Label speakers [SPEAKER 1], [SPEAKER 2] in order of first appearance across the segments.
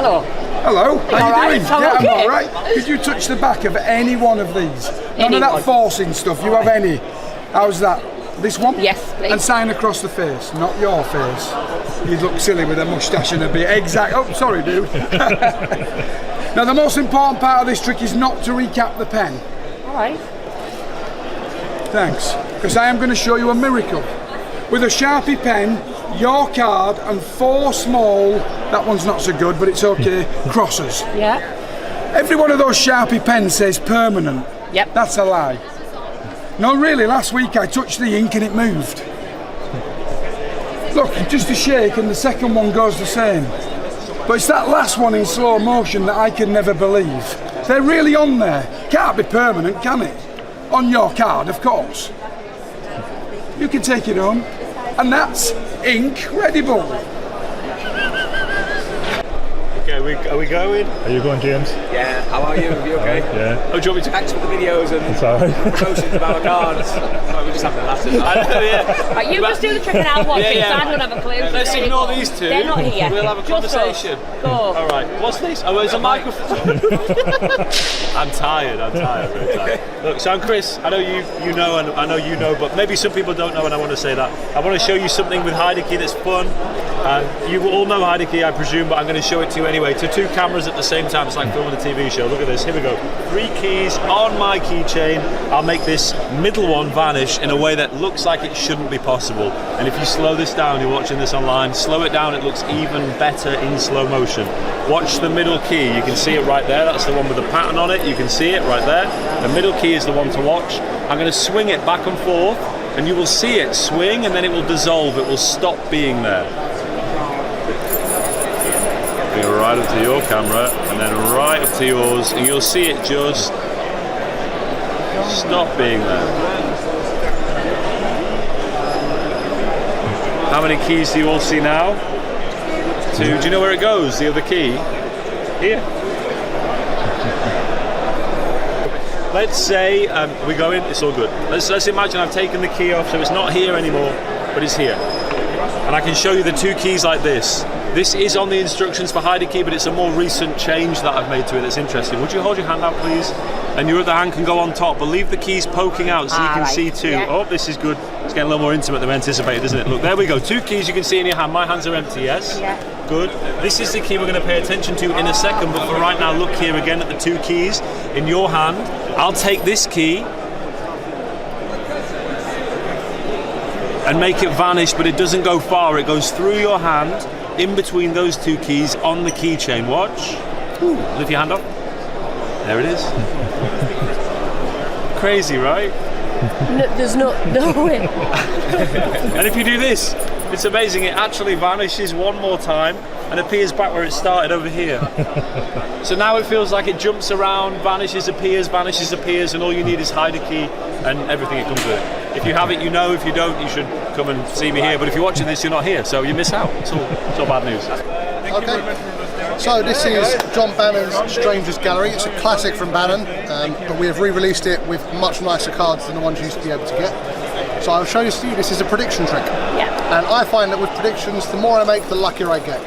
[SPEAKER 1] Hello.
[SPEAKER 2] Hello, how you doing?
[SPEAKER 1] I'm okay.
[SPEAKER 2] I'm alright. Could you touch the back of any one of these? None of that forcing stuff, you have any. How's that? This one?
[SPEAKER 1] Yes, please.
[SPEAKER 2] And sign across the face, not your face. You'd look silly with a moustache and a beard. Exact. Oh, sorry, dude. Now, the most important part of this trick is not to recap the pen.
[SPEAKER 1] Alright.
[SPEAKER 2] Thanks. Because I am going to show you a miracle. With a Sharpie pen, your card, and 4 small, that one's not so good, but it's okay, crosses.
[SPEAKER 1] Yeah.
[SPEAKER 2] Every one of those Sharpie pens says permanent.
[SPEAKER 1] Yep.
[SPEAKER 2] That's a lie. No, really, last week I touched the ink and it moved. Look, just a shake and the second one goes the same. But it's that last one in slow motion that I can never believe. They're really on there. Can't be permanent, can it? On your card, of course. You can take it home. And that's incredible.
[SPEAKER 3] Okay, are we going?
[SPEAKER 4] Are you going, James?
[SPEAKER 5] Yeah, how are you? Are you okay?
[SPEAKER 4] Yeah.
[SPEAKER 3] Oh, do you want me to?
[SPEAKER 5] Thanks for the videos and
[SPEAKER 4] Sorry.
[SPEAKER 5] promotions of our cards. Sorry, we're just having a laugh at that.
[SPEAKER 3] Yeah.
[SPEAKER 1] Right, you just do the trick and I'll watch it, so I don't have a clue.
[SPEAKER 3] Let's
[SPEAKER 1] There you
[SPEAKER 3] ignore
[SPEAKER 1] go.
[SPEAKER 3] these two.
[SPEAKER 1] They're not here.
[SPEAKER 3] We'll have a
[SPEAKER 1] Just
[SPEAKER 3] conversation.
[SPEAKER 1] Go.
[SPEAKER 3] All right. What's this? Oh, there's a microphone. I'm tired. Very tired. Look, so I'm Chris. I know you know, and I know you know, but maybe some people don't know, and I want to say that. I want to show you something with Heideke that's fun. You all know Heideke, I presume, but I'm going to show it to you anyway. To 2 cameras at the same time. It's like filming a TV show. Look at this. Here we go. 3 keys on my keychain. I'll make this middle one vanish in a way that looks like it shouldn't be possible. And if you slow this down, you're watching this online, slow it down, it looks even better in slow motion. Watch the middle key. You can see it right there. That's the one with the pattern on it. You can see it right there. The middle key is the one to watch. I'm going to swing it back and forth, and you will see it swing, and then it will dissolve. It will stop being there. Go right up to your camera, and then right up to yours, and you'll see it just stop being there. How many keys do you all see now? 2. Do you know where it goes? The other key? Here. Let's say we're going. It's all good. Let's imagine I've taken the key off, so it's not here anymore, but it's here. And I can show you the 2 keys like this. This is on the instructions for Heideke, but it's a more recent change that I've made to it that's interesting. Would you hold your hand out, please? And your other hand can go on top, but leave the keys poking out so you can see too. Yeah. Oh, this is good. It's getting a little more intimate than we anticipated, isn't it? Look, there we go. 2 keys you can see in your hand. My hands are empty, yes?
[SPEAKER 1] Yeah.
[SPEAKER 3] Good. This is the key we're going to pay attention to in a second, but for right now, look here again at the 2 keys in your hand. I'll take this key and make it vanish, but it doesn't go far. It goes through your hand, in between those 2 keys on the keychain. Watch. Ooh, lift your hand up. There it is. Crazy, right?
[SPEAKER 1] No, there's no way.
[SPEAKER 3] And if you do this, it's amazing. It actually vanishes one more time and appears back where it started over here. So now it feels like it jumps around, vanishes, appears, and all you need is Heideke and everything it comes with. If you have it, you know. If you don't, you should come and see me here. But if you're watching this, you're not here, so you miss out. It's all bad news.
[SPEAKER 6] Okay. So this is John Bannon's Strangers Gallery. It's a classic from Bannon, but we have re-released it with much nicer cards than the ones you used to be able to get. So I'll show you. This is a prediction trick.
[SPEAKER 1] Yeah.
[SPEAKER 6] And I find that with predictions, the more I make, the luckier I get.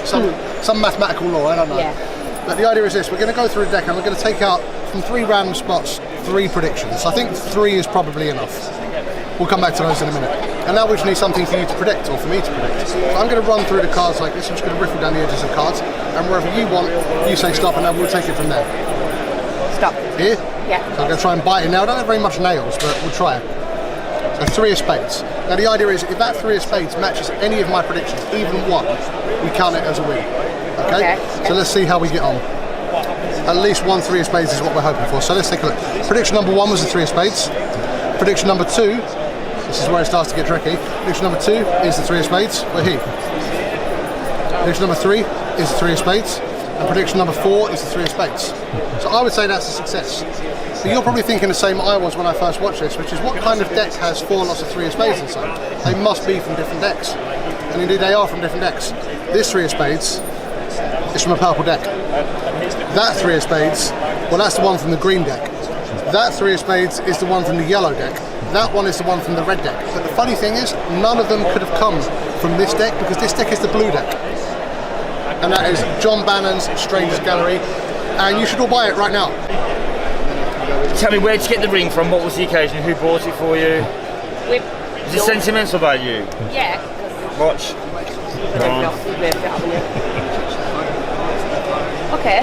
[SPEAKER 6] Some mathematical law, I don't know.
[SPEAKER 1] Yeah.
[SPEAKER 6] But the idea is this: we're going to go through a deck and we're going to take out from 3 random spots 3 predictions. I think 3 is probably enough. We'll come back to those in a minute. And now we just need something for you to predict, or for me to predict. So I'm going to run through the cards like this. I'm just going to riffle down the edges of cards, and wherever you want, you say stop, and then we'll take it from there.
[SPEAKER 1] Stop.
[SPEAKER 6] Here?
[SPEAKER 1] Yeah.
[SPEAKER 6] So I'm going to try and bite it now. I don't have very much nails, but we'll try it. So 3 of spades. Now the idea is, if that 3 of spades matches any of my predictions, even 1, we count it as a win. Okay? So let's see how we get on. At least 1 3 of spades is what we're hoping for. So let's take a look. Prediction number 1 was the 3 of spades. Prediction number 2, this is where it starts to get tricky. Prediction number 2 is the 3 of spades. We're here. Prediction number 3 is the 3 of spades. And prediction number 4 is the 3 of spades. So I would say that's a success. But you're probably thinking the same I was when I first watched this, which is what kind of deck has 4 lots of 3 of spades inside? They must be from different decks. And indeed they are from different decks. This 3 of spades is from a purple deck. That 3 of spades, well, that's the one from the green deck. That 3 of spades is the one from the yellow deck. That one is the one from the red deck. But the funny thing is, none of them could have come from this deck because this deck is the blue deck. and that is John Bannon's Strangers Gallery, and you should all buy it right now.
[SPEAKER 4] Tell me, where did you get the ring from? What was the occasion? Who bought it for you? Is it sentimental value?
[SPEAKER 1] Yeah.
[SPEAKER 4] Watch.
[SPEAKER 1] Okay.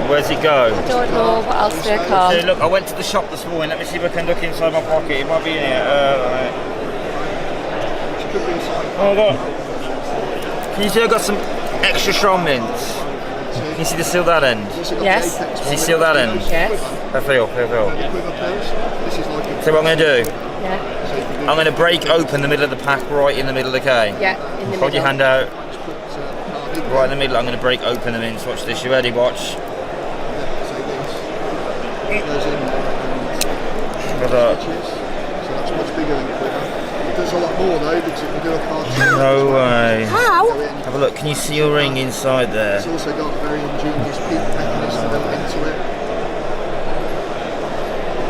[SPEAKER 4] Where's it go?
[SPEAKER 1] I don't know what else to call.
[SPEAKER 4] So look, I went to the shop this morning. Let me see if I can look inside my pocket. It might be in here. Right. Oh look. Can you see I've got some extra strong mints? Can you see the seal that end?
[SPEAKER 1] Yes.
[SPEAKER 4] Can you seal that end?
[SPEAKER 1] Yes.
[SPEAKER 4] I feel. So what I'm going to do?
[SPEAKER 1] Yeah.
[SPEAKER 4] I'm going to break open the middle of the pack right in the middle, okay?
[SPEAKER 1] Yeah, in the middle.
[SPEAKER 4] Hold your hand out. Right in the middle, I'm going to break open the mints. Watch this, you ready? Watch.
[SPEAKER 6] There's a lot more though because it can do a card.
[SPEAKER 4] No way.
[SPEAKER 1] How?
[SPEAKER 4] Have a look, can you see your ring inside there?
[SPEAKER 6] It's also got a very ingenious peak mechanism built into it.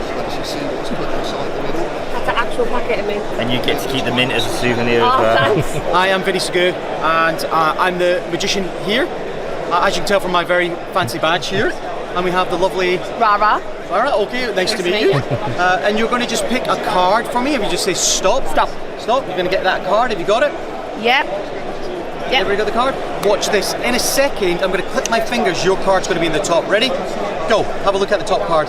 [SPEAKER 6] So lets you see what's put inside the middle.
[SPEAKER 1] That's an actual packet of mint.
[SPEAKER 4] And you get to keep the mint as a souvenir as
[SPEAKER 1] Oh,
[SPEAKER 4] well.
[SPEAKER 1] thanks.
[SPEAKER 5] I am Vinny Sgur, and I'm the magician here. As you can tell from my very fancy badge here, and we have the lovely
[SPEAKER 1] Rara.
[SPEAKER 5] Clara. Okay, nice to meet you. And you're going to just pick a card for me. If you just say stop,
[SPEAKER 1] Stop.
[SPEAKER 5] stop. You're going to get that card. Have you got it?
[SPEAKER 1] Yep.
[SPEAKER 5] Everybody got the card? Watch this. In a second, I'm going to click my fingers. Your card's going to be in the top. Ready? Go. Have a look at the top card.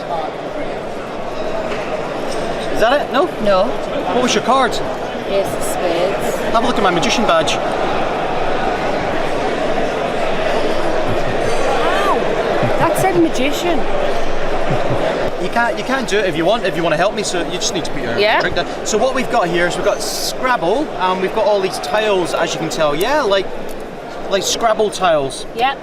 [SPEAKER 5] Is that it? No?
[SPEAKER 1] No.
[SPEAKER 5] What was your card?
[SPEAKER 1] Ace of spades.
[SPEAKER 5] Have a look at my magician badge.
[SPEAKER 1] Wow. That said magician.
[SPEAKER 5] You can't do it if you want to help me, so you just need to put your drink down. So what we've got here is we've got Scrabble, and we've got all these tiles, as you can tell, like Scrabble tiles.
[SPEAKER 1] Yep.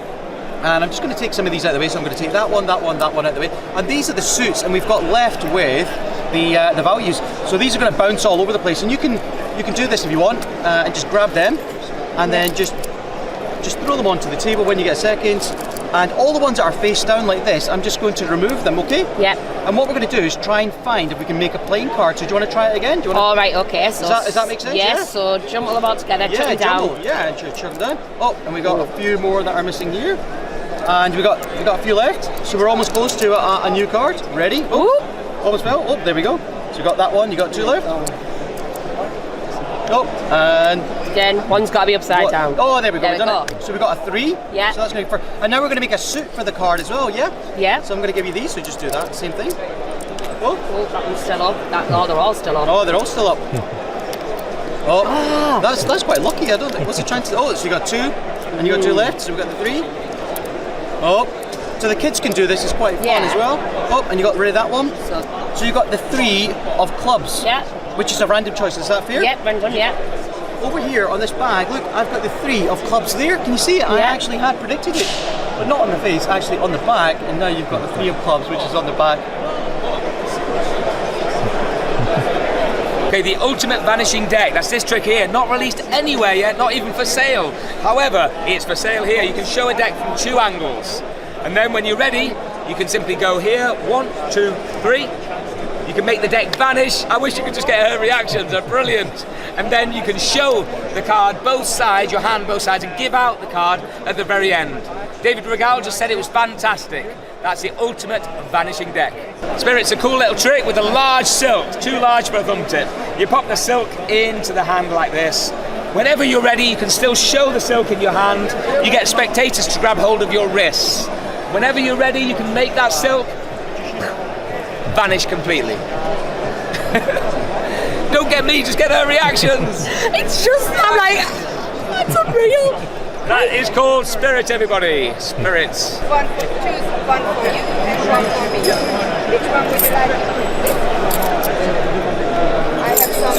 [SPEAKER 5] And I'm just going to take some of these out of the way, so I'm going to take that one out of the way. And these are the suits, and we've got left with the values. So these are going to bounce all over the place, and you can do this if you want, and just grab them, and then just throw them onto the table when you get a second. And all the ones that are face down like this, I'm just going to remove them, okay?
[SPEAKER 1] Yep.
[SPEAKER 5] And what we're going to do is try and find if we can make a playing card. So do you want to try it again? Do you want
[SPEAKER 1] All right, okay. So
[SPEAKER 5] does that make sense?
[SPEAKER 1] Yes,
[SPEAKER 5] Yeah?
[SPEAKER 1] so jump all about together, chuck it down.
[SPEAKER 5] jumble. Yeah, and chuck them down. Oh, and we got a few more that are missing here. And we got a few left. So we're almost close to a new card. Ready? Oh, almost fell. Oh, there we go. So you got that one, you got two left. Oh, and
[SPEAKER 1] Again, one's got to be upside down.
[SPEAKER 5] Oh, there we go.
[SPEAKER 1] There
[SPEAKER 5] We've
[SPEAKER 1] we
[SPEAKER 5] done
[SPEAKER 1] go.
[SPEAKER 5] it. So we got a 3.
[SPEAKER 1] Yeah.
[SPEAKER 5] So that's going to be for. And now we're going to make a suit for the card as well. Yeah.
[SPEAKER 1] Yeah.
[SPEAKER 5] So I'm going to give you these. So just do that. Same thing. Oh,
[SPEAKER 1] that one's still up. No, they're all still up.
[SPEAKER 5] oh, they're all still up. Oh, that's quite lucky. I don't think. What's the chance? Oh, so you got 2, and you got 2 left. So we got the 3. Oh, so the kids can do this. It's quite fun as well. Oh, and you got rid of that one. So you got the 3 of clubs.
[SPEAKER 1] Yeah.
[SPEAKER 5] Which is a random choice. Is that fair?
[SPEAKER 1] Yep, random. Yeah.
[SPEAKER 5] Over here on this bag, look, I've got the 3 of clubs there. Can you see it? I actually had predicted it, but not on the face, actually on the back. And now you've got the 3 of clubs, which is on the back.
[SPEAKER 7] Okay, the ultimate vanishing deck. That's this trick here. Not released anywhere yet, not even for sale. However, it's for sale here. You can show a deck from 2 angles. And then when you're ready, you can simply go here, 1, 2, 3. You can make the deck vanish. I wish you could just get her reactions, they're brilliant. And then you can show the card both sides, your hand both sides, and give out the card at the very end. David Regal just said it was fantastic. That's the ultimate vanishing deck. Spirit's a cool little trick with a large silk, too large for a thumb tip. You pop the silk into the hand like this. Whenever you're ready, you can still show the silk in your hand. You get spectators to grab hold of your wrists. Whenever you're ready, you can make that silk vanish completely. Don't get me, just get her reactions.
[SPEAKER 1] It's just, I'm like, that's unreal.
[SPEAKER 7] That is called Spirit, everybody. Spirits.
[SPEAKER 8] Choose one for you and one for me. Which one would you like? I have some.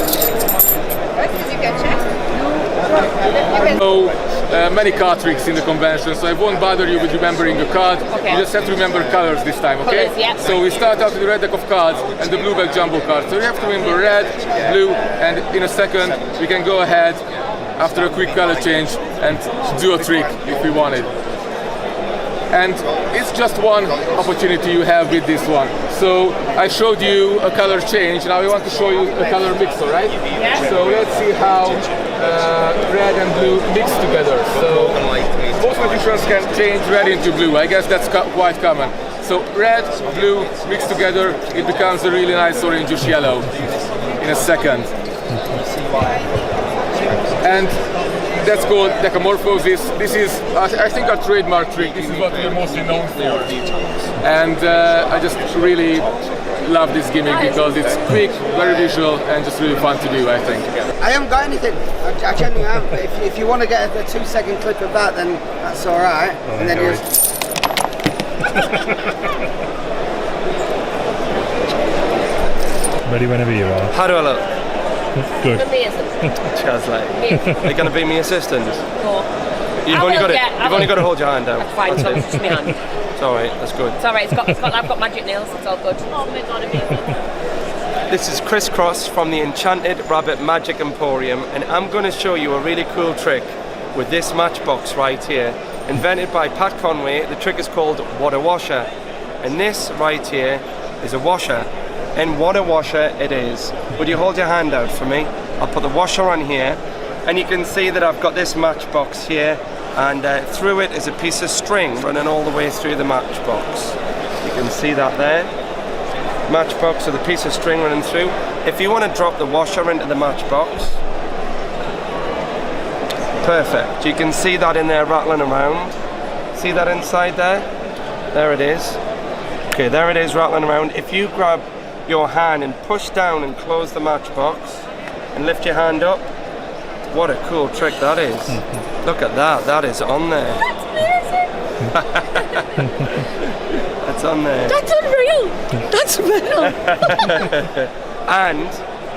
[SPEAKER 8] Right, you can check.
[SPEAKER 9] Many card tricks in the convention, so I won't bother you with remembering the card.
[SPEAKER 1] Okay.
[SPEAKER 9] You just have to remember colors this time, okay?
[SPEAKER 1] Colors, yeah.
[SPEAKER 9] So we start out with the red deck of cards and the blue back jumbo card. So you have to remember red, blue, and in a second we can go ahead after a quick color change and do a trick if we want it. And it's just one opportunity you have with this one. So I showed you a color change, now we want to show you a color mix, alright?
[SPEAKER 1] Yeah.
[SPEAKER 9] So let's see how red and blue mix together. So most magicians can change red into blue. I guess that's quite common. So red, blue, mixed together, it becomes a really nice orangish yellow in a second. And that's called Deckamorphosis. This is, I think, our trademark trick. This is what we're mostly known for. And I just really love this gimmick because it's quick, very visual, and just really fun to do, I think.
[SPEAKER 10] I haven't got anything. I genuinely haven't. But if you want to get a 2-second clip of that, then that's all right. And then you.
[SPEAKER 11] Ready whenever you are.
[SPEAKER 12] How do I look?
[SPEAKER 11] Good.
[SPEAKER 12] Translate. Are you going to be my assistant?
[SPEAKER 1] Cool.
[SPEAKER 12] You've only got to hold your hand down.
[SPEAKER 1] That's fine, so it's just my hand.
[SPEAKER 12] It's alright, that's good.
[SPEAKER 1] It's alright, I've got magic nails, it's all good. Oh my god, amazing.
[SPEAKER 12] This is Chris Cross from the Enchanted Rabbit Magic Emporium, and I'm going to show you a really cool trick with this Matchbox right here. Invented by Pat Conway. The trick is called water washer. And this right here is a washer. And water washer it is. Would you hold your hand out for me? I'll put the washer on here, and you can see that I've got this Matchbox here, and through it is a piece of string running all the way through the Matchbox. You can see that there. Matchbox with a piece of string running through. If you want to drop the washer into the Matchbox, perfect. You can see that in there rattling around. See that inside there? There it is. Okay, there it is rattling around. If you grab your hand and push down and close the Matchbox and lift your hand up, what a cool trick that is. Look at that, that is on there.
[SPEAKER 1] That's amazing.
[SPEAKER 12] That's on there.
[SPEAKER 1] That's unreal. That's real.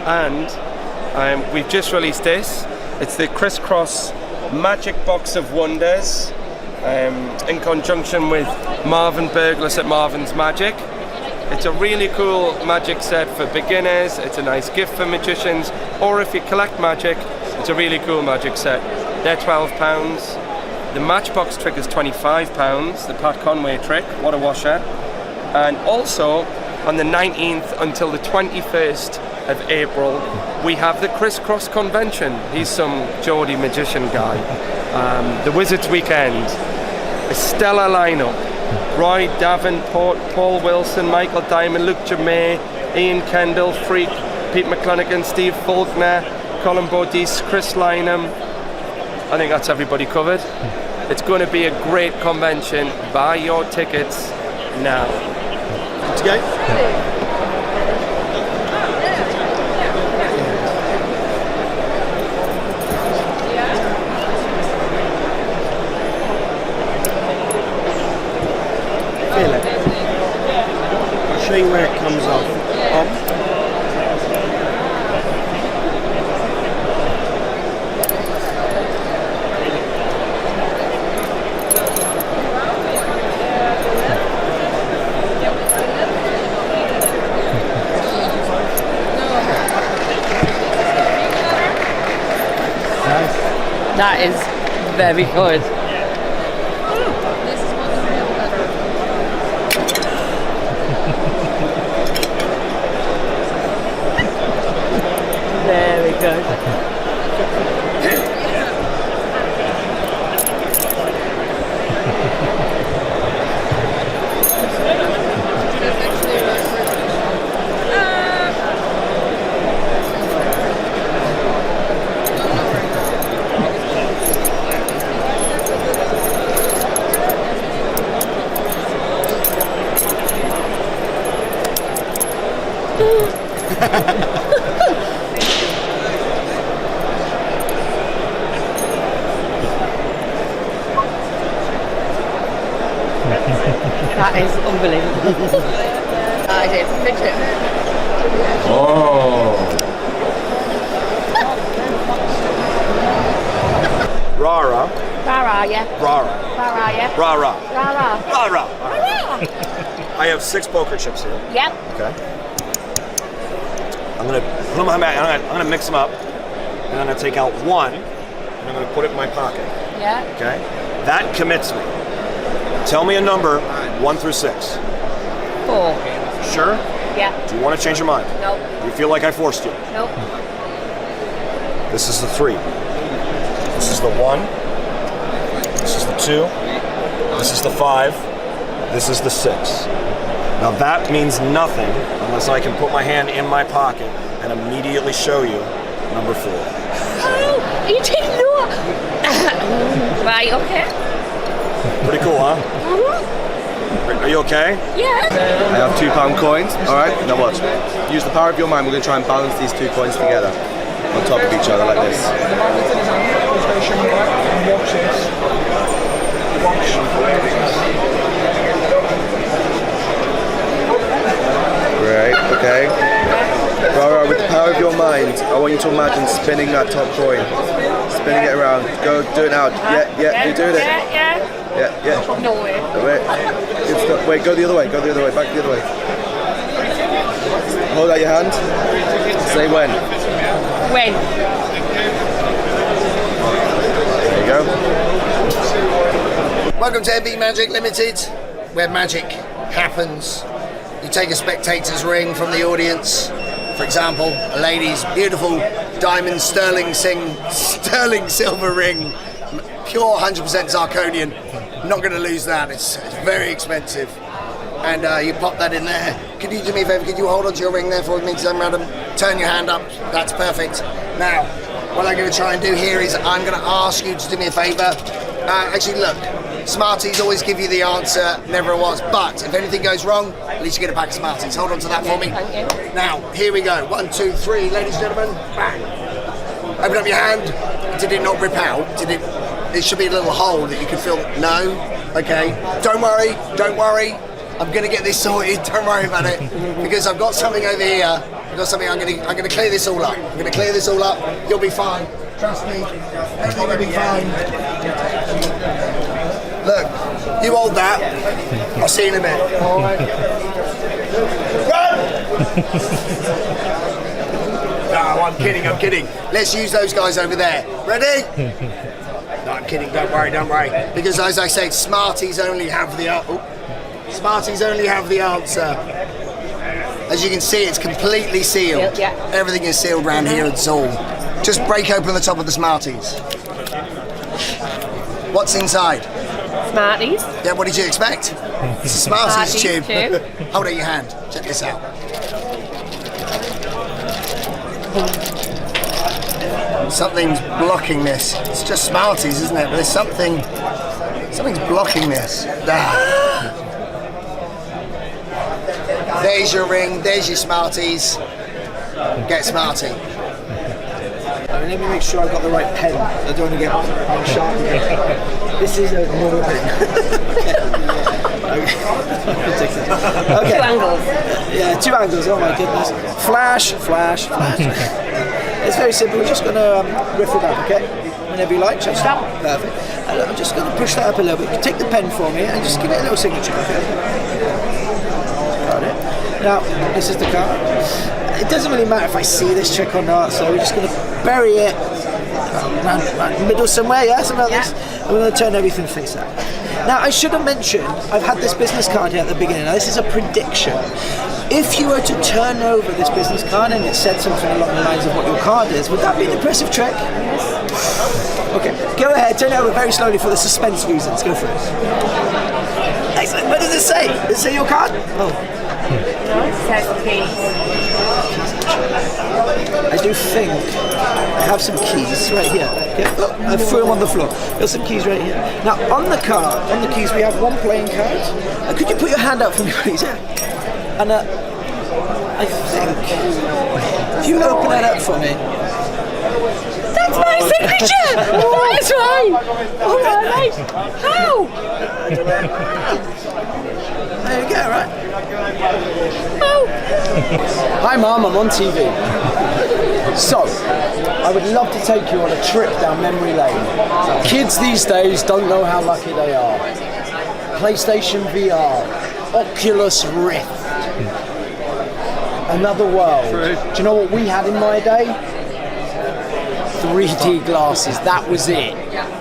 [SPEAKER 12] and we've just released this. It's the Crisscross Magic Box of Wonders, in conjunction with Marvin Burglas at Marvin's Magic. It's a really cool magic set for beginners. It's a nice gift for magicians, or if you collect magic, it's a really cool magic set. They're £12. The Matchbox trick is £25, the Pat Conway trick, what a washer. And also, on the 19th until the 21st of April, we have the Crisscross Convention. He's some Geordie magician guy. The Wizards Weekend, a stellar lineup. Roy Davenport, Paul Wilson, Michael Diamond, Luke Jamay, Ian Kendall, Freak, Pete McClanagan, Steve Faulkner, Colin Baudice, Chris Lynham. I think that's everybody covered. It's going to be a great convention. Buy your tickets now.
[SPEAKER 6] Let's go. Feel it. I'll show you where it comes off.
[SPEAKER 1] That is very good. Very good. That is unbelievable. I did. Fix it.
[SPEAKER 13] Oh. Rara.
[SPEAKER 1] Rara, yeah.
[SPEAKER 13] Rara.
[SPEAKER 1] Rara, yeah.
[SPEAKER 13] Rara.
[SPEAKER 1] Rara.
[SPEAKER 13] Rara.
[SPEAKER 1] Rara.
[SPEAKER 13] I have 6 poker chips here.
[SPEAKER 1] Yep.
[SPEAKER 13] Okay. I'm gonna mix them up, and I'm gonna take out one, and I'm gonna put it in my pocket.
[SPEAKER 1] Yeah.
[SPEAKER 13] Okay. That commits me. Tell me a number, 1 through 6.
[SPEAKER 1] 4.
[SPEAKER 13] Sure?
[SPEAKER 1] Yeah.
[SPEAKER 13] Do you want to change your mind?
[SPEAKER 1] Nope.
[SPEAKER 13] You feel like I forced you?
[SPEAKER 1] Nope.
[SPEAKER 13] This is the 3. This is the 1. This is the 2. 2. This is the 5. This is the 6. Now that means nothing unless I can put my hand in my pocket and immediately show you number 4.
[SPEAKER 1] Oh, you didn't know. Right, okay.
[SPEAKER 13] Pretty cool, huh? Are you okay?
[SPEAKER 1] Yeah.
[SPEAKER 14] I have £2 coins. Alright, now watch. Use the power of your mind. We're going to try and balance these 2 coins together on top of each other like this. Right, okay. Right, with the power of your mind, I want you to imagine spinning that top coin. Spinning it around. Go, do it now. Yeah, you're doing it. Yeah.
[SPEAKER 1] No way.
[SPEAKER 14] Wait, go the other way, back the other way. Hold out your hand. Say when.
[SPEAKER 1] When?
[SPEAKER 14] There you go.
[SPEAKER 10] Welcome to MB Magic Limited, where magic happens. You take a spectator's ring from the audience. For example, a lady's beautiful diamond sterling silver ring, pure 100% zirconian. Not going to lose that. It's very expensive. And you pop that in there. Could you do me a favour? Could you hold onto your ring there for me, madam? Turn your hand up. That's perfect. Now, what I'm going to try and do here is I'm going to ask you to do me a favour. Actually, look. Smarties always give you the answer, never was. But if anything goes wrong, at least you get a pack of Smarties. Hold on to that for me. Now, here we go. 1, 2, 3, ladies and gentlemen. Bang. Open up your hand. Did it not rip out? It should be a little hole that you can feel. No? Okay. Don't worry. I'm going to get this sorted. Don't worry about it. Because I've got something over here. I've got something. I'm going to clear this all up. You'll be fine. Trust me. Everything will be fine. Look, you hold that. I'll see you in a bit. All right. No, I'm kidding. Let's use those guys over there. Ready? No, I'm kidding. Don't worry. Because as I say, Smarties only have the answer. As you can see, it's completely sealed. Yeah. Everything is sealed around here. It's all. Just break open the top of the Smarties. What's inside?
[SPEAKER 1] Smarties.
[SPEAKER 10] Yeah, what did you expect? It's a Smarties tube. Hold out your hand. Check this out. Something's blocking this. It's just Smarties, isn't it? But there's something's blocking this. There's your ring. There's your Smarties. Get Smartie.
[SPEAKER 15] Let me make sure I've got the right pen. I don't want to get on Sharpie. This is a normal pen. Okay.
[SPEAKER 1] 2 angles.
[SPEAKER 15] Yeah, 2 angles. Oh my goodness. Flash. It's very simple. We're just going to riff it up, okay? Whenever you like. Just perfect. And I'm just going to push that up a little bit. Take the pen for me and just give it a little signature, okay? Got it. Now, this is the card. It doesn't really matter if I see this trick or not, so we're just going to bury it around the middle somewhere, something like this. And we're going to turn everything face out. Now, I should have mentioned, I've had this business card here at the beginning. Now, this is a prediction. If you were to turn over this business card and it said something along the lines of what your card is, would that be an impressive trick? Okay, go ahead, turn it over very slowly for the suspense reasons. Go for it. Excellent. What does it say? Does it say your card? Oh.
[SPEAKER 1] No, it says keys.
[SPEAKER 15] I do think I have some keys right here. Okay. Oh, I threw them on the floor. There's some keys right here. Now on the keys we have 1 playing card. Could you put your hand out for me, please? Yeah. And I think if you open it up for me.
[SPEAKER 1] That's my signature! That's right! Alright, how?
[SPEAKER 15] There you go, right?
[SPEAKER 1] Oh!
[SPEAKER 15] Hi Mum, I'm on TV. So, I would love to take you on a trip down memory lane. Kids these days don't know how lucky they are. PlayStation VR, Oculus Rift, another world. Do you know what we had in my day? 3D glasses, that was it.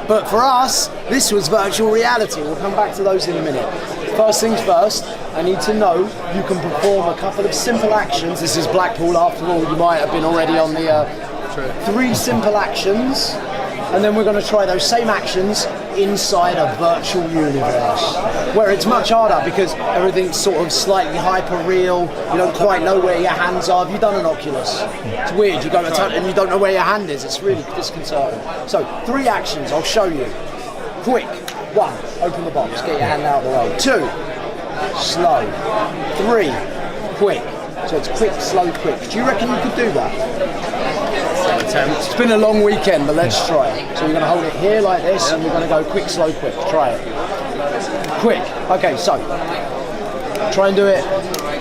[SPEAKER 15] But for us, this was virtual reality. We'll come back to those in a minute. First things first, I need to know you can perform a couple of simple actions. This is Blackpool after all, you might have been already on the 3 simple actions. And then we're going to try those same actions inside a virtual universe, where it's much harder because everything's sort of slightly hyper-real. You don't quite know where your hands are. Have you done an Oculus? It's weird. You go to touch and you don't know where your hand is. It's really disconcerting. So 3 actions. I'll show you. Quick. 1. Open the box. Get your hand out of the way. 2. Slow. 3. Quick. So it's quick, slow, quick. Do you reckon you could do that? It's been a long weekend, but let's try it. So you're going to hold it here like this, and you're going to go quick, slow, quick. Try it. Quick. Okay, so try and do it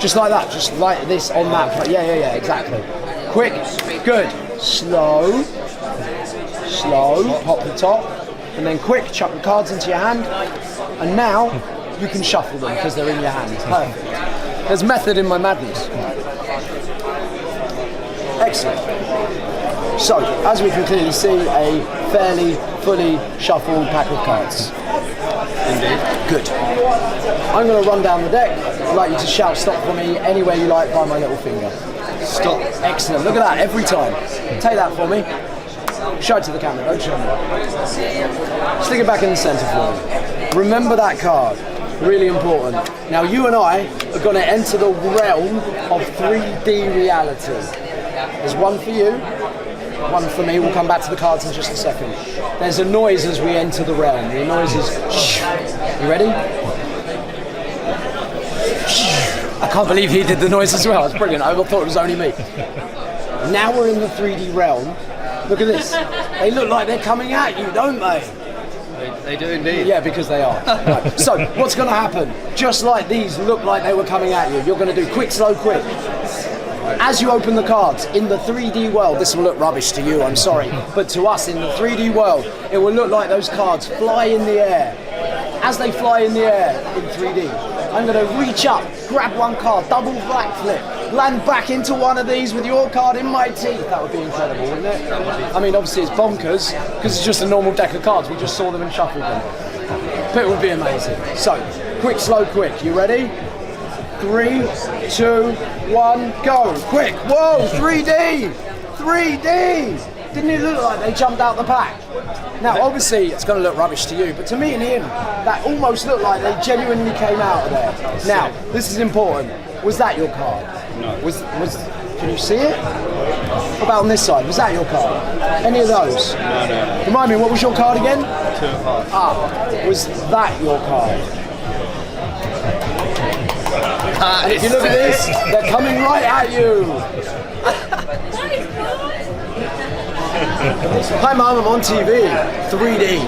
[SPEAKER 15] just like that, just like this on that. Yeah, exactly. Quick. Good. Slow. Slow. Pop the top, and then quick. Chuck the cards into your hand, and now you can shuffle them because they're in your hand. Perfect. There's method in my madness. Excellent. So, as we can clearly see, a fairly fully shuffled pack of cards. Indeed. Good. I'm going to run down the deck. I'd like you to shout stop for me anywhere you like by my little finger. Stop. Excellent. Look at that, every time. Take that for me. Show it to the camera, don't show me. Stick it back in the centre for me. Remember that card. Really important. Now you and I are going to enter the realm of 3D reality. There's one for you, one for me. We'll come back to the cards in just a second. There's a noise as we enter the realm. The noise is shh. You ready? I can't believe he did the noise as well. It's brilliant. I thought it was only me. Now we're in the 3D realm. Look at this. They look like they're coming at you, don't they?
[SPEAKER 5] They do indeed.
[SPEAKER 15] Yeah, because they are. Right. So, what's going to happen? Just like these look like they were coming at you, you're going to do quick, slow, quick. As you open the cards, in the 3D world, this will look rubbish to you, I'm sorry, but to us in the 3D world, it will look like those cards fly in the air. As they fly in the air in 3D, I'm going to reach up, grab one card, double backflip, land back into one of these with your card in my teeth. That would be incredible, wouldn't it? I mean, obviously it's bonkers, because it's just a normal deck of cards. We just saw them and shuffled them. But it would be amazing. So, quick, slow, quick. You ready? 3, 2, 1, go. Quick. Whoa, 3D! 3D! Didn't it look like they jumped out the pack? Now, obviously, it's going to look rubbish to you, but to me and him, that almost looked like they genuinely came out of there. Now, this is important. Was that your card? No. Can you see it? What about on this side? Was that your card? Any of those? No. Remind me, what was your card again? 2 of hearts. Was that your card? And if you look at this, they're coming right at you. Hi Mum, I'm on TV. 3D.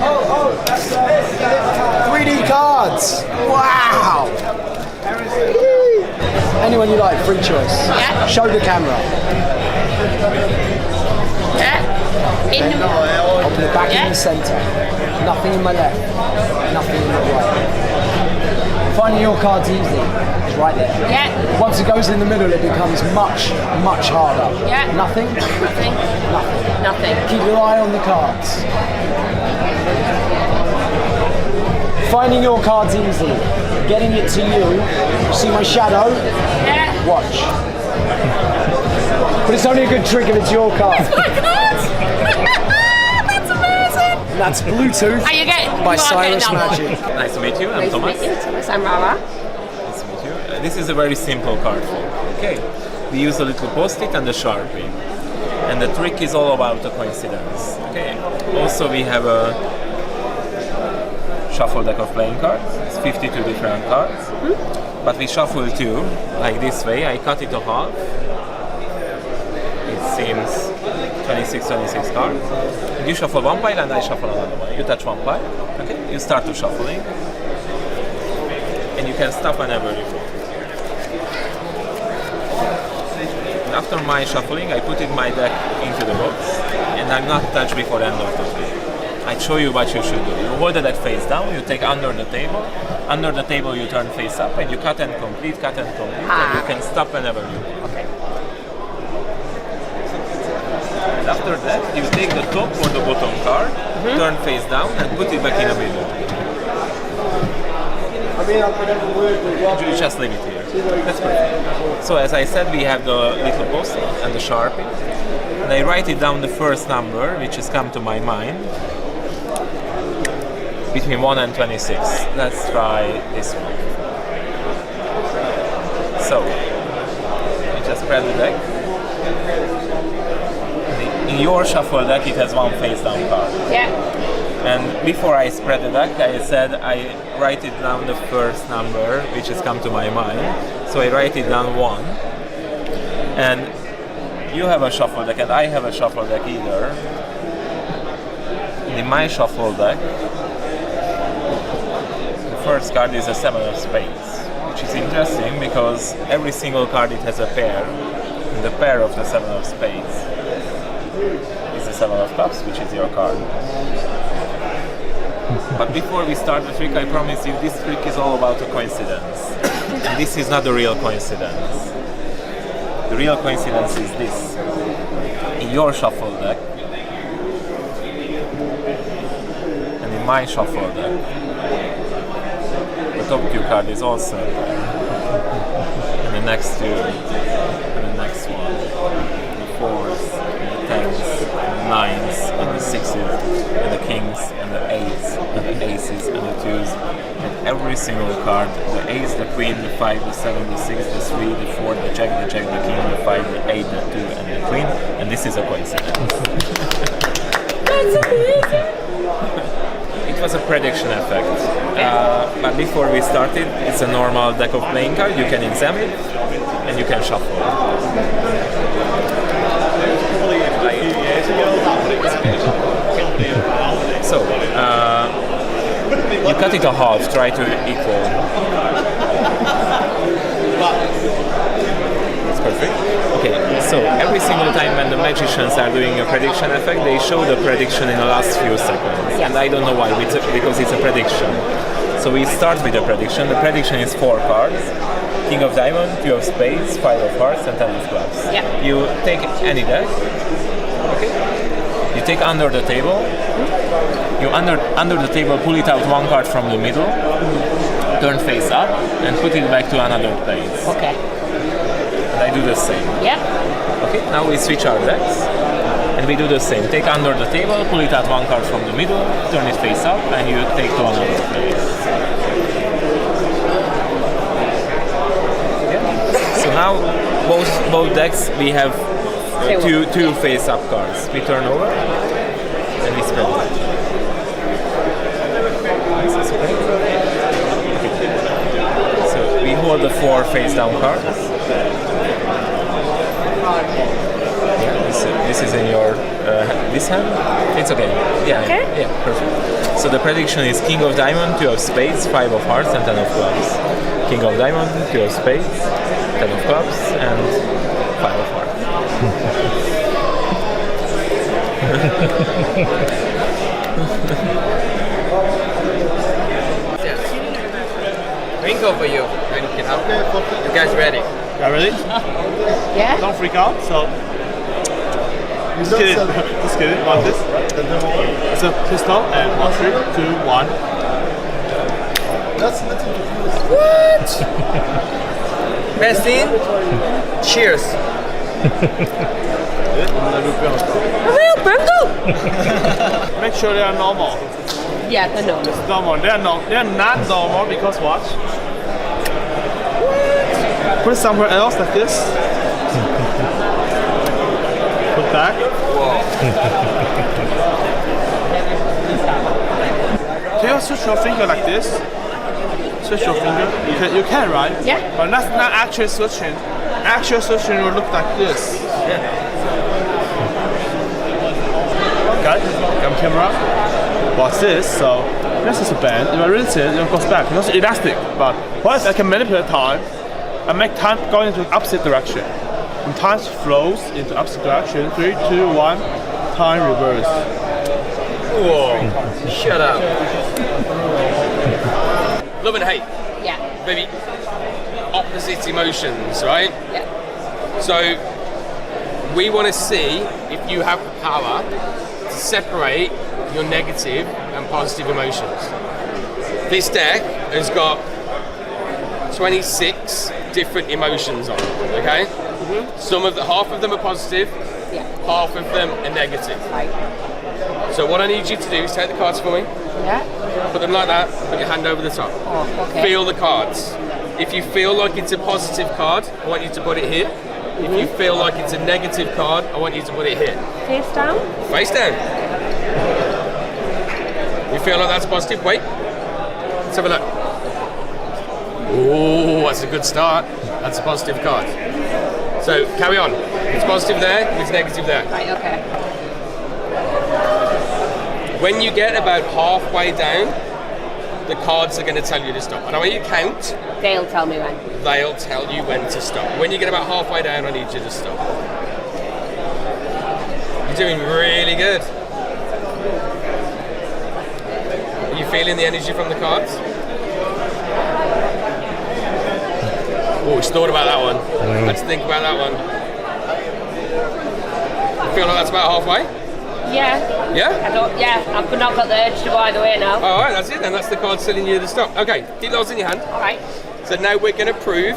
[SPEAKER 15] 3D cards. Wow. Anyone you like, free choice.
[SPEAKER 1] Yeah.
[SPEAKER 15] Show the camera.
[SPEAKER 1] Yeah. In the middle.
[SPEAKER 15] I'll put it back in the centre. Nothing in my left. Nothing in my right. Finding your cards easy. It's right there.
[SPEAKER 1] Yeah.
[SPEAKER 15] Once it goes in the middle, it becomes much, much harder.
[SPEAKER 1] Yeah.
[SPEAKER 15] Nothing?
[SPEAKER 1] Nothing.
[SPEAKER 15] Nothing.
[SPEAKER 1] Nothing.
[SPEAKER 15] Keep your eye on the cards. Finding your cards easy. Getting it to you. See my shadow?
[SPEAKER 1] Yeah.
[SPEAKER 15] Watch. But it's only a good trick if it's your card.
[SPEAKER 1] That's my card! That's amazing!
[SPEAKER 15] And that's Bluetooth by Cyrus Magic.
[SPEAKER 16] Nice to meet you. I'm Thomas.
[SPEAKER 1] Nice to meet you, Thomas. I'm Rara.
[SPEAKER 16] Nice to meet you. This is a very simple card form. Okay. We use a little post-it and a Sharpie. And the trick is all about the coincidence. Okay. Also, we have a shuffle deck of playing cards. It's 52 different cards. Mm-hmm. But we shuffle two, like this way. I cut it to half. It seems 26 cards. You shuffle one pile and I shuffle another one. You touch one pile. Okay. You start to shuffling. And you can stop whenever you want. After my shuffling, I put in my deck into the box, and I'm not touched before end of the play. I show you what you should do. You hold the deck face down, you take under the table you turn face up, and you cut and complete, and you can stop whenever you want.
[SPEAKER 1] Okay.
[SPEAKER 16] And after that, you take the top or the bottom card, turn face down, and put it back in the middle. You just leave it here. That's perfect. So as I said, we have the little post-it and the Sharpie. And I write it down the first number, which has come to my mind. between 1 and 26. Let's try this one. So, you just spread the deck. In your shuffle deck, it has one face down card.
[SPEAKER 1] Yeah.
[SPEAKER 16] And before I spread the deck, I said I write it down the first number which has come to my mind. So I write it down 1. And you have a shuffle deck and I have a shuffle deck either. And in my shuffle deck, the first card is a 7 of spades, which is interesting because every single card it has a pair. And the pair of the 7 of spades is the 7 of clubs, which is your card. But before we start the trick, I promise you this trick is all about a coincidence. And this is not a real coincidence. The real coincidence is this. In your shuffle deck, and in my shuffle deck, the top 2 card is also there. And the next 2, and the next one, the 4s, and the 10s, and the 9s, and the 6s, and the kings, and the 8s, and the aces, and the 2s, and every single card, the ace, the queen, the 5, the 7, the 6, the 3, the 4, the jack, the king, the 5, the 8, the 2, and the queen, and this is a coincidence.
[SPEAKER 1] That's amazing!
[SPEAKER 16] It was a prediction effect. But before we started, it's a normal deck of playing cards. You can examine it, and you can shuffle. So, you cut it a half, try to equal. That's perfect. Okay, so every single time when the magicians are doing a prediction effect, they show the prediction in the last few seconds. And I don't know why, because it's a prediction. So we start with the prediction. The prediction is 4 cards. King of diamonds, 2 of spades, 5 of hearts, and 10 of clubs.
[SPEAKER 1] Yeah.
[SPEAKER 16] You take any deck. Okay. You take under the table. You under the table pull it out 1 card from the middle, turn face up, and put it back to another place.
[SPEAKER 1] Okay.
[SPEAKER 16] And I do the same.
[SPEAKER 1] Yeah.
[SPEAKER 16] Okay, now we switch our decks, and we do the same. Take under the table, pull it out 1 card from the middle, turn it face up, and you take to another place. Okay. So now both decks we have two face up cards. We turn over, and we spread it. So we hold the 4 face down cards. Yeah, this is in your this hand. It's okay. Yeah,
[SPEAKER 1] okay.
[SPEAKER 16] Yeah, perfect. So the prediction is King of diamond, 2 of spades, 5 of hearts, and 10 of clubs. King of diamond, 2 of spades, 10 of clubs, and 5 of hearts.
[SPEAKER 4] Ring over you. You guys ready?
[SPEAKER 17] You ready?
[SPEAKER 1] Yeah.
[SPEAKER 17] Don't freak out. So, just kidding. Just kidding. Like this. It's a pistol and 1, 3, 2, 1.
[SPEAKER 4] What? Best in? Cheers.
[SPEAKER 1] A real bungle!
[SPEAKER 17] Make sure they are normal.
[SPEAKER 1] Yeah, they're normal.
[SPEAKER 17] It's normal. They are not normal because watch. Put it somewhere else like this. Put back. Can you switch your finger like this? Switch your finger. You can, right?
[SPEAKER 1] Yeah.
[SPEAKER 17] But that's not actually switching. Actual switching will look like this. Okay, come camera. Watch this. So this is a band. If I release it, it goes back. It's elastic. But what if I can manipulate time and make time go into the opposite direction? And time flows into opposite direction. 3, 2, 1. Time reverse.
[SPEAKER 4] Whoa! Shut up. Love and hate.
[SPEAKER 1] Yeah.
[SPEAKER 4] Maybe opposite emotions, right?
[SPEAKER 1] Yeah.
[SPEAKER 4] So we want to see if you have the power to separate your negative and positive emotions. This deck has got 26 different emotions on it, okay? Half of them are positive, half of them are negative.
[SPEAKER 1] Right.
[SPEAKER 4] So what I need you to do is take the cards for me.
[SPEAKER 1] Yeah.
[SPEAKER 4] Put them like that. Put your hand over the top.
[SPEAKER 1] Oh, okay.
[SPEAKER 4] Feel the cards. If you feel like it's a positive card, I want you to put it here. If you feel like it's a negative card, I want you to put it here.
[SPEAKER 1] Face down?
[SPEAKER 4] Face down. You feel like that's positive? Wait. Let's have a look. Oh, that's a good start. That's a positive card. So carry on. It's positive there, it's negative there.
[SPEAKER 1] Right, okay.
[SPEAKER 4] When you get about halfway down, the cards are going to tell you to stop. And when you count,
[SPEAKER 1] They'll tell me when.
[SPEAKER 4] They'll tell you when to stop. When you get about halfway down, I need you to stop. You're doing really good. Are you feeling the energy from the cards? Oh, we thought about that one. Let's think about that one. You feel like that's about halfway?
[SPEAKER 1] Yeah.
[SPEAKER 4] Yeah?
[SPEAKER 1] I've not got the urge to go either way now.
[SPEAKER 4] All right, that's it then. That's the card telling you to stop. Okay, keep those in your hand.
[SPEAKER 1] All right.
[SPEAKER 4] So now we're going to prove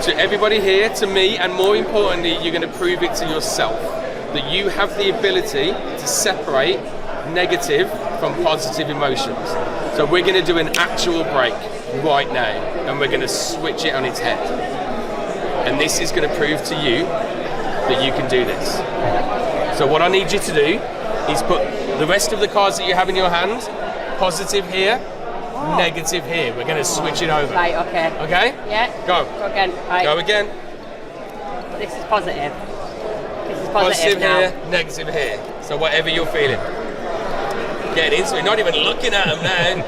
[SPEAKER 4] to everybody here, to me, and more importantly, you're going to prove it to yourself that you have the ability to separate negative from positive emotions. So we're going to do an actual break right now, and we're going to switch it on its head. And this is going to prove to you that you can do this. So what I need you to do is put the rest of the cards that you have in your hand, positive here, negative here. We're going to switch it over.
[SPEAKER 1] Right, okay.
[SPEAKER 4] Okay?
[SPEAKER 1] Yeah.
[SPEAKER 4] Go.
[SPEAKER 1] Go again. Right.
[SPEAKER 4] Go again.
[SPEAKER 1] This is positive. This is
[SPEAKER 4] Positive
[SPEAKER 1] now.
[SPEAKER 4] here, negative here. So whatever you're feeling. Get into it. Not even looking at them now.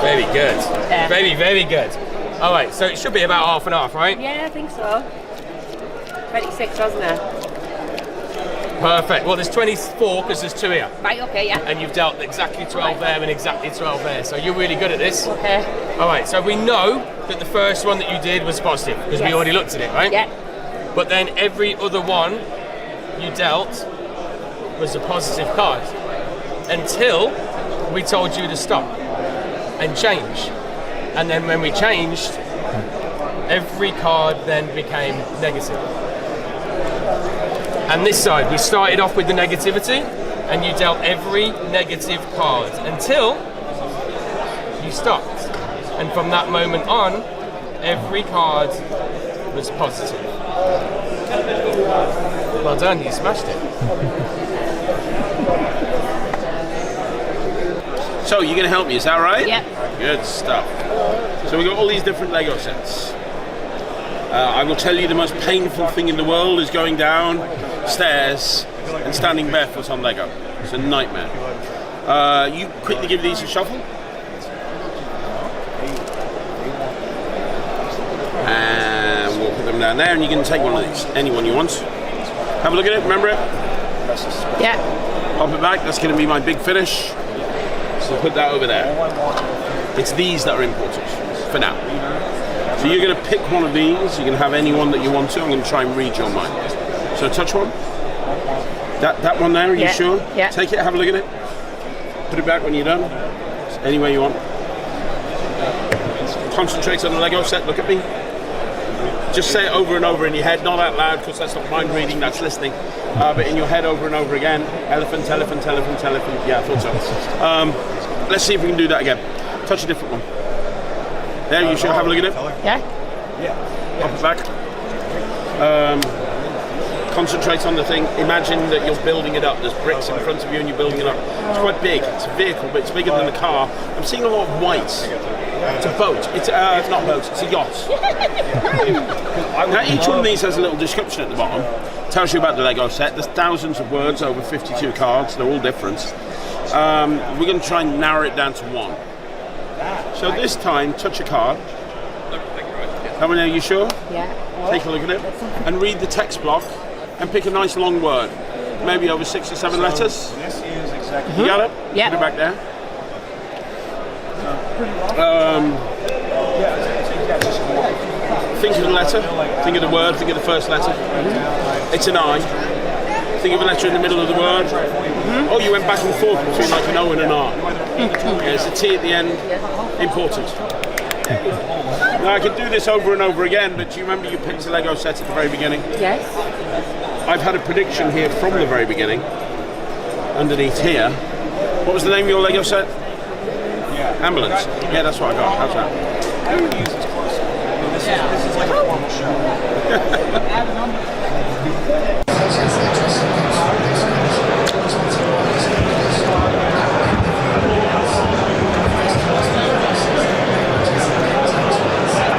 [SPEAKER 4] Very good.
[SPEAKER 1] Yeah.
[SPEAKER 4] Very, very good. All right, so it should be about half and half, right?
[SPEAKER 1] Yeah, I think so. 26, wasn't there?
[SPEAKER 4] Perfect. Well, there's 24 because there's 2 here.
[SPEAKER 1] Right, okay, yeah.
[SPEAKER 4] And you've dealt exactly 12 there and exactly 12 there. So you're really good at this.
[SPEAKER 1] Okay.
[SPEAKER 4] All right, so we know that the first one that you did was positive because we already looked at it, right?
[SPEAKER 1] Yeah.
[SPEAKER 4] But then every other one you dealt was a positive card until we told you to stop and change. And then when we changed, every card then became negative. And this side, we started off with the negativity and you dealt every negative card until you stopped. And from that moment on, every card was positive. Well done, you smashed it.
[SPEAKER 18] So you're going to help me, is that right?
[SPEAKER 1] Yeah.
[SPEAKER 18] Good stuff. So we've got all these different Lego sets. I will tell you the most painful thing in the world is going down stairs and standing barefoot on Lego. It's a nightmare. You quickly give these a shuffle. And we'll put them down there and you can take one of these, any one you want. Have a look at it, remember it?
[SPEAKER 1] Yeah.
[SPEAKER 18] Pop it back, that's going to be my big finish. So put that over there. It's these that are important for now. So you're going to pick one of these, you can have any one that you want to. I'm going to try and read your mind. So touch one. That one there, are you sure?
[SPEAKER 1] Yeah.
[SPEAKER 18] Take it, have a look at it. Put it back when you're done. Any way you want. Concentrate on the Lego set, look at me. Just say it over and over in your head, not out loud because that's not mind reading, that's listening. But in your head over and over again. Elephant, elephant, elephant, elephant. Yeah, I thought so. Let's see if we can do that again. Touch a different one. There, you should have a look at it.
[SPEAKER 1] Yeah.
[SPEAKER 18] Pop it back. Concentrate on the thing. Imagine that you're building it up. There's bricks in front of you and you're building it up. It's quite big. It's a vehicle, but it's bigger than a car. I'm seeing a lot of white. It's a boat. It's not a boat. It's a yacht. Now, each one of these has a little description at the bottom. Tells you about the Lego set. There's thousands of words, over 52 cards. They're all different. We're going to try and narrow it down to one. So this time, touch a card. How many are you sure?
[SPEAKER 1] Yeah.
[SPEAKER 18] Take a look at it and read the text block and pick a nice long word. Maybe over 6 or 7 letters. You got it?
[SPEAKER 1] Yeah.
[SPEAKER 18] Put it back there. Think of the letter, think of the word, think of the first letter. It's an I. Think of a letter in the middle of the word. Oh, you went back and forth between like an O and an R. There's a T at the end. Important. Now I can do this over and over again, but do you remember you picked the Lego set at the very beginning?
[SPEAKER 1] Yes.
[SPEAKER 18] I've had a prediction here from the very beginning, underneath here. What was the name of your Lego set? Ambulance. Yeah, that's what I got. How's that?
[SPEAKER 13] This is like a formal show.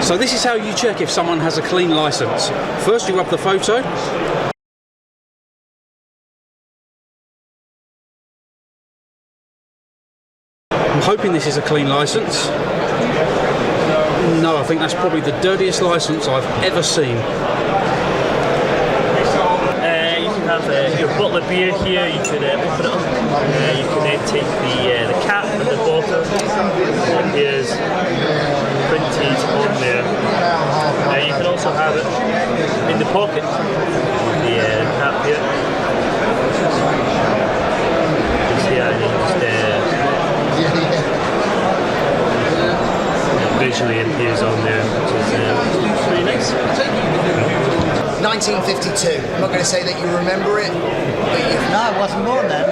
[SPEAKER 19] So this is how you check if someone has a clean license. First you rub the photo. I'm hoping this is a clean license. No, I think that's probably the dirtiest license I've ever seen.
[SPEAKER 20] You can have your bottle of beer here, you can open it up, you can then take the cap and the bottle, and here's printed on there. You can also have it in the pocket, the cap here. You see how it visually appears on there, which is pretty nice.
[SPEAKER 10] 1952. I'm not going to say that you remember it, but you...
[SPEAKER 15] No, it wasn't born then.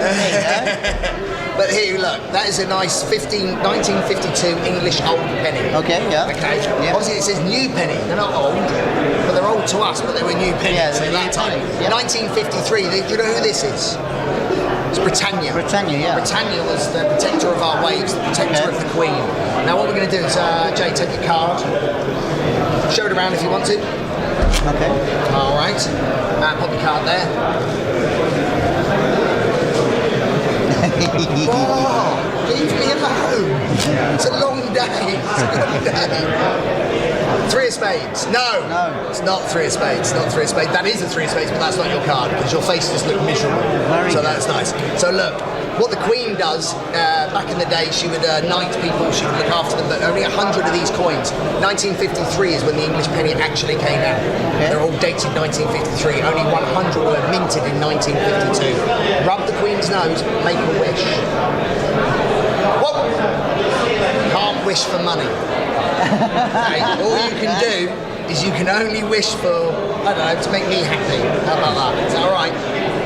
[SPEAKER 10] But here, look, that is a nice 1952 English old penny.
[SPEAKER 15] Okay, yeah.
[SPEAKER 10] Okay. Yeah. Obviously, it says new penny. They're not old, but they're old to us. But they were new pennies at that time. Yep. 1953. Do you know who this is? It's Britannia.
[SPEAKER 15] Britannia, yeah.
[SPEAKER 10] Britannia was the protector of our waves, the protector of the Queen. Now, what we're going to do is, Jay, take your card, show it around if you want to.
[SPEAKER 15] Okay.
[SPEAKER 10] All right. Put the card there. Oh, leave me alone. It's a long day. It's a long day. Three of spades. No. It's not three of spades. Not three of spades. That is a three of spades, but that's not your card because your face just looked miserable. So that's nice. So look. What the Queen does, back in the day, she would knight people, she would look after them, but only 100 of these coins. 1953 is when the English penny actually came out. They're all dated 1953. Only 100 were minted in 1952. Rub the Queen's nose, make a wish. What? Can't wish for money. Okay, all you can do is you can only wish for, I don't know, to make me happy. How about that? Is that alright?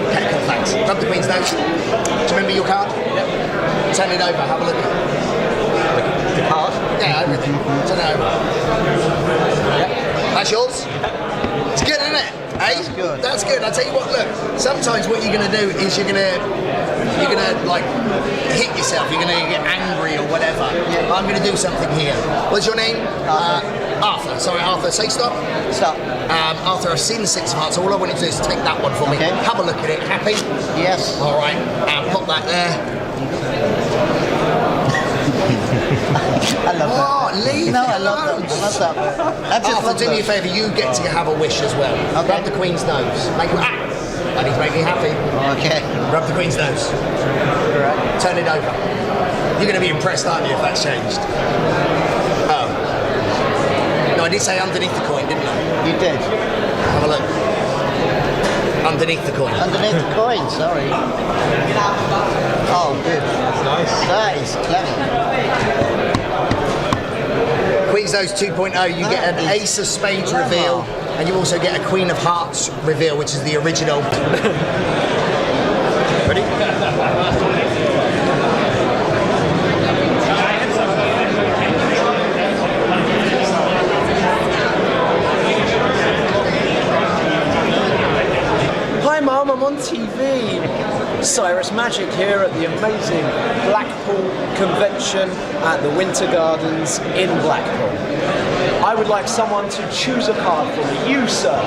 [SPEAKER 10] Okay, cool, thanks. Rub the Queen's nose. Do you remember your card? Yep. Turn it over, have a look at it. The card? Yeah, everything. Turn it over. Yep. That's yours? It's good, isn't it? Hey? That's good. That's good. I'll tell you what, look, sometimes what you're going to do is you're going to like hit yourself, you're going to get angry or whatever. Yeah. I'm going to do something here. What's your name? Arthur. Sorry, Arthur. Say stop. Stop. Arthur, I've seen the six of hearts, so all I want you to do is take that one for me. Have a look at it. Happy? Yes. All right. Pop that there.
[SPEAKER 15] I love that.
[SPEAKER 10] Leave
[SPEAKER 15] no,
[SPEAKER 10] it
[SPEAKER 15] I love
[SPEAKER 10] alone.
[SPEAKER 15] that. I love that.
[SPEAKER 10] Arthur, do me a favour. You get to have a wish as well. Okay. Rub the Queen's nose. Make it. I need to make me happy. Okay. Rub the Queen's nose. Right. Turn it over. You're going to be impressed, aren't you, if that's changed? Oh. No, I did say underneath the coin, didn't I? You did. Have a look. Underneath the coin. Underneath the coin, sorry. Oh, good. That's nice. That is clever. Queen's Nose 2.0, you get an Ace of Spades reveal, and you also get a Queen of Hearts reveal, which is the original. Ready?
[SPEAKER 21] Hi Mum, I'm on TV. Cyrus Magic here at the amazing Blackpool Convention at the Winter Gardens in Blackpool. I would like someone to choose a card for me. You, sir.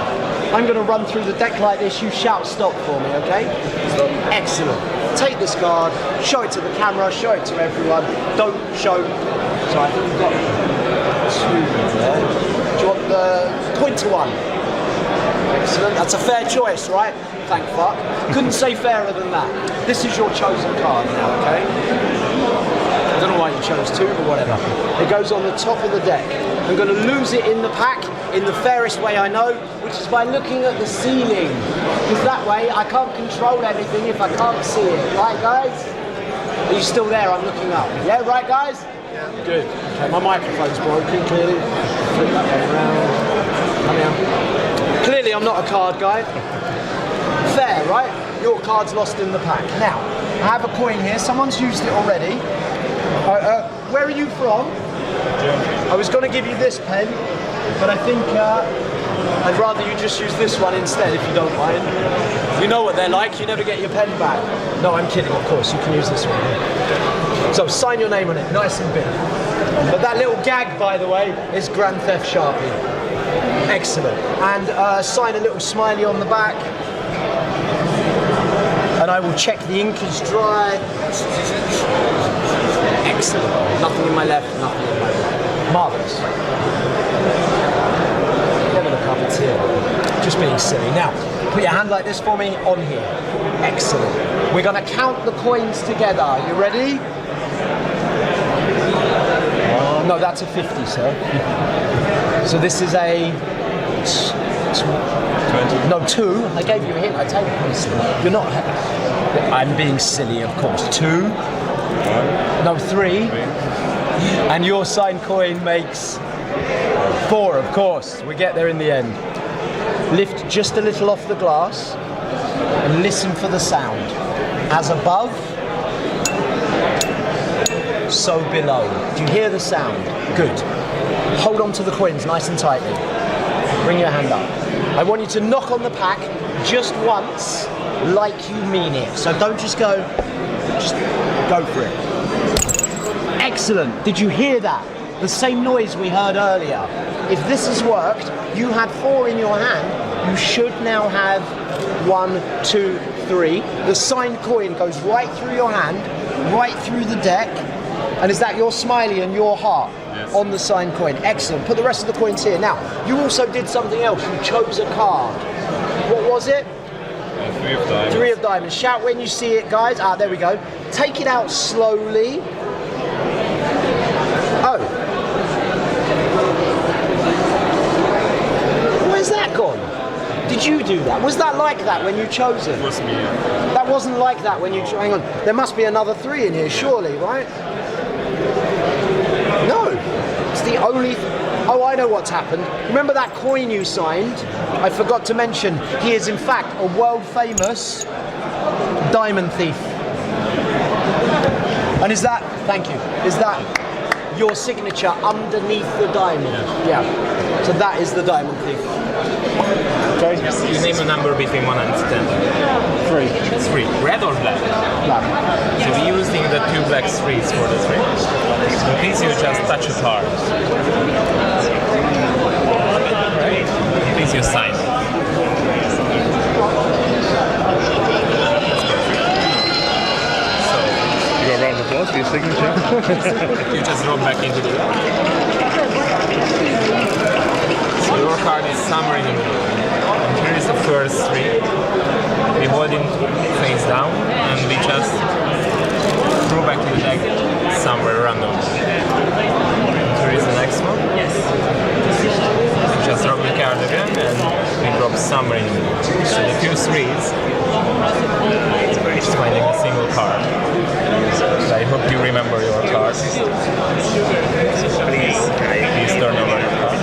[SPEAKER 21] I'm going to run through the deck like this. You shout stop for me, okay? Excellent. Take this card, show it to the camera, show it to everyone. Don't show... Sorry, I think we've got two there. Do you want the pointer one? Excellent. That's a fair choice, right? Thank fuck. Couldn't say fairer than that. This is your chosen card now, okay? I don't know why you chose two, but whatever. It goes on the top of the deck. I'm going to lose it in the pack in the fairest way I know, which is by looking at the ceiling. Because that way I can't control anything if I can't see it. Right, guys? Are you still there? I'm looking up. Yeah, right, guys?
[SPEAKER 15] Good. Okay, my microphone's broken, clearly. Flip that one around. Come here. Clearly, I'm not a card guy. Fair, right? Your card's lost in the pack. Now, I have a coin here. Someone's used it already. Where are you from? I was going to give you this pen, but I think I'd rather you just use this one instead, if you don't mind. You know what they're like. You never get your pen back. No, I'm kidding, of course. You can use this one. So sign your name on it, nice and big. But that little gag, by the way, is Grand Theft Sharpie. Excellent. And sign a little smiley on the back. And I will check the ink is dry. Excellent. Nothing in my left, nothing in my right. Marvellous. Never look up, it's here. Just being silly. Now, put your hand like this for me on here. Excellent. We're going to count the coins together. You ready? No, that's a 50, sir. So this is a... 20. No, 2. I gave you a hint. I tell you honestly. You're not... I'm being silly, of course. 2. No, 3. And your signed coin makes 4, of course. We get there in the end. Lift just a little off the glass and listen for the sound. As above, so below. Do you hear the sound? Good. Hold on to the coins nice and tightly. Bring your hand up. I want you to knock on the pack just once, like you mean it. So don't just go, just go for it. Excellent. Did you hear that? The same noise we heard earlier. If this has worked, you had 4 in your hand, you should now have 1, 2, 3. The signed coin goes right through your hand, right through the deck. And is that your smiley and your heart? Yes. On the signed coin? Excellent. Put the rest of the coins here. Now, you also did something else. You chose a card. What was it?
[SPEAKER 16] 3 of diamonds.
[SPEAKER 15] 3 of diamonds. Shout when you see it, guys. Ah, there we go. Take it out slowly. Oh. Where's that gone? Did you do that? Was that like that when you chose it?
[SPEAKER 16] It was me, yeah.
[SPEAKER 15] That wasn't like that when you... Hang on. There must be another 3 in here, surely, right? No. It's the only... Oh, I know what's happened. Remember that coin you signed? I forgot to mention, he is in fact a world-famous diamond thief. And is that... Thank you. Is that your signature underneath the diamond? Yeah. So that is the diamond thief. Okay.
[SPEAKER 16] You name a number between 1 and 10.
[SPEAKER 15] 3.
[SPEAKER 16] 3. Red or black?
[SPEAKER 15] Black.
[SPEAKER 16] So we're using the 2 black 3s for the 3. So please you just touch a card. Please you sign. So
[SPEAKER 11] you got a round of applause for your signature.
[SPEAKER 16] You just drop back into the wall. So your card is somewhere in the middle. And here is the first 3. We hold it face down and we just throw back to the deck somewhere random. And here is the next one. We just drop the card again and we drop somewhere in the middle. So the 2 3s is finding a single card. I hope you remember your cards. Please turn over your card.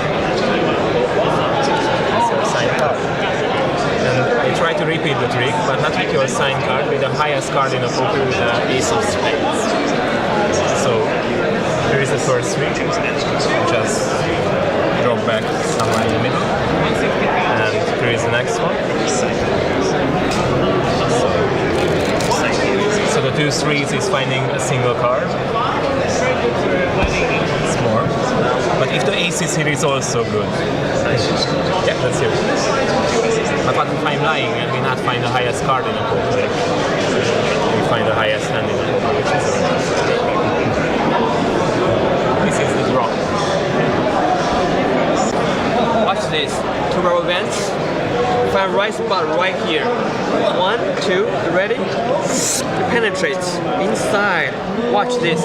[SPEAKER 16] It's your signed card. And I try to repeat the trick, but not with your signed card, with the highest card in the poker with the ace of spades. So here is the first 3. Just drop back somewhere in the middle. And here is the next one. So the 2 3s is finding a single card. It's more. But if the ace is here, it's also good. Yeah, that's it. But what if I'm lying and we not find the highest card in the poker? We find the highest hand in the poker, which is this is the draw.
[SPEAKER 2] Watch this. 2 rubber bands. Find right spot right here. 1, 2, ready? It penetrates inside. Watch this.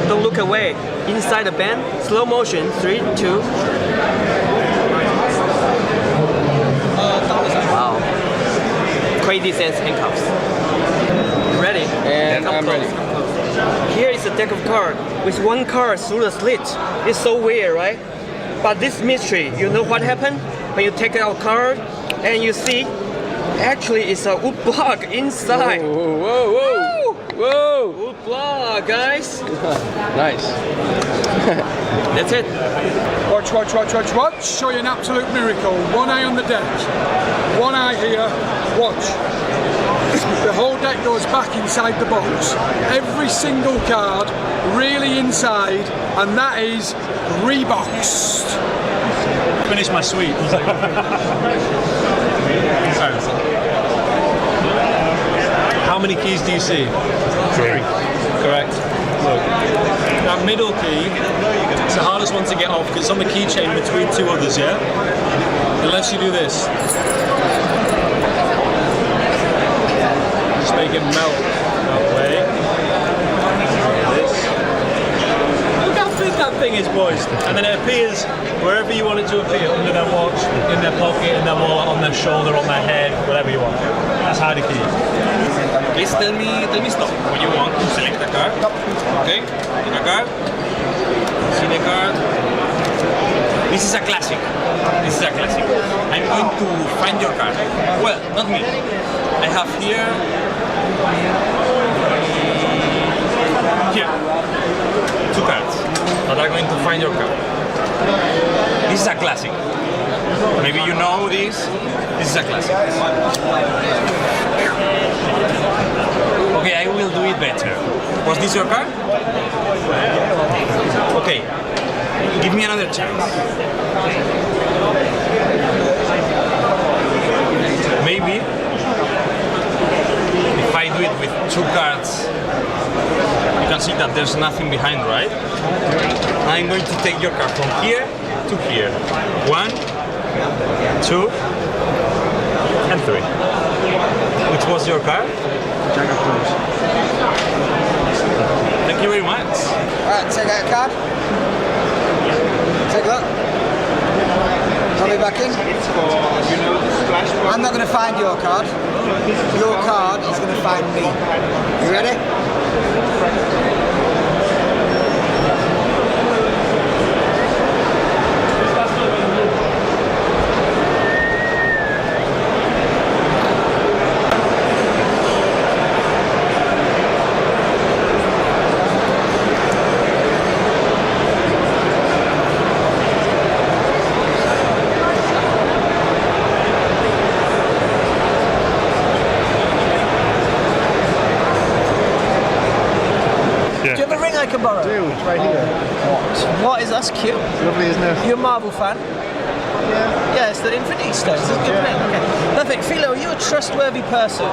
[SPEAKER 2] Don't look away. Inside the band, slow motion. 3, 2. Wow. Crazy sense handcuffs. Ready?
[SPEAKER 12] And I'm ready.
[SPEAKER 2] Here is a deck of cards with one card through the slit. It's so weird, right? But this mystery, you know what happened? When you take out card and you see, actually it's a wood block inside.
[SPEAKER 12] Whoa, whoa, whoa, whoa!
[SPEAKER 2] Wood block, guys.
[SPEAKER 12] Nice.
[SPEAKER 2] That's it.
[SPEAKER 3] Watch, watch, watch, watch, watch. Show you an absolute miracle. One eye on the deck. One eye here. Watch. The whole deck goes back inside the box. Every single card really inside, and that is reboxed.
[SPEAKER 20] Finish my sweet. How many keys do you see? 3. Correct. Look. That middle key, it's the hardest one to get off because it's on the keychain between 2 others, yeah? Unless you do this. Just make it melt that way. This. Look how big that thing is, boys. And then it appears wherever you want it to appear, under their watch, in their pocket, in their wallet, on their shoulder, on their head, whatever you want. That's how the key. Please tell me stop. What you want, select the card. Okay, take a card. See the card. This is a classic. This is a classic. I'm going to find your card. Well, not me. I have here 2 cards that are going to find your card. This is a classic. Maybe you know this. This is a classic. Okay, I will do it better. Was this your card? Okay. Give me another chance. Maybe if I do it with 2 cards, you can see that there's nothing behind, right? I'm going to take your card from here to here. 1, 2, and 3. Which was your card? Jack of Clubs. Thank you very much.
[SPEAKER 15] Alright, take out a card. Take a look. I'll be back in. I'm not going to find your card. Your card is going to find me. You ready? I can borrow?
[SPEAKER 6] Do, it's right here.
[SPEAKER 15] What is that's cute?
[SPEAKER 6] Lovely, isn't it?
[SPEAKER 15] You're a Marvel fan? Yeah. Yeah, it's the Infinity Stones. It's a good thing. Okay. Perfect. Philo, are you a trustworthy person?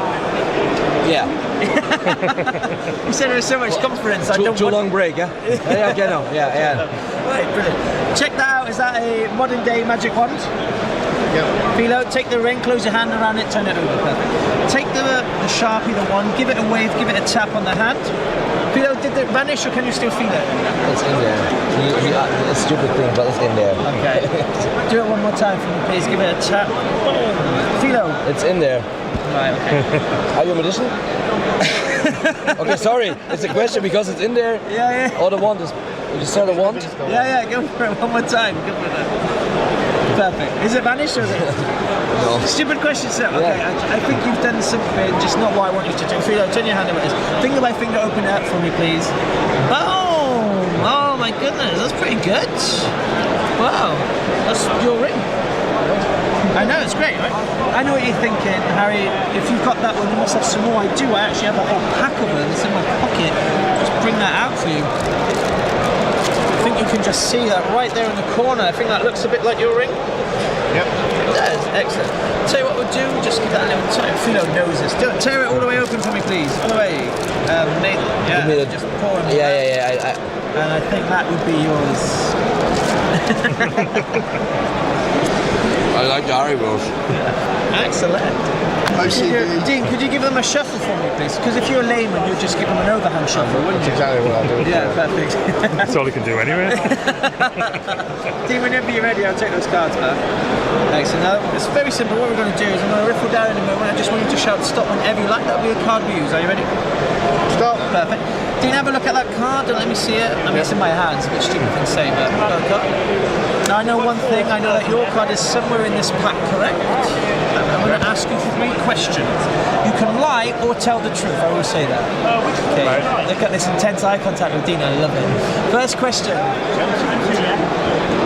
[SPEAKER 21] Yeah.
[SPEAKER 15] You said there was so much confidence. I don't
[SPEAKER 21] too long break, yeah? Yeah, you know. Yeah.
[SPEAKER 15] Right, brilliant. Check that out. Is that a modern day magic wand?
[SPEAKER 6] Yep.
[SPEAKER 15] Philo, take the ring, close your hand around it, turn it over. Perfect. Take the Sharpie, the wand, give it a wave, give it a tap on the hand. Philo, did it vanish or can you still feel it?
[SPEAKER 21] It's in there. It's a stupid thing, but it's in there.
[SPEAKER 15] Okay. Do it one more time for me, please. Give it a tap. Philo.
[SPEAKER 21] It's in there.
[SPEAKER 15] Right, okay.
[SPEAKER 21] Are you a magician? Okay, sorry. It's a question because it's in there.
[SPEAKER 15] Yeah.
[SPEAKER 21] Or the wand is. You saw the wand?
[SPEAKER 15] Yeah. Go for it one more time. Go for it. Perfect. Is it vanished or is it?
[SPEAKER 21] No.
[SPEAKER 15] Stupid question, sir. Okay, I think you've done something, just not what I want you to do. Philo, turn your hand over this. Finger by finger, open it up for me, please. Boom! Oh my goodness, that's pretty good. Wow, that's your ring. I know, it's great, right? I know what you're thinking, Harry. If you've got that one, you must have some more. I do. I actually have a whole pack of them. It's in my pocket. Just bring that out for you. I think you can just see that right there in the corner. I think that looks a bit like your ring.
[SPEAKER 6] Yep.
[SPEAKER 15] That is excellent. Tell you what we'll do, just give that a little time. Philo knows this. Tear it all the way open for me, please. All the way. Just pour it.
[SPEAKER 21] Yeah.
[SPEAKER 15] And I think that would be yours.
[SPEAKER 12] I like the Haribos.
[SPEAKER 15] Excellent. Dean, could you give them a shuffle for me, please? Because if you're a layman, you'd just give them an overhand shuffle, wouldn't you?
[SPEAKER 6] That's exactly what I do.
[SPEAKER 15] Yeah, perfect.
[SPEAKER 11] That's all he can do anyway.
[SPEAKER 15] Dean, whenever you're ready, I'll take those cards back. Excellent. Now, it's very simple. What we're going to do is I'm going to riffle down in a moment. I just want you to shout stop whenever you like. That'll be a card we use. Are you ready?
[SPEAKER 6] Stop.
[SPEAKER 15] Perfect.
[SPEAKER 21] Dean, have a look at that card and let me see it. I mean, it's in my hands, a bit stupid thing to say, but now I know one thing, I know that your card is somewhere in this pack, correct? I'm going to ask you 3 questions. You can lie or tell the truth, I will say that. Okay, look at this intense eye contact with Dean, I love it. First question.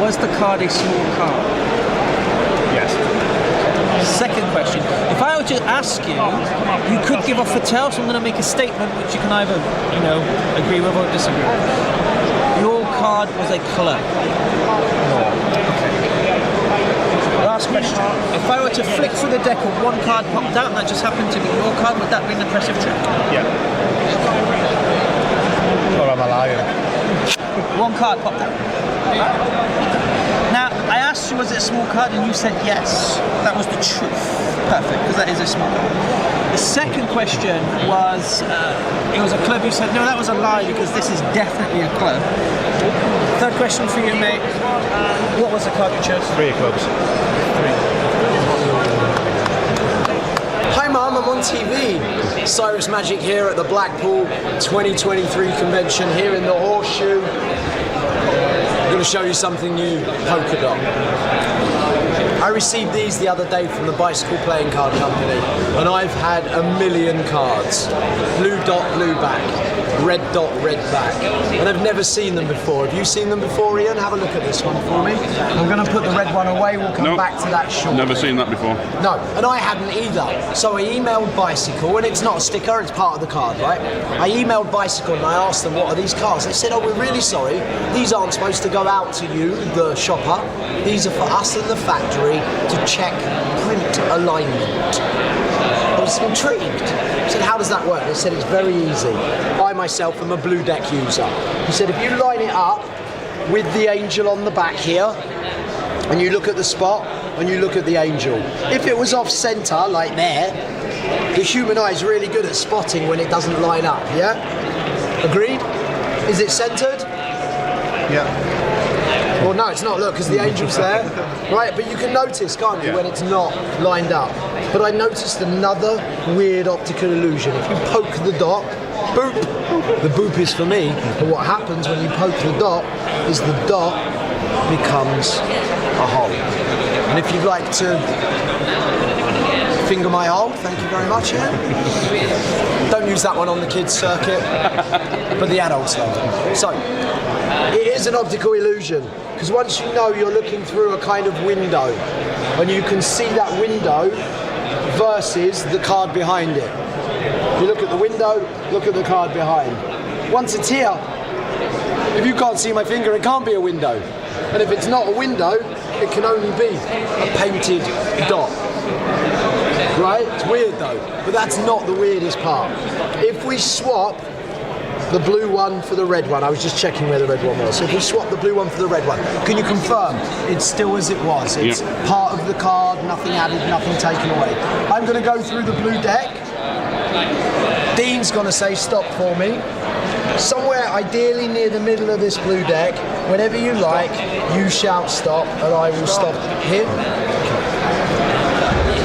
[SPEAKER 21] Was the card a small card?
[SPEAKER 11] Yes.
[SPEAKER 21] Second question. If I were to ask you, you could give off a tell, so I'm going to make a statement which you can either, agree with or disagree with. Your card was a colour. No. Okay. Last question. If I were to flick through the deck and one card popped out and that just happened to be your card, would that be an impressive trick?
[SPEAKER 11] Yeah. Or am I lying?
[SPEAKER 21] One card popped out. Now, I asked you, was it a small card, and you said yes. That was the truth. Perfect, because that is a small card. The second question was, it was a club. You said, no, that was a lie, because this is definitely a club. Third question for you, mate. What was the card you chose?
[SPEAKER 11] 3 clubs.
[SPEAKER 21] 3. Hi Mum, I'm on TV. Cyrus Magic here at the Blackpool 2023 convention here in the Horseshoe. I'm going to show you something new, polka dot. I received these the other day from the Bicycle Playing Card Company, and I've had a million cards. Blue dot, blue back. Red dot, red back. And I've never seen them before. Have you seen them before, Ian? Have a look at this one for me. I'm going to put the red one away. We'll come back to that shortly.
[SPEAKER 11] Never seen that before.
[SPEAKER 21] No, and I hadn't either. So I emailed Bicycle, and it's not a sticker, it's part of the card, right? I emailed Bicycle and I asked them, what are these cards? They said, oh, we're really sorry. These aren't supposed to go out to you, the shopper. These are for us in the factory to check print alignment. I was intrigued. I said, how does that work? They said, it's very easy. I myself am a blue deck user. He said, if you line it up with the angel on the back here, and you look at the spot, and you look at the angel. If it was off centre, like there, the human eye is really good at spotting when it doesn't line up, yeah? Agreed? Is it centred?
[SPEAKER 11] Yeah.
[SPEAKER 21] Well, no, it's not, look, because the angel's there. Right, but you can notice, can't you, when it's not lined up. But I noticed another weird optical illusion. If you poke the dot, boop. The boop is for me, but what happens when you poke the dot is the dot becomes a hole. And if you'd like to finger my hole, thank you very much, yeah? Don't use that one on the kids' circuit, but the adults love it. So, it is an optical illusion, because once you know you're looking through a kind of window, and you can see that window versus the card behind it. You look at the window, look at the card behind. Once it's here, if you can't see my finger, it can't be a window. And if it's not a window, it can only be a painted dot. Right? It's weird though, but that's not the weirdest part. If we swap the blue one for the red one, I was just checking where the red one was. So if we swap the blue one for the red one, can you confirm it's still as it was? It's part of the card, nothing added, nothing taken away. I'm going to go through the blue deck. Dean's going to say stop for me. Somewhere ideally near the middle of this blue deck, whenever you like, you shout stop and I will stop him.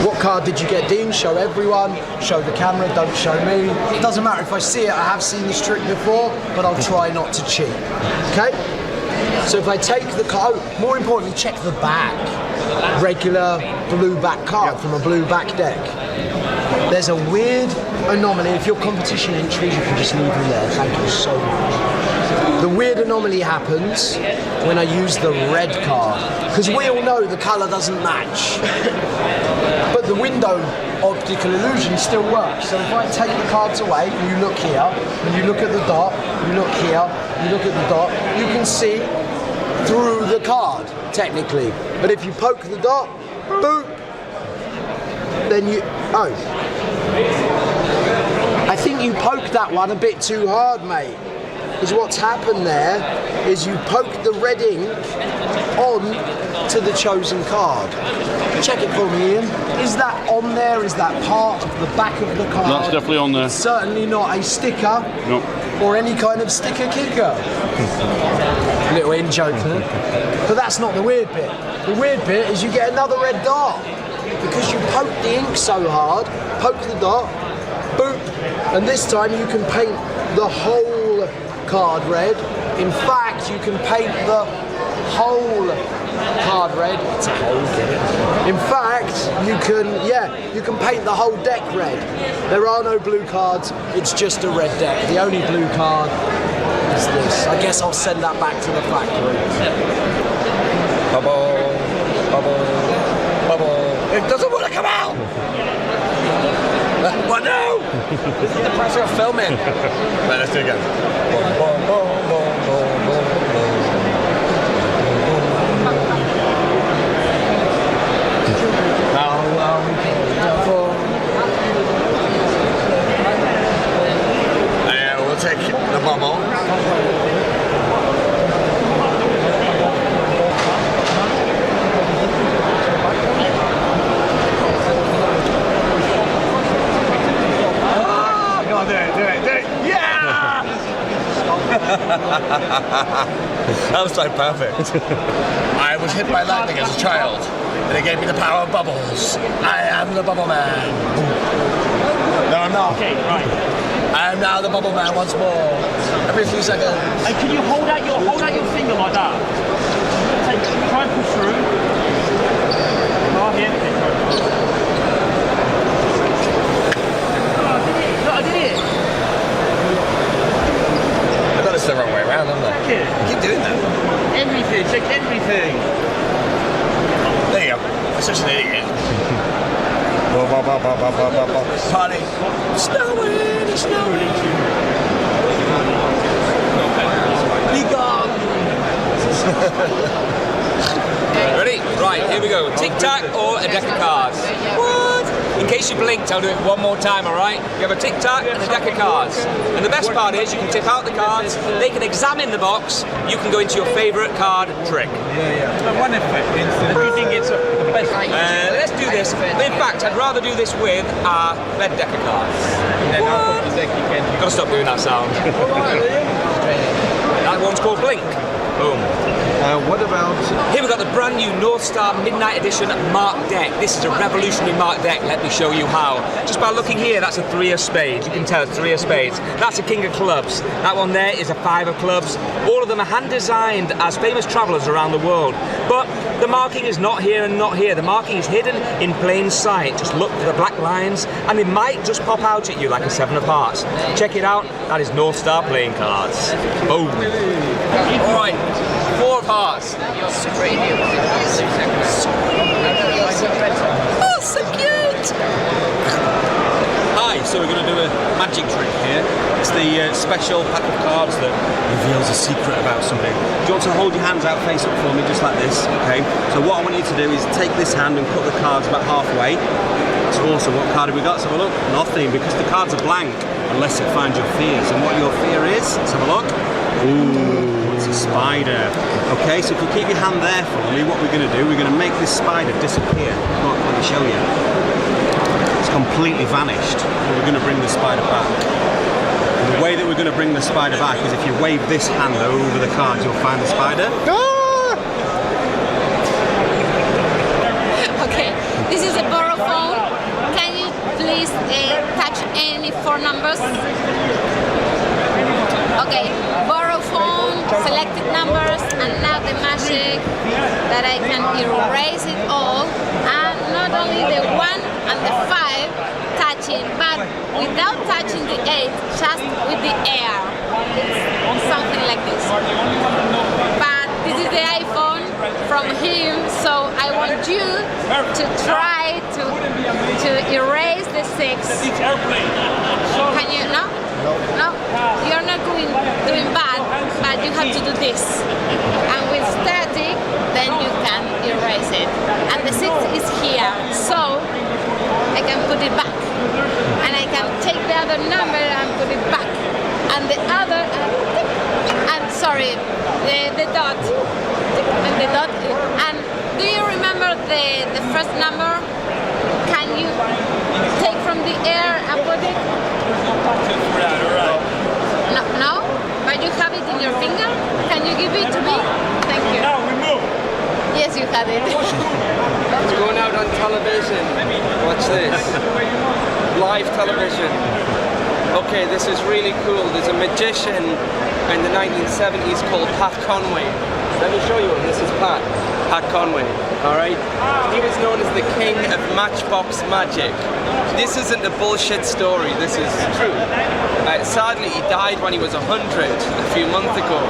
[SPEAKER 21] What card did you get, Dean? Show everyone, show the camera, don't show me. It doesn't matter if I see it, I have seen this trick before, but I'll try not to cheat. Okay? So if I take the card, more importantly, check the back. Regular blue back card from a blue back deck. There's a weird anomaly. If your competition entries, you can just leave them there. Thank you so much. The weird anomaly happens when I use the red card, because we all know the colour doesn't match. But the window optical illusion still works. So if I take the cards away, and you look here, and you look at the dot, you look here, you look at the dot, you can see through the card, technically. But if you poke the dot, boop, then you, oh. I think you poked that one a bit too hard, mate. Because what's happened there is you poked the red ink on to the chosen card. Check it for me, Ian. Is that on there? Is that part of the back of the card?
[SPEAKER 11] That's definitely on there.
[SPEAKER 21] It's certainly not a sticker or any kind of sticker kicker. Little in joke there. But that's not the weird bit. The weird bit is you get another red dot. Because you poke the ink so hard, poke the dot, boop, and this time you can paint the whole card red. In fact, you can paint the whole card red. It's a hole, get it? In fact, you can paint the whole deck red. There are no blue cards, it's just a red deck. The only blue card is this. I guess I'll send that back to the factory.
[SPEAKER 2] Bubble, bubble, bubble. It doesn't want to come out! What no? This is the pressure of filming. Right, let's do it again. We'll take the bubble. Yeah! That was so perfect. I was hit by lightning as a child, and it gave me the power of bubbles. I am the bubble man. No, I'm not.
[SPEAKER 20] Okay, right.
[SPEAKER 21] I am now the bubble man once more. Every few seconds.
[SPEAKER 20] And can you hold out your finger like that? Try and push through. Oh, here. I did it.
[SPEAKER 2] I got this the wrong way around, haven't I?
[SPEAKER 20] Yeah.
[SPEAKER 2] Keep doing that.
[SPEAKER 20] Everything, check everything.
[SPEAKER 2] There you go. I'm such an idiot.
[SPEAKER 21] Party. Snowing, it's snowing. Be gone.
[SPEAKER 2] Ready? Right, here we go. Tic Tac or a deck of cards. What? In case you blinked, I'll do it one more time, alright? You have a Tic Tac and a deck of cards. And the best part is you can tip out the cards, they can examine the box, you can go into your favourite card trick.
[SPEAKER 16] But one effect, do you think it's the best?
[SPEAKER 2] Let's do this. In fact, I'd rather do this with a red deck of cards.
[SPEAKER 16] And then half of the deck you can...
[SPEAKER 2] Gotta stop doing that sound. That one's called Blink. Boom.
[SPEAKER 11] What about...
[SPEAKER 2] Here we've got the brand new North Star Midnight Edition Marked deck. This is a revolutionary marked deck. Let me show you how. Just by looking here, that's a 3 of spades. You can tell it's 3 of spades. That's a King of clubs. That one there is a 5 of clubs. All of them are hand-designed as famous travellers around the world. But the marking is not here and not here. The marking is hidden in plain sight. Just look for the black lines and it might just pop out at you like a 7 of hearts. Check it out. That is North Star playing cards. Boom. All right. 4 of hearts.
[SPEAKER 1] Oh, so cute!
[SPEAKER 19] Hi, so we're going to do a magic trick here. It's the special pack of cards that reveals a secret about something. Do you want to hold your hands out face up for me, just like this, okay? So what I want you to do is take this hand and cut the cards about halfway. That's awesome. What card have we got? Let's have a look. Nothing, because the cards are blank, unless it finds your fears. And what your fear is, let's have a look. Ooh, it's a spider. Okay, so if you keep your hand there for me, what we're going to do, we're going to make this spider disappear. Look, let me show you. It's completely vanished. But we're going to bring the spider back. And the way that we're going to bring the spider back is if you wave this hand over the cards, you'll find the spider.
[SPEAKER 7] Okay, this is a borrow phone. Can you please touch any 4 numbers? Okay, borrow phone, selected numbers, and now the magic that I can erase it all, and not only the 1 and the 5 touching, but without touching the 8, just with the air. It's something like this. But this is the iPhone from him, so I want you to try to erase the 6. Can you? No? No, you're not doing bad, but you have to do this. And with static, then you can erase it. And the 6 is here, so I can put it back. And I can take the other number and put it back. And the other, and sorry, the dot. And the dot. And do you remember the first number? Can you take from the air and put it? No, no, but you have it in your finger. Can you give it to me? Thank you.
[SPEAKER 2] Now remove.
[SPEAKER 7] Yes, you have it.
[SPEAKER 2] It's going out on television. Watch this. Live television.
[SPEAKER 12] Okay, this is really cool. There's a magician in the 1970s called Pat Conway. Let me show you him. This is Pat Conway. All right. He was known as the king of Matchbox magic. This isn't a bullshit story. This is true. Sadly, he died when he was 100 a few months ago,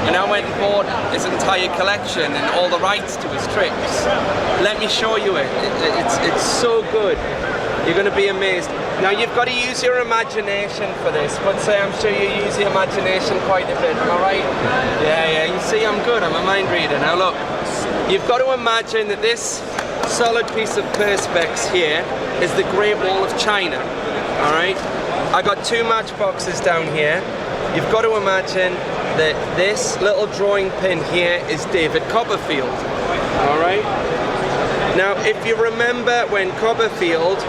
[SPEAKER 12] and I went and bought his entire collection and all the rights to his tricks. Let me show you it. It's so good. You're going to be amazed. Now you've got to use your imagination for this, but say I'm sure you use your imagination quite a bit, am I right? Yeah, you see I'm good, I'm a mind reader. Now look, you've got to imagine that this solid piece of perspex here is the Great Wall of China, alright? I got two matchboxes down here. You've got to imagine that this little drawing pin here is David Copperfield, alright? Now if you remember when Copperfield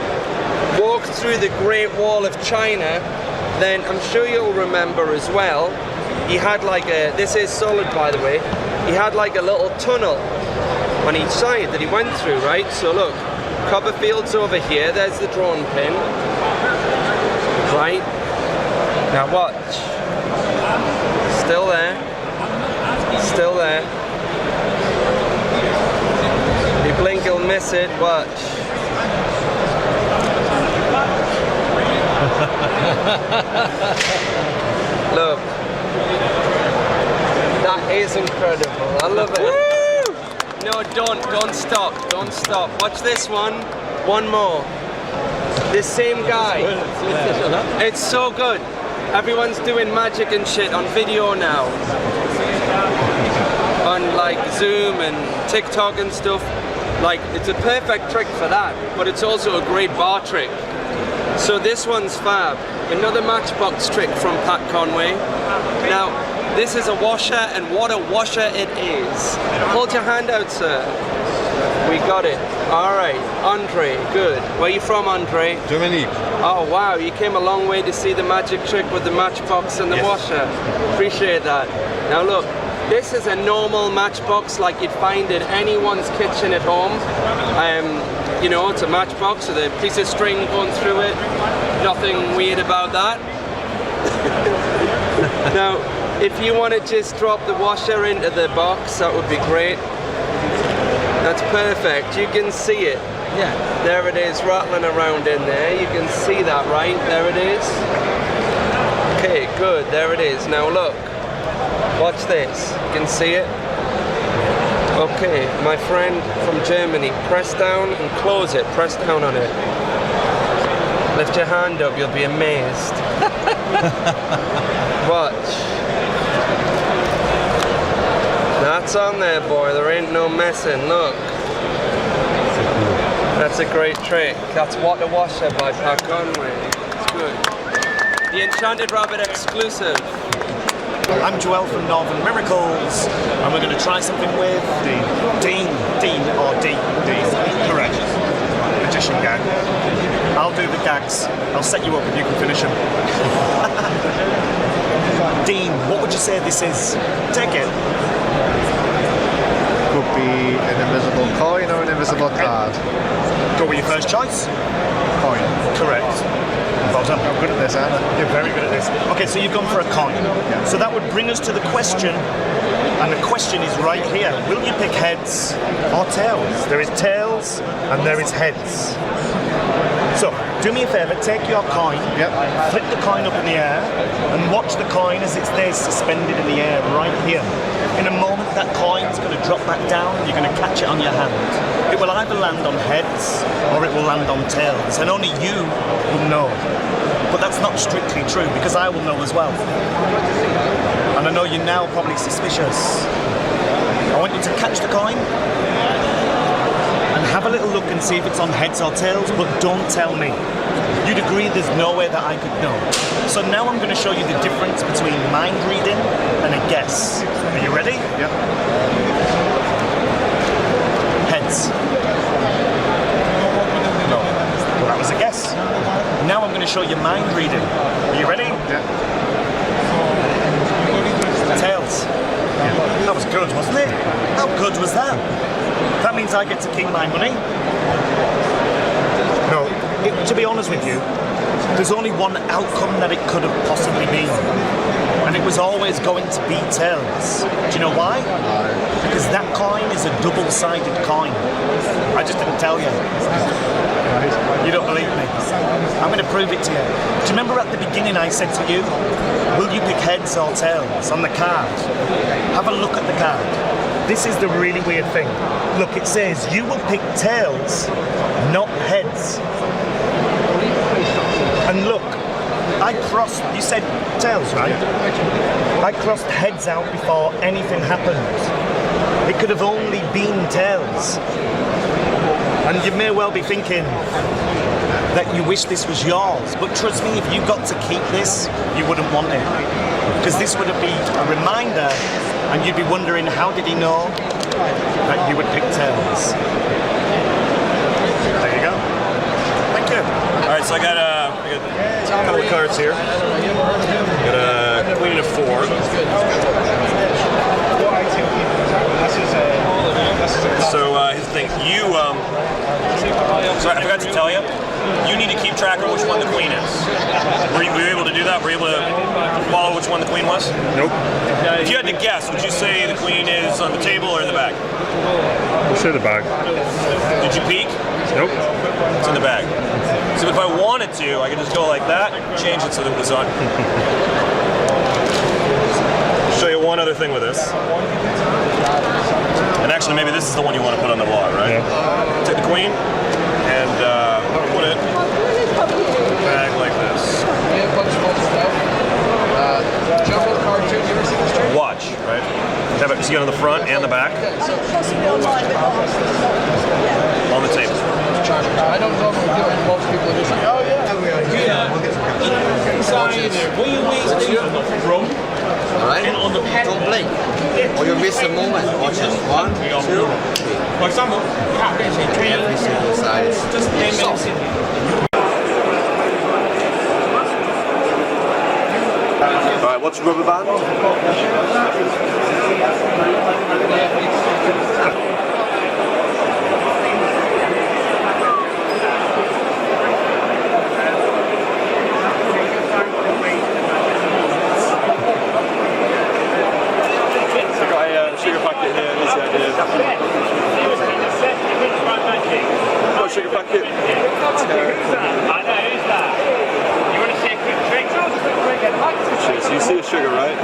[SPEAKER 12] walked through the Great Wall of China, then I'm sure you'll remember as well, he had like a, this is solid by the way, he had like a little tunnel on each side that he went through, right? So look, Copperfield's over here, there's the drawn pin, right? Now watch, still there, still there. If you blink you'll miss it, watch. Look, that is incredible. I love it. Woo! No, don't stop. Watch this one. One more. This same guy. It's so good. Everyone's doing magic and shit on video now. On like Zoom and TikTok and stuff. Like, it's a perfect trick for that, but it's also a great bar trick. So this one's fab. Another Matchbox trick from Pat Conway. Now, this is a washer, and what a washer it is. Hold your hand out, sir. We got it. All right, Andre, good. Where are you from, Andre?
[SPEAKER 11] Germany.
[SPEAKER 12] Oh, wow, you came a long way to see the magic trick with the Matchbox and the washer. Appreciate that. Now look, this is a normal Matchbox like you'd find in anyone's kitchen at home. You know, it's a Matchbox with a piece of string going through it. Nothing weird about that. Now, if you want to just drop the washer into the box, that would be great. That's perfect. You can see it. Yeah. There it is, rattling around in there. You can see that, right? There it is. Okay, good. There it is. Now look. Watch this. You can see it. Okay, my friend from Germany, press down and close it. Press down on it. Lift your hand up, you'll be amazed. Watch. That's on there, boy. There ain't no messing. Look. That's a great trick. That's What a Washer by Pat Conway. It's good. The Enchanted Rabbit exclusive.
[SPEAKER 8] I'm Joel from Northern Miracles, and we're going to try something with Dean or D. Correct. Magician gag. I'll do the gags. I'll set you up and you can finish them. Dean, what would you say this is? Take it.
[SPEAKER 11] Could be an invisible coin or an invisible card.
[SPEAKER 8] Go with your first choice.
[SPEAKER 11] Coin.
[SPEAKER 8] Correct. Well done.
[SPEAKER 11] I'm good at this, aren't I?
[SPEAKER 8] You're very good at this. Okay, so you've gone for a coin. Yeah. So that would bring us to the question, and the question is right here. Will you pick heads or tails? There is tails and there is heads. So, do me a favour, take your coin, flip the coin up in the air, and watch the coin as it's there suspended in the air right here. In a moment, that coin's going to drop back down and you're going to catch it on your hand. It will either land on heads or it will land on tails, and only you will know. But that's not strictly true, because I will know as well. And I know you're now probably suspicious. I want you to catch the coin and have a little look and see if it's on heads or tails, but don't tell me. You'd agree there's no way that I could know. So now I'm going to show you the difference between mind reading and a guess. Are you ready?
[SPEAKER 11] Yep.
[SPEAKER 8] Heads. No. Well, that was a guess. Now I'm going to show you mind reading. Are you ready?
[SPEAKER 11] Yeah.
[SPEAKER 8] Tails. That was good, wasn't it? How good was that? That means I get to keep my money. No, to be honest with you, There's only one outcome that it could have possibly been. And it was always going to be tails. Do you know why? Because that coin is a double-sided coin. I just didn't tell you. You don't believe me? I'm going to prove it to you. Do you remember at the beginning I said to you, will you pick heads or tails on the card? Have a look at the card. This is the really weird thing. Look, it says you will pick tails, not heads. And look, I crossed, you said tails, right? I crossed heads out before anything happened. It could have only been tails. And you may well be thinking that you wish this was yours, but trust me, if you got to keep this, you wouldn't want it. Because this would be a reminder, and you'd be wondering, how did he know that you would pick tails? There you go. Thank you.
[SPEAKER 13] All right, so I got a couple of cards here. Got a queen and a 4. So here's the thing. So I forgot to tell you. You need to keep track of which one the queen is. Were you able to do that? Were you able to follow which one the queen was? Nope. If you had to guess, would you say the queen is on the table or in the bag?
[SPEAKER 17] I'll say the bag.
[SPEAKER 13] Did you peek?
[SPEAKER 17] Nope.
[SPEAKER 13] It's in the bag. So if I wanted to, I could just go like that, change it so that it was on. I'll show you one other thing with this. And actually, maybe this is the one you want to put on the wall, right? Yeah. Take the queen and put it in a bag like this. Watch, right? Have it see it on the front and the back. On the table.
[SPEAKER 3] I don't normally do it. Most people are just like, oh yeah.
[SPEAKER 2] What you wait to do from? Alright? Don't blink. Or you'll miss the moment. Watch it. 1, 2, 3. For example, every single size. Just 10 minutes.
[SPEAKER 14] Alright, what's rubber band?
[SPEAKER 17] Sugar packet here, easy idea. Got a sugar packet.
[SPEAKER 9] I know, who's that? You want to see a quick trick?
[SPEAKER 17] So you see the sugar, right?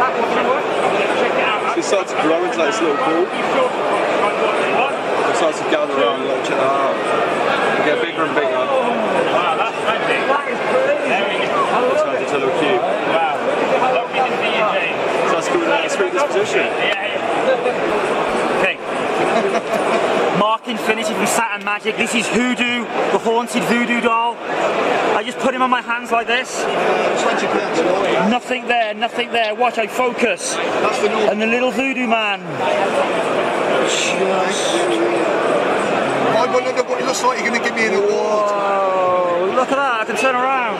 [SPEAKER 17] So it starts to grow into like this little ball. It starts to gather around, like, check that out. You get bigger and bigger.
[SPEAKER 9] Wow, that's magic. That is brilliant.
[SPEAKER 17] It turns into a little cube.
[SPEAKER 9] Wow. Lovely to see you, James.
[SPEAKER 17] So that's good with sweet disposition.
[SPEAKER 9] Okay. Mark Infinity from Saturn Magic. This is Hoodoo, the haunted voodoo doll. I just put him on my hands like this. Nothing there, nothing there. Watch, I focus. And the little voodoo man.
[SPEAKER 14] I wonder what it looks like. You're going to give me an award.
[SPEAKER 9] Oh, look at that, I can turn around.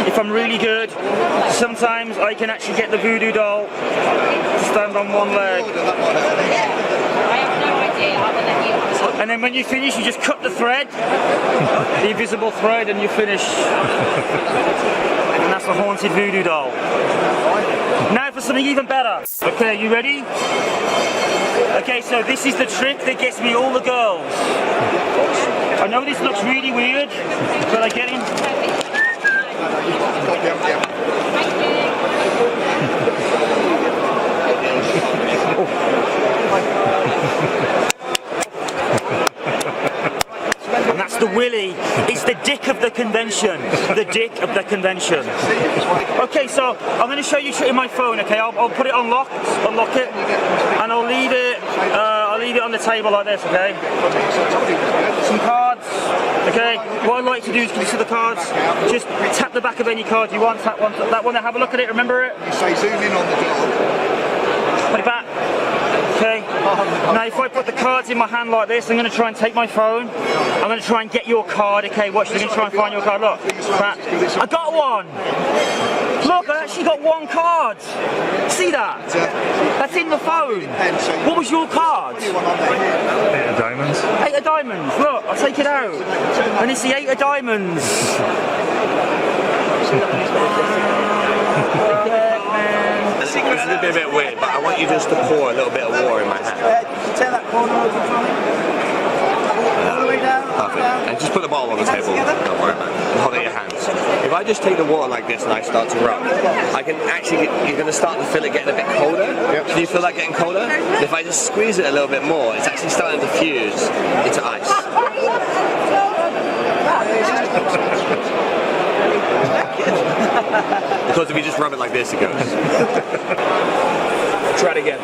[SPEAKER 9] If I'm really good, sometimes I can actually get the voodoo doll to stand on one leg. And then when you finish, you just cut the thread, the invisible thread, and you finish. And that's the haunted voodoo doll. Now for something even better. Okay, you ready? Okay, so this is the trick that gets me all the girls. I know this looks really weird, but I get in. And that's the willy. It's the dick of the convention. The dick of the convention. Okay, so I'm going to show you in my phone. Okay, I'll put it on lock, unlock it, and I'll leave it. I'll leave it on the table like this. Okay. Some cards. Okay. What I like to do is, can you see the cards? Just tap the back of any card you want. Tap one, that one. Have a look at it. Remember it.
[SPEAKER 14] You say zoom in on the dog.
[SPEAKER 9] Put it back. Okay. Now if I put the cards in my hand like this, I'm going to try and take my phone. I'm going to try and get your card. Okay, watch. I'm going to try and find your card. Look. I got one. Look, I actually got one card. See that? That's in the phone. What was your card?
[SPEAKER 5] 8 of diamonds.
[SPEAKER 9] 8 of diamonds. Look, I'll take it out. And it's the 8 of diamonds.
[SPEAKER 22] This is going to be a bit weird, but I want you just to pour a little bit of water in my hand.
[SPEAKER 15] Take that corner over from me. All the way down.
[SPEAKER 22] Perfect. And just put the bottle on the table. Don't worry about it. And hold it in your hands. If I just take the water like this and I start to rub, I can actually you're going to start to feel it getting a bit colder. Yep. Can you feel that getting colder? And if I just squeeze it a little bit more, it's actually starting to fuse into ice. Because if you just rub it like this, it goes.
[SPEAKER 18] Try it again.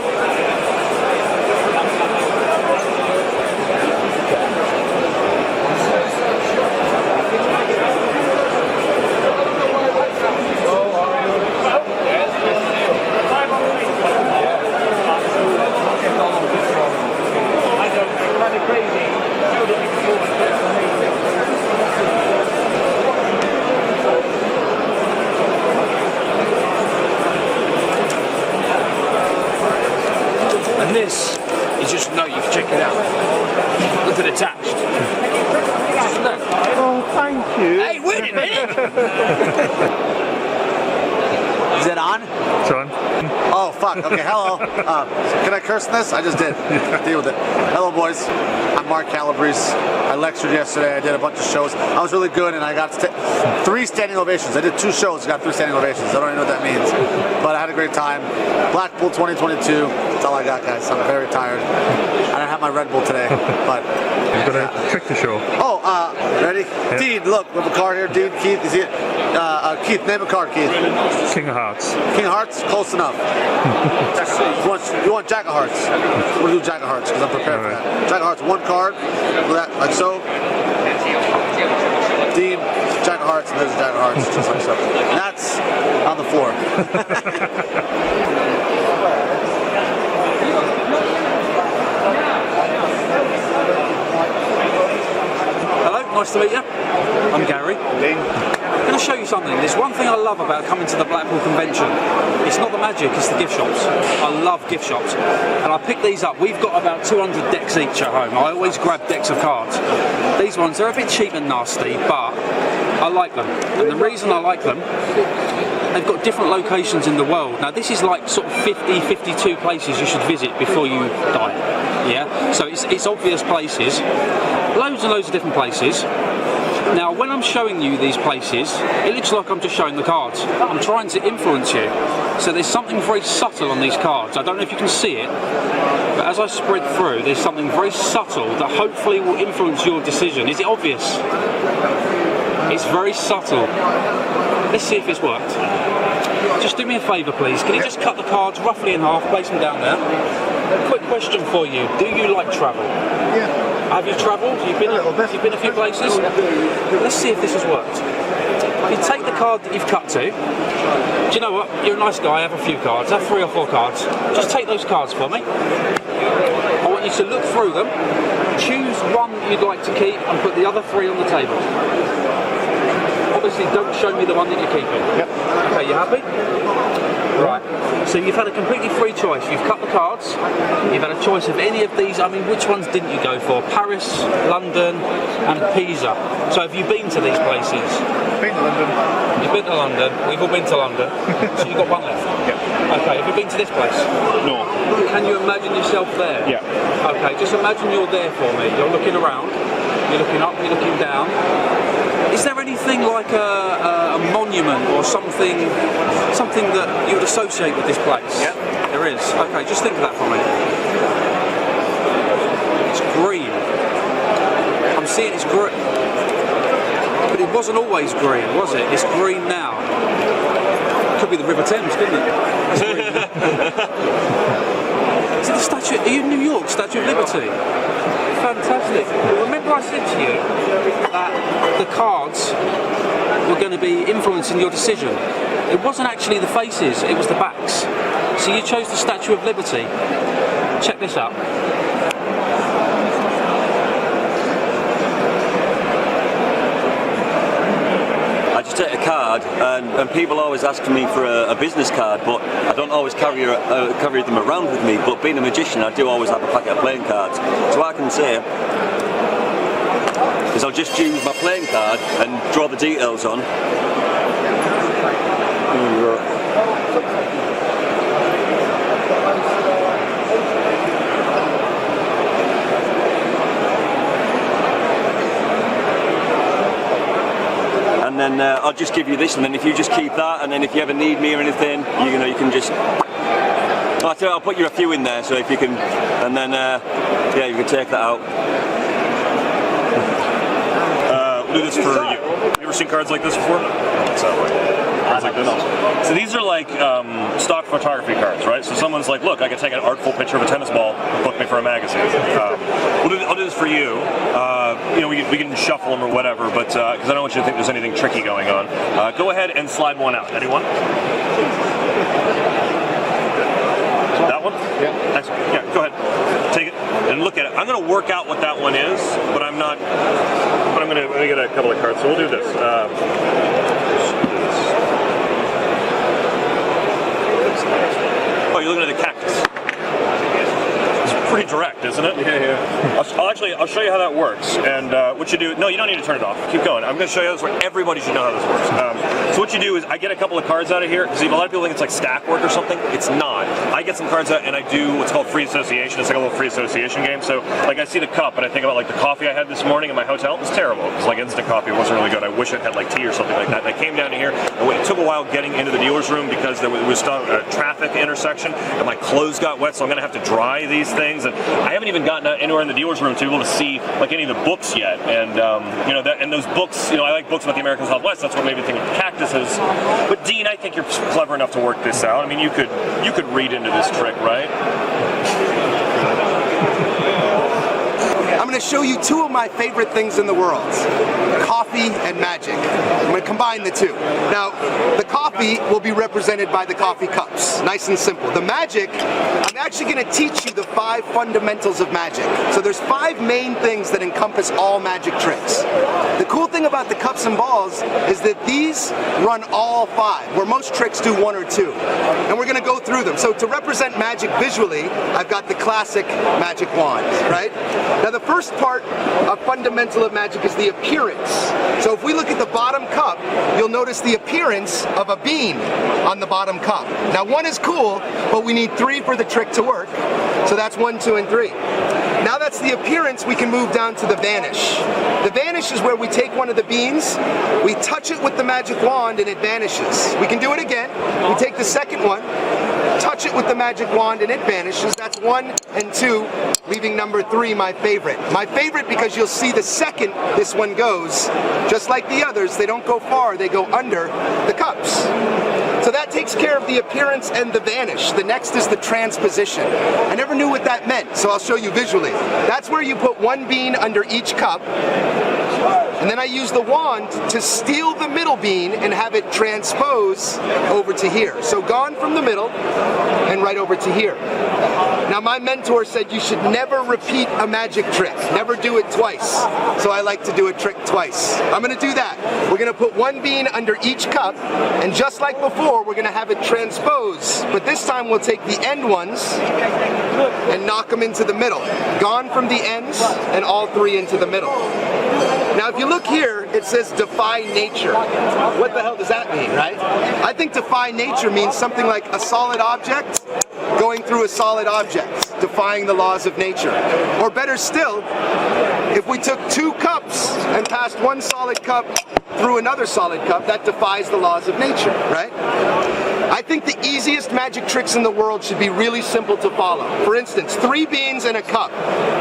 [SPEAKER 18] And this is just no, you can check it out. Look at attached. Just look.
[SPEAKER 5] Oh, thank you.
[SPEAKER 18] Hey, wait a minute!
[SPEAKER 23] Is it on?
[SPEAKER 5] It's on.
[SPEAKER 23] Oh, fuck. Okay, hello. Can I curse in this? I just did. Deal with it. Hello, boys. I'm Mark Calabrese. I lectured yesterday. I did a bunch of shows. I was really good, and I got 3 standing ovations. I did 2 shows and got 3 standing ovations. I don't even know what that means. But I had a great time. Blackpool 2022. That's all I got, guys. I'm very tired. I don't have my Red Bull today, but...
[SPEAKER 5] You've got to trick the show.
[SPEAKER 23] Oh, ready? Yeah. Dean, look, we have a card here. Dean, Keith, is it? Keith, name a card, Keith.
[SPEAKER 5] King of Hearts.
[SPEAKER 23] King of Hearts? Close enough. you want Jack of Hearts? We'll do Jack of Hearts, because I'm prepared for that. Jack of Hearts, 1 card. Look at that, like so. Dean, Jack of Hearts, and there's a Jack of Hearts, just like so. And that's on the floor.
[SPEAKER 24] Nice to meet you. I'm Gary. I'm going to show you something. There's one thing I love about coming to the Blackpool Convention. It's not the magic, it's the gift shops. I love gift shops. And I picked these up. We've got about 200 decks each at home. I always grab decks of cards. These ones, they're a bit cheap and nasty, but I like them. And the reason I like them, they've got different locations in the world. Now this is like sort of 50, 52 places you should visit before you die. Yeah? So it's obvious places. Loads and loads of different places. Now when I'm showing you these places, it looks like I'm just showing the cards. I'm trying to influence you. So there's something very subtle on these cards. I don't know if you can see it, but as I spread through, there's something very subtle that hopefully will influence your decision. Is it obvious? It's very subtle. Let's see if it's worked. Just do me a favour, please. Can you just cut the cards roughly in half, place them down there? Quick question for you. Do you like travel?
[SPEAKER 23] Yeah.
[SPEAKER 24] Have you travelled? You've been a few places? Let's see if this has worked. You take the card that you've cut to. Do you know what? You're a nice guy, have a few cards, have 3 or 4 cards. Just take those cards for me. I want you to look through them, choose one that you'd like to keep and put the other 3 on the table. Obviously don't show me the one that you're keeping. Yep. Okay, you happy? Right, so you've had a completely free choice. You've cut the cards, you've had a choice of any of these. I mean, which ones didn't you go for? Paris, London and Pisa. So have you been to these places?
[SPEAKER 5] Been to London.
[SPEAKER 24] You've been to London, we've all been to London. So you've got one left?
[SPEAKER 5] Yep.
[SPEAKER 24] Okay, have you been to this place?
[SPEAKER 5] No.
[SPEAKER 24] Can you imagine yourself there?
[SPEAKER 5] Yeah.
[SPEAKER 24] Okay, just imagine you're there for me. You're looking around, you're looking up, you're looking down. Is there anything like a monument or something that you would associate with this place?
[SPEAKER 23] Yeah.
[SPEAKER 24] There is. Okay, just think of that for me. It's green. I'm seeing it's green. But it wasn't always green, was it? It's green now. Could be the River Thames, couldn't it? That's green. Is it the statue? Are you in New York? Statue of Liberty? Fantastic. Remember I said to you that the cards were going to be influencing your decision. It wasn't actually the faces, it was the backs. So you chose the Statue of Liberty. Check this out.
[SPEAKER 22] I just took a
[SPEAKER 4] card, and people always ask me for a business card, but I don't always carry them around with me. But being a magician, I do always have a packet of playing cards. So what I can say is I'll just use my playing card and draw the details on. And then I'll just give you this, and then if you just keep that, and then if you ever need me or anything, you can just. I'll put you a few in there, so if you can, and then yeah, you can take that out.
[SPEAKER 6] We'll do this for you. You ever seen cards like this before? Cards like this. So these are like stock photography cards, right? So someone's like, look, I can take an artful picture of a tennis ball and book me for a magazine. I'll do this for you. We can shuffle them or whatever, but because I don't want you to think there's anything tricky going on. Go ahead and slide one out. Anyone? That one? Yeah. Excellent. Yeah, go ahead. Take it and look at it. I'm going to work out what that one is, but I'm not. But I'm going to get a couple of cards. So we'll do this. Oh, you're looking at the cactus. It's pretty direct, isn't it? Yeah. I'll show you how that works. And what you do, no, you don't need to turn it off. Keep going. I'm going to show you how this works. Everybody should know how this works. So what you do is I get a couple of cards out of here, because a lot of people think it's like stack work or something. It's not. I get some cards out and I do what's called free association. It's like a little free association game. So like I see the cup and I think about like the coffee I had this morning in my hotel. It was terrible. It was like instant coffee. It wasn't really good. I wish it had like tea or something like that. And I came down here and it took a while getting into the dealer's room because there was a traffic intersection and my clothes got wet, so I'm going to have to dry these things. And I haven't even gotten anywhere in the dealer's room to be able to see like any of the books yet. And and those books, I like books about the American Southwest. That's what made me think of cactuses. But Dean, I think you're clever enough to work this out. I mean, you could read into this trick, right?
[SPEAKER 10] I'm going to show you two of my favorite things in the world, coffee and magic. I'm going to combine the two. Now, the coffee will be represented by the coffee cups, nice and simple. The magic, I'm actually going to teach you the 5 fundamentals of magic. So there's 5 main things that encompass all magic tricks. The cool thing about the cups and balls is that these run all 5, where most tricks do 1 or 2. And we're going to go through them. So to represent magic visually, I've got the classic magic wand, right? Now the first part of fundamental of magic is the appearance. So if we look at the bottom cup, you'll notice the appearance of a bean on the bottom cup. Now 1 is cool, but we need 3 for the trick to work. So that's 1, 2, and 3. Now that's the appearance, we can move down to the vanish. The vanish is where we take one of the beans, we touch it with the magic wand, and it vanishes. We can do it again. We take the second one, touch it with the magic wand, and it vanishes. That's 1 and 2, leaving number 3, my favorite. My favorite because you'll see the second this one goes, just like the others, they don't go far, they go under the cups. So that takes care of the appearance and the vanish. The next is the transposition. I never knew what that meant, so I'll show you visually. That's where you put 1 bean under each cup, and then I use the wand to steal the middle bean and have it transpose over to here. So gone from the middle and right over to here. Now my mentor said you should never repeat a magic trick. Never do it twice. So I like to do a trick twice. I'm going to do that. We're going to put 1 bean under each cup, and just like before, we're going to have it transpose. But this time we'll take the end ones and knock them into the middle. Gone from the ends and all 3 into the middle. Now if you look here, it says defy nature. What the hell does that mean, right? I think defy nature means something like a solid object going through a solid object, defying the laws of nature. Or better still, if we took 2 cups and passed 1 solid cup through another solid cup, that defies the laws of nature, right? I think the easiest magic tricks in the world should be really simple to follow. For instance, 3 beans in a cup.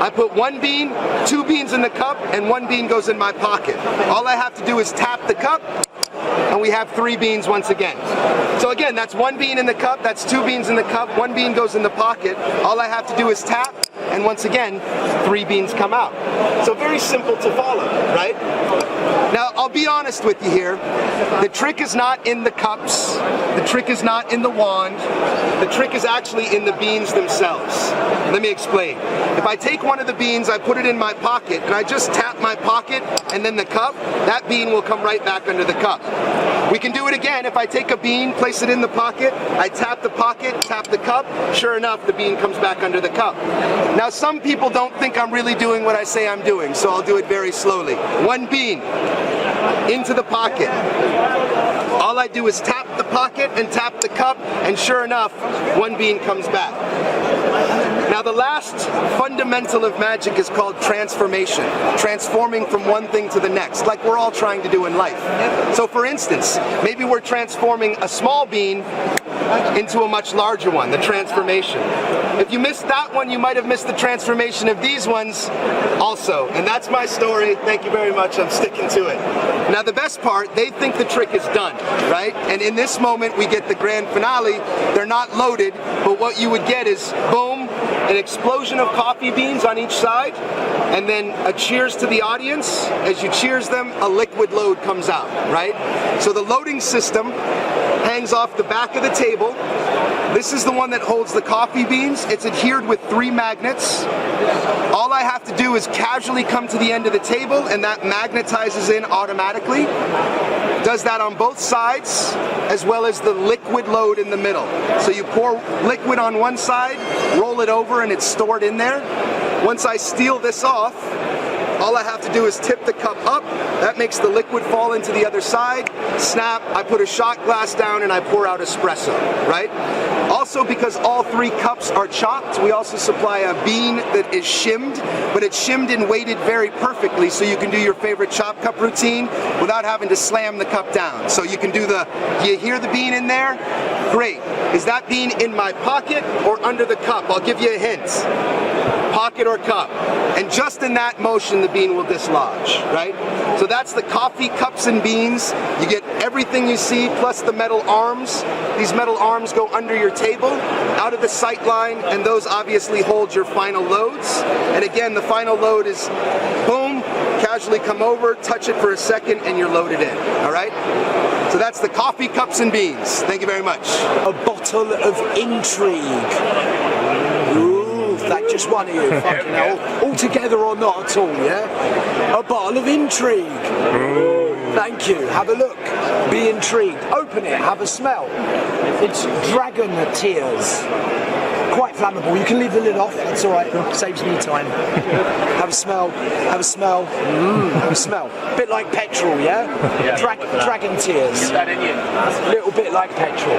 [SPEAKER 10] I put 1 bean, 2 beans in the cup, and 1 bean goes in my pocket. All I have to do is tap the cup, and we have 3 beans once again. So again, that's 1 bean in the cup, that's 2 beans in the cup, 1 bean goes in the pocket. All I have to do is tap, and once again, 3 beans come out. So very simple to follow, right? Now, I'll be honest with you here. The trick is not in the cups. The trick is not in the wand. The trick is actually in the beans themselves. Let me explain. If I take one of the beans, I put it in my pocket, and I just tap my pocket and then the cup, that bean will come right back under the cup. We can do it again. If I take a bean, place it in the pocket, I tap the pocket, tap the cup, sure enough, the bean comes back under the cup. Now, some people don't think I'm really doing what I say I'm doing, so I'll do it very slowly. One bean into the pocket. All I do is tap the pocket and tap the cup, and sure enough, one bean comes back. Now, the last fundamental of magic is called transformation, transforming from one thing to the next, like we're all trying to do in life. So for instance, maybe we're transforming a small bean into a much larger one, the transformation. If you missed that one, you might have missed the transformation of these ones also. And that's my story. Thank you very much. I'm sticking to it. Now, the best part, they think the trick is done, right? And in this moment, we get the grand finale. They're not loaded, but what you would get is, boom, an explosion of coffee beans on each side, and then a cheers to the audience. As you cheers them, a liquid load comes out, right? So the loading system hangs off the back of the table. This is the one that holds the coffee beans. It's adhered with 3 magnets. All I have to do is casually come to the end of the table, and that magnetizes in automatically. Does that on both sides, as well as the liquid load in the middle. So you pour liquid on one side, roll it over, and it's stored in there. Once I steal this off, all I have to do is tip the cup up. That makes the liquid fall into the other side. Snap, I put a shot glass down and I pour out espresso, right? Also, because all 3 cups are chopped, we also supply a bean that is shimmed, but it's shimmed and weighted very perfectly, so you can do your favorite chop cup routine without having to slam the cup down. So you can do you hear the bean in there? Great. Is that bean in my pocket or under the cup? I'll give you a hint. Pocket or cup. And just in that motion, the bean will dislodge, right? So that's the coffee cups and beans. You get everything you see, plus the metal arms. These metal arms go under your table, out of the sight line, and those obviously hold your final loads. And again, the final load is boom, casually come over, touch it for a second, and you're loaded in, all right? So that's the coffee cups and beans. Thank you very much.
[SPEAKER 15] A bottle of intrigue. Ooh, that just one of you, fucking hell. All together or not at all, yeah? A bottle of intrigue. Thank you. Have a look. Be intrigued. Open it. Have a smell. It's dragon tears. Quite flammable. You can leave the lid off. That's all right. Saves me time. Have a smell. Have a smell. Have a smell. Bit like petrol, yeah? Dragon tears. A little bit like petrol.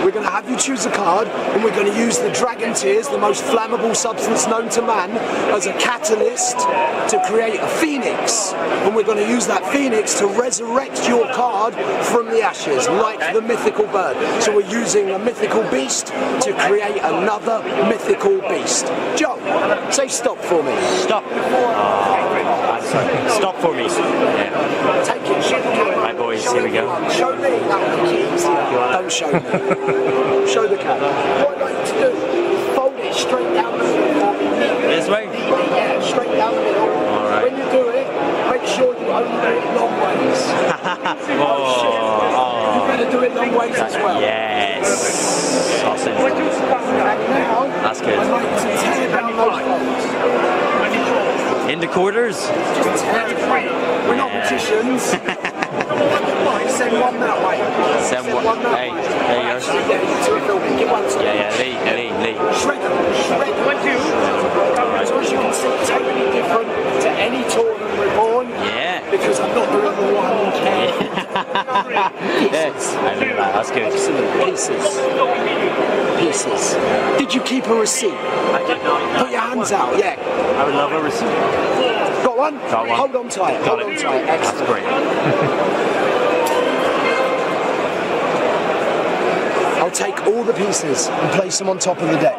[SPEAKER 15] We're going to have you choose a card, and we're going to use the dragon tears, the most flammable substance known to man, as a catalyst to create a phoenix. And we're going to use that phoenix to resurrect your card from the ashes, like the mythical bird. So we're using a mythical beast to create another mythical beast. Joe, say stop for me.
[SPEAKER 9] Stop. Stop for me. Yeah.
[SPEAKER 15] Take it, show the camera.
[SPEAKER 9] Right, boys, here we go.
[SPEAKER 15] Show me, that would be easier. Don't show me. Show the camera. What I'd like to do, fold it straight down the middle.
[SPEAKER 9] This way?
[SPEAKER 15] Yeah, straight down the middle.
[SPEAKER 9] All right.
[SPEAKER 15] When you do it, make sure you only do it long ways. You better do it long ways as well.
[SPEAKER 9] Yes. Awesome. That's good.
[SPEAKER 15] I'd like to tear down those folds.
[SPEAKER 9] In the quarters?
[SPEAKER 15] Just tear it. We're not magicians. Send one that way.
[SPEAKER 9] Send one that way. Hey, there you go. Lee.
[SPEAKER 15] Shred them. 1, 2. So as you can see, totally different to any tournament reborn.
[SPEAKER 9] Yeah.
[SPEAKER 15] Because I'm not doing the one can.
[SPEAKER 9] Yes, I know that. That's good.
[SPEAKER 15] Pieces. Did you keep a receipt?
[SPEAKER 9] I did not.
[SPEAKER 15] Put your hands out. Yeah.
[SPEAKER 9] I would love a receipt.
[SPEAKER 15] Got one?
[SPEAKER 9] Got one.
[SPEAKER 15] Hold on tight.
[SPEAKER 9] Got it. That's great.
[SPEAKER 15] I'll take all the pieces and place them on top of the deck.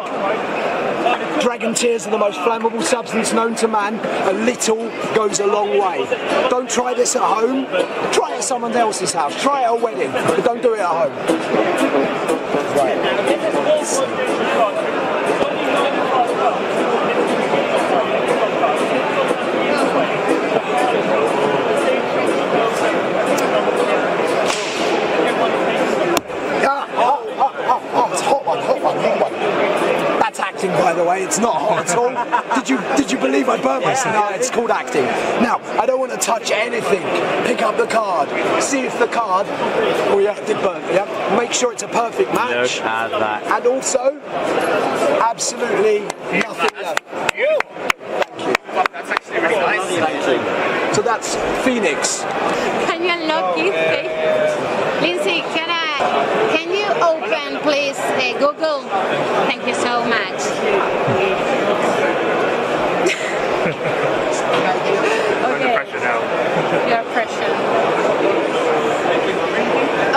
[SPEAKER 15] Dragon tears are the most flammable substance known to man. A little goes a long way. Don't try this at home. Try it at someone else's house. Try it at a wedding, but don't do it at home. It's hot one. That's acting, by the way. It's not hot at all. Did you believe I burnt myself? No, it's called acting. Now, I don't want to
[SPEAKER 1] touch anything. Pick up the card. See if the card. Oh yeah, it did burn. Yeah. Make sure it's a perfect match.
[SPEAKER 16] Look at that.
[SPEAKER 1] And also, absolutely nothing left. Thank you.
[SPEAKER 16] That's actually really nice.
[SPEAKER 1] So that's Phoenix.
[SPEAKER 7] Can you unlock it? Okay. Lindsay, can you open please Google? Thank you so much. Okay.
[SPEAKER 5] Pressure now.
[SPEAKER 7] You're pressure.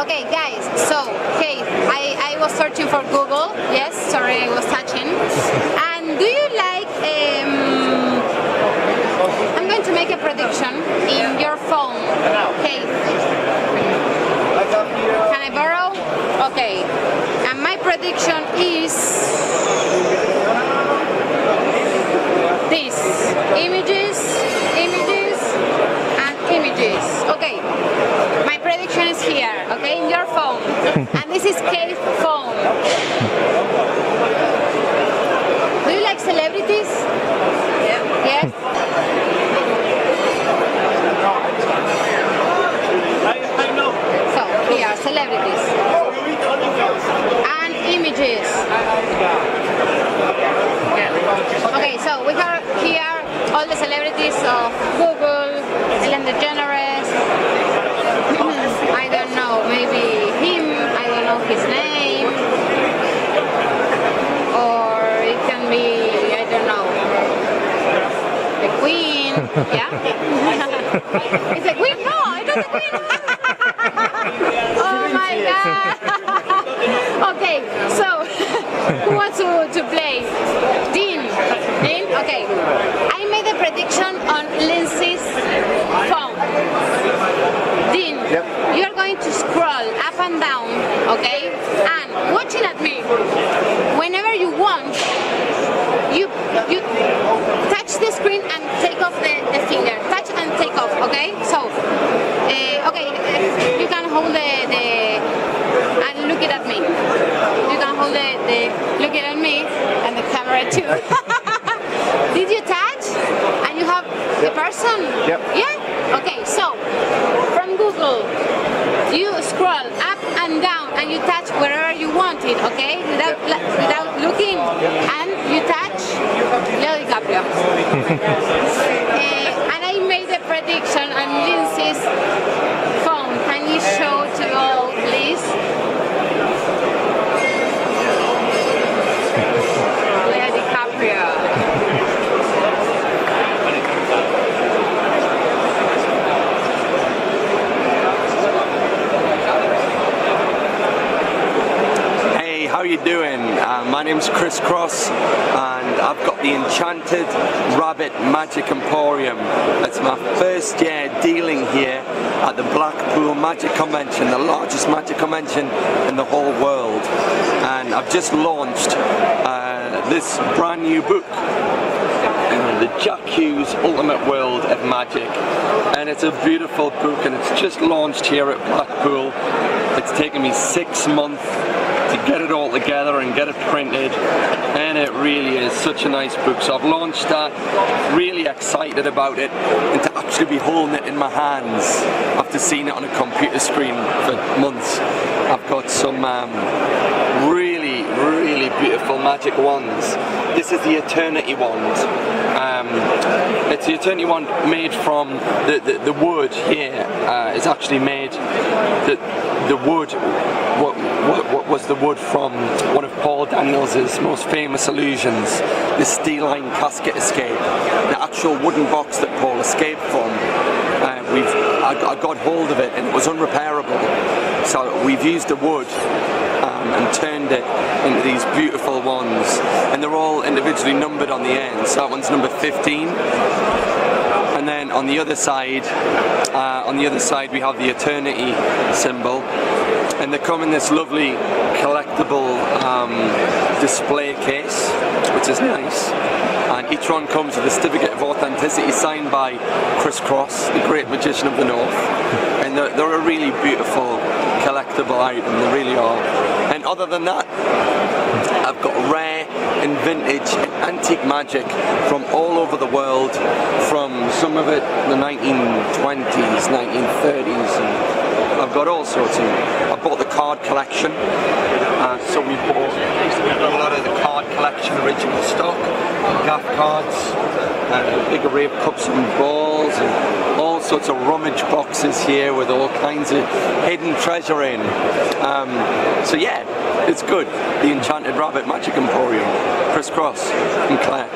[SPEAKER 7] Okay, guys. So, Keith, I was searching for Google. Yes, sorry, I was touching. And do you like? I'm going to make a prediction in your phone. Keith. Can I borrow? Okay. And my prediction is this. Images, images, and images. Okay. My prediction is here, okay, in your phone. And this is Keith's phone. Do you like celebrities? Yeah. Yes? So, here are celebrities. And images. Okay, so we got here all the celebrities of Google, Ellen DeGeneres. I don't know, maybe him, I don't know his name. Or it can be, I don't know, the Queen. Yeah? It's the Queen? No, it's not the Queen. Oh my god. Okay, so who wants to play? Dean? Okay. I made a prediction on Lindsay's phone. Dean, you're going to scroll up and down, okay? And watching at me, whenever you want, you touch the screen and take off the finger. Touch and take off, okay? So, okay, you can hold the and look it at me. You can hold look it at me and the camera too. Did you touch? And you have the person?
[SPEAKER 1] Yep.
[SPEAKER 7] Yeah? Okay, so from Google, you scroll up and down and you touch wherever you want it, okay? Without looking. And you touch Leo DiCaprio. And I made a prediction on Lindsay's phone. Can you show to all, please? Leo DiCaprio.
[SPEAKER 20] How are you doing? My name's Chris Cross and I've got the Enchanted Rabbit Magic Emporium. It's my first year dealing here at the Blackpool Magic Convention, the largest magic convention in the whole world. And I've just launched this brand new book, the Jack Hughes Ultimate World of Magic. And it's a beautiful book and it's just launched here at Blackpool. It's taken me 6 months to get it all together and get it printed, and it really is such a nice book. So I've launched that, really excited about it, and to actually be holding it in my hands after seeing it on a computer screen for months. I've got some really beautiful magic wands. This is the Eternity wand. It's the Eternity wand made from the wood here. It's actually made the wood. What was the wood from one of Paul Daniels' most famous illusions, the Steel-Line Casket Escape, the actual wooden box that Paul escaped from. I got hold of it and it was unrepairable, so we've used the wood and turned it into these beautiful ones, and they're all individually numbered on the end. So that one's number 15. And then on the other side we have the Eternity symbol, and they come in this lovely collectible display case, which is nice. And each one comes with a certificate of authenticity signed by Chris Cross, the great magician of the North. And they're a really beautiful collectible item, they really are. And other than that, I've got rare and vintage and antique magic from all over the world, from some of it the 1920s, 1930s, and I've got all sorts of. I bought the card collection, so we bought a lot of the card collection, original stock, gaff cards, a big array of cups and balls, and all sorts of rummage boxes here with all kinds of hidden treasure in. So yeah, it's good. The Enchanted Rabbit Magic Emporium, Chris Cross and Claire.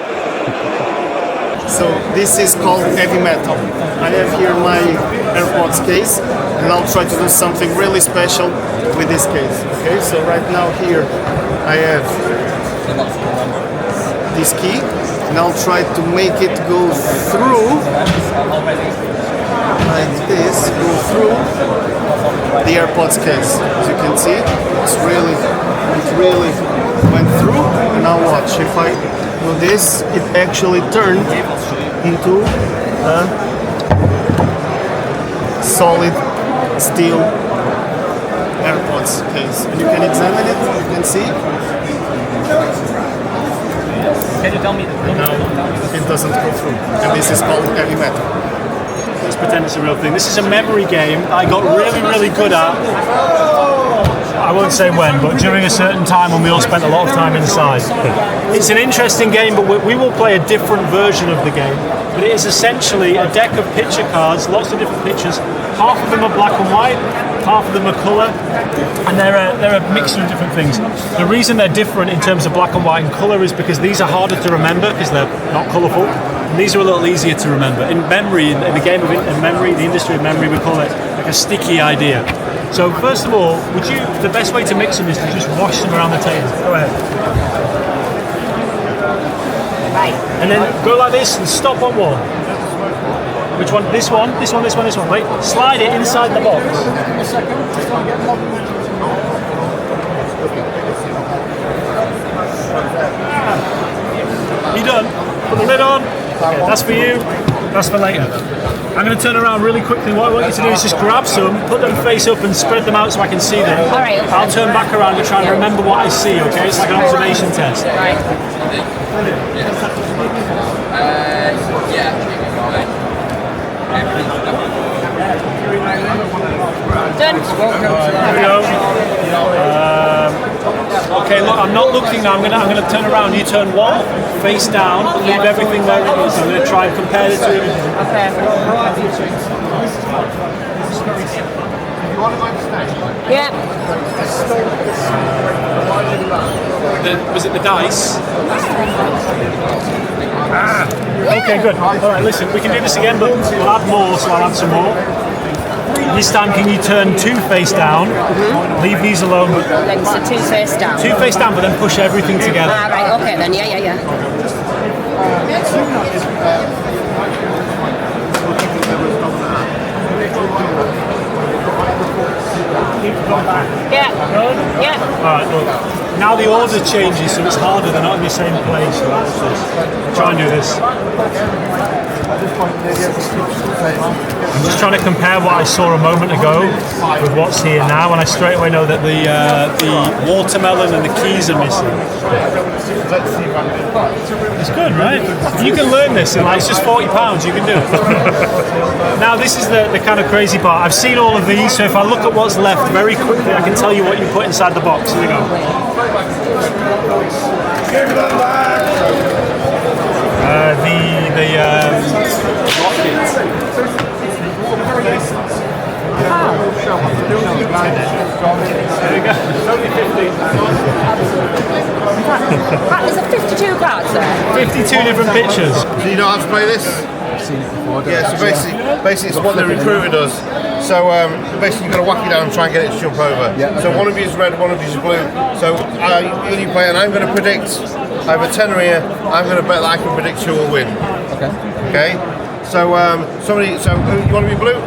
[SPEAKER 8] So this is called heavy metal. I have here my AirPods case, and I'll try to do something really special with this case. Okay, so right now here I have this key, and I'll try to make it go through like this, go through the AirPods case. As you can see, it really went through. And now watch, if I do this, it actually turned into a solid steel AirPods case. And you can examine it, you can see.
[SPEAKER 9] Can you tell me?
[SPEAKER 8] No, it doesn't go through. And this is called heavy metal.
[SPEAKER 11] Let's pretend it's a real thing. This is a memory game I got really good at. I won't say when, but during a certain time when we all spent a lot of time inside. It's an interesting game, but we will play a different version of the game. But it is essentially a deck of picture cards, lots of different pictures. Half of them are black and white, half of them are colour, and they're a mixture of different things. The reason they're different in terms of black and white and colour is because these are harder to remember because they're not colourful. And these are a little easier to remember. In memory, in the game of memory, the industry of memory, we call it like a sticky idea. So first of all, the best way to mix them is to just wash them around the table. Go ahead. Right. And then go like this and stop on one. Which one? This one, this one, this one, this one. Wait, slide it inside the box. You done? Put the lid on. Okay, that's for you. That's for later. I'm going to turn around really quickly. What I want you to do is just grab some, put them face up and spread them out so I can see them.
[SPEAKER 7] All right, okay.
[SPEAKER 11] I'll turn back around and try and remember what I see, okay? It's like an observation test.
[SPEAKER 7] Right. Done.
[SPEAKER 11] There we go. Okay, look, I'm not looking now. I'm gonna turn around. You turn one, face down, leave everything where it is. I'm gonna try and compare the two.
[SPEAKER 7] Okay. Yeah.
[SPEAKER 11] Was it the dice? Okay, good. All right, listen, we can do this again, but we'll add more, so I'll add some more. This time, can you turn two face down? Leave these alone.
[SPEAKER 7] Like, so two face down.
[SPEAKER 11] Two face down, but then push everything together.
[SPEAKER 7] Ah, right, okay then, yeah. Yeah. Yeah.
[SPEAKER 11] Alright, look. Now the order changes, so it's harder. They're not in the same place. So try and do this. I'm just trying to compare what I saw a moment ago with what's here now, and I straight away know that the watermelon and the keys are missing. It's good, right? You can learn this in it's just £40, you can do it. Now this is the kind of crazy part. I've seen all of these, so if I look at what's left very quickly, I can tell you what you put inside the box. Here we go.
[SPEAKER 7] Is it 52 cards there?
[SPEAKER 11] 52 different pictures.
[SPEAKER 23] Do you know how to play this?
[SPEAKER 14] I've seen it before.
[SPEAKER 23] Yeah, so basically it's what the recruiter does. So basically you've got to whack it down and try and get it to jump over.
[SPEAKER 14] Yeah,
[SPEAKER 23] so one of you is red, one of you is blue. So when you play, and I'm going to predict, I have a tenner here, I'm going to bet that I can predict who will win.
[SPEAKER 14] Okay.
[SPEAKER 23] Okay? So you want to be blue?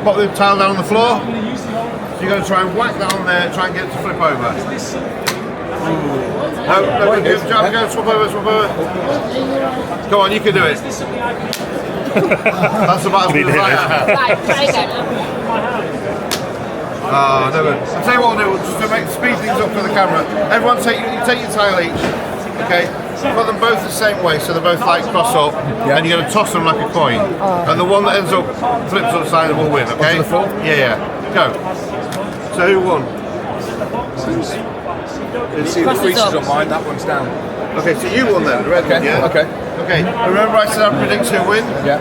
[SPEAKER 23] Pop the tile down on the floor. So you're going to try and whack that on there, try and get it to flip over. Go, swap over. Go on, you can do it. That's about as good as I have.
[SPEAKER 7] Right, try again.
[SPEAKER 23] Oh, no good. I'll tell you what we'll do, just to speed things up for the camera. Everyone take your tile each. Okay?
[SPEAKER 12] put them both the same way, so they're both like cross up, and you're going to toss them like a coin. And the one that ends up flips upside will win, okay? Yeah. Go. So who won?
[SPEAKER 14] Let's see, the creature's on mine, that one's down.
[SPEAKER 12] Okay, so you won then, the red one, yeah?
[SPEAKER 14] Okay.
[SPEAKER 12] Okay, remember I said I'd predict who win?
[SPEAKER 14] Yeah.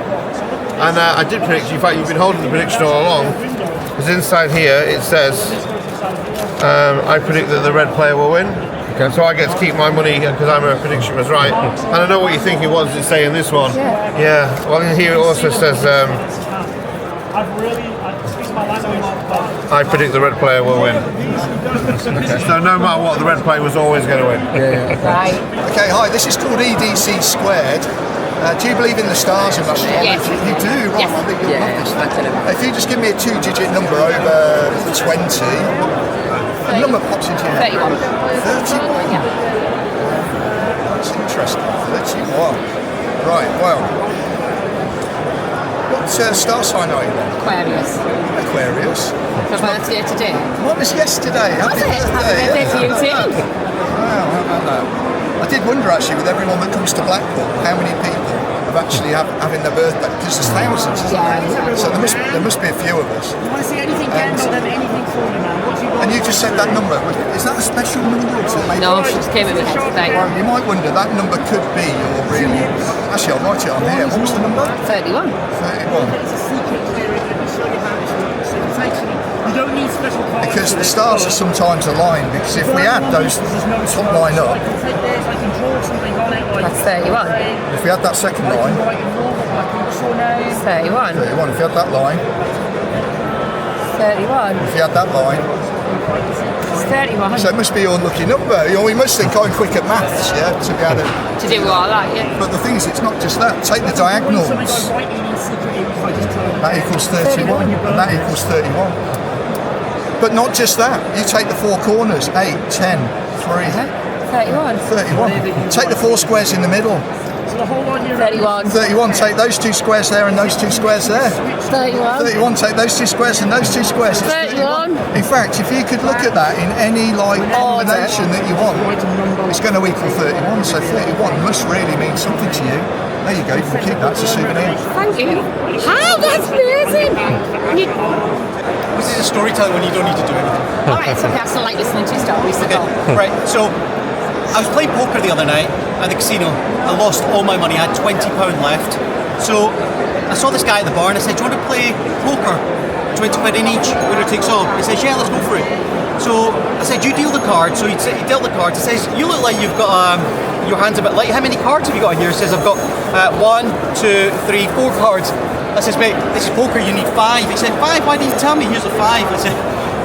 [SPEAKER 12] And I did predict, in fact you've been holding the prediction all along, because inside here it says, I predict that the red player will win. Okay. So I get to keep my money because my prediction was right. And I know what you're thinking, what does it say in this one? Yeah. Well, in here it also says, I predict the red player will win. Okay. So no matter what, the red player was always going to win.
[SPEAKER 13] Right. Okay, hi, this is called EDC squared. Do you believe in the stars and that?
[SPEAKER 7] Yes.
[SPEAKER 13] You do? Right, I think you'll love this. If you just give me a 2-digit number over 20, the number pops into your head. 31. 31? Yeah. That's interesting. 31. Right, well. What star sign are you on?
[SPEAKER 7] Aquarius.
[SPEAKER 13] Aquarius.
[SPEAKER 7] Your birthday today?
[SPEAKER 13] What was yesterday? Happy birthday.
[SPEAKER 7] Happy birthday to you too.
[SPEAKER 13] Wow, how about that? I did wonder actually with everyone that comes to Blackpool, how many people have actually having their birthday, because there's thousands, isn't there? So there must be a few of us.
[SPEAKER 19] You want to see anything candle and anything for you now? What do you want?
[SPEAKER 13] And you just said that number. Is that a special number?
[SPEAKER 7] No, she just came in with it today.
[SPEAKER 13] Well, you might wonder, that number could be your real... Actually, I'll write it on here. What was the number?
[SPEAKER 7] 31.
[SPEAKER 13] 31.
[SPEAKER 19] It's a secret area. Let me show you how it works. So it's actually, you don't need special cards.
[SPEAKER 13] Because the stars are sometimes aligned, because if we add those top line up...
[SPEAKER 7] That's 31.
[SPEAKER 13] If we had that second line...
[SPEAKER 7] 31.
[SPEAKER 13] 31. If you had that line...
[SPEAKER 7] 31.
[SPEAKER 13] If you had that line...
[SPEAKER 7] It's 31.
[SPEAKER 13] So it must be your lucky number. You know, we must think I'm quick at maths, yeah, to be able
[SPEAKER 7] to do all that, yeah.
[SPEAKER 13] But the thing is, it's not just that. Take the diagonals. That equals 31, and that equals 31. But not just that. You take the four corners, 8, 10, 3.
[SPEAKER 7] 31.
[SPEAKER 13] 31. Take the four squares in the middle.
[SPEAKER 7] 31.
[SPEAKER 13] 31. Take those two squares there and those two squares there.
[SPEAKER 7] 31.
[SPEAKER 13] 31. Take those two squares and those two squares. It's
[SPEAKER 7] 31.
[SPEAKER 13] In fact, if you could look at that in any combination that you want, it's going to equal 31. So 31 must really mean something to you. There you go. You can keep that as a souvenir.
[SPEAKER 7] Thank you. How? That's amazing.
[SPEAKER 13] This is a storytelling when you don't need to do anything.
[SPEAKER 7] Alright, so I still like listening to stories. So go.
[SPEAKER 13] Right, so I was playing poker the other night at the casino. I lost all my money. I had £20 left. So I saw this guy at the bar and I said, do you want to play poker? 20 quid in each, winner takes all. He says, yeah, let's go for it. So I said, you deal the cards. So he dealt the cards. He says, you look like you've got your hand's a bit light. How many cards have you got here? He says, I've got 1, 2, 3, 4 cards. I says, mate, this is poker, you need 5. He said, 5? Why didn't you tell me? Here's a 5. I said,